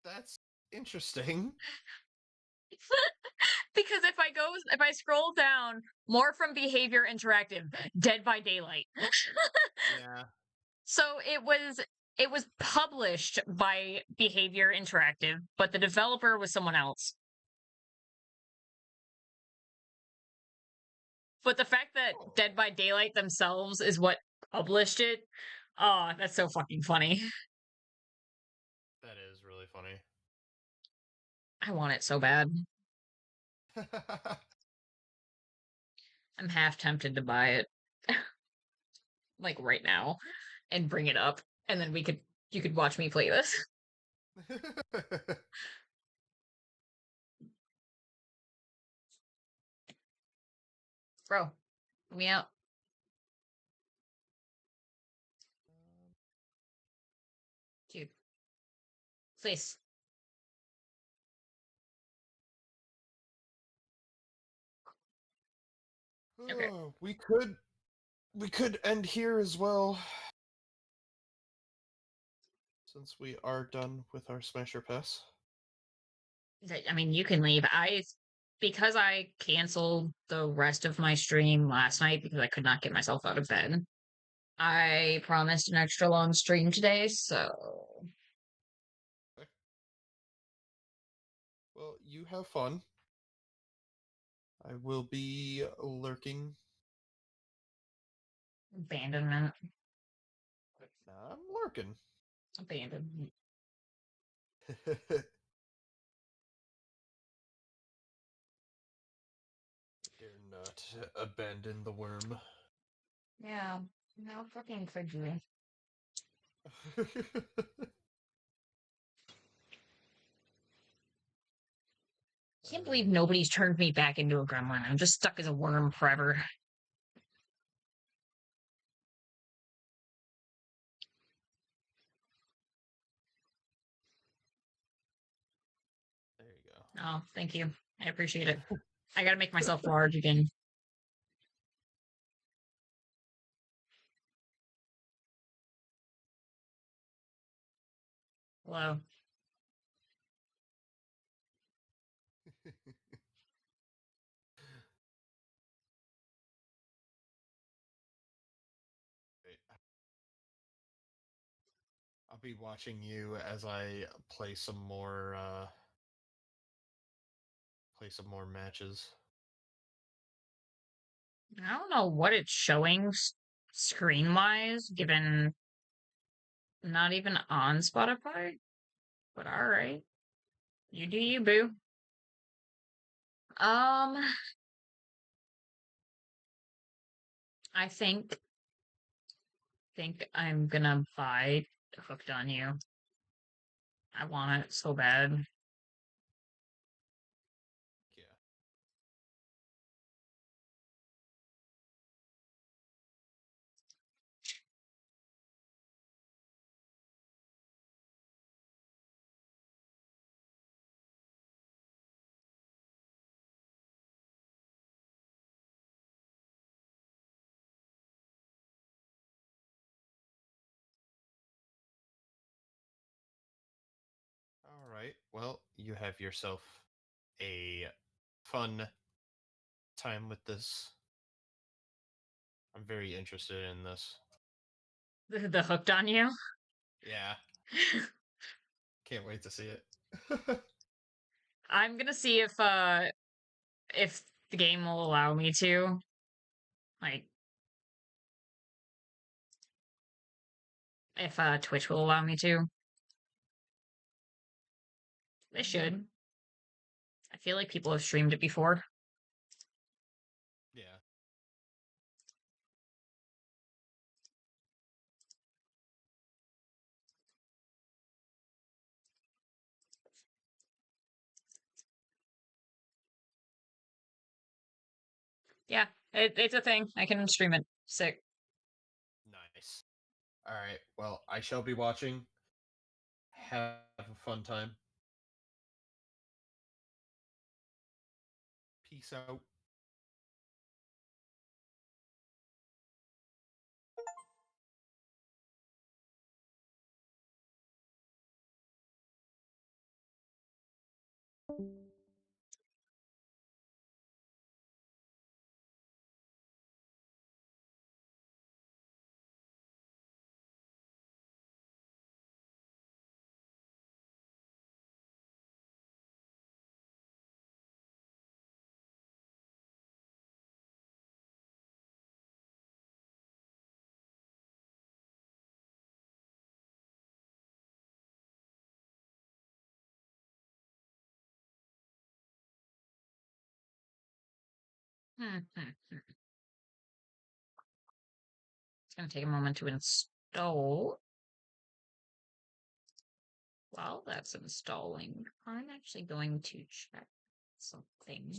that's interesting. Because if I scroll down, more from Behavior Interactive, Dead by Daylight. Yeah. So it was published by Behavior Interactive, but the developer was someone else. But the fact that Oh, Dead by Daylight themselves is what published it, oh, that's so fucking funny. that is really funny. I want it so bad. I'm half tempted to buy it, like right now, and bring it up, and then we could You could watch me play this. Bro, let me out. Dude. Please. Okay. Oh, we could end here as well. Since we are done with our Smasher Pass. I mean, you can leave. Because I canceled the rest of my stream last night because I could not get myself out of bed. I promised an extra long stream today, so Okay. Well, you have fun. I will be lurking. abandonment. I'm lurking. Abandonment. Dare not abandon the worm. Yeah. No fucking could you. Can't believe nobody's turned me back into a gremlin. I'm just stuck as a worm forever. There you go. Oh, thank you. I appreciate it. I gotta make myself large again. Hello. Wait. I'll be watching you as I play some more matches. I don't know what it's showing screen wise, given not even on Spotify, but alright. You do you, boo. Um, I think I'm gonna buy Hooked on You. I want it so bad. Yeah. All right. Well, you have yourself a fun time with this. I'm very interested in this. The Hooked on You. Yeah. Can't wait to see it. I'm gonna see if the game will allow me to. Like if Twitch will allow me to. They should. I feel like people have streamed it before. Yeah. Yeah, it's a thing. I can stream it. Sick. Nice. All right. Well, I shall be watching. Have a fun time. Peace out. It's gonna take a moment to install. while that's installing, I'm actually going to check something.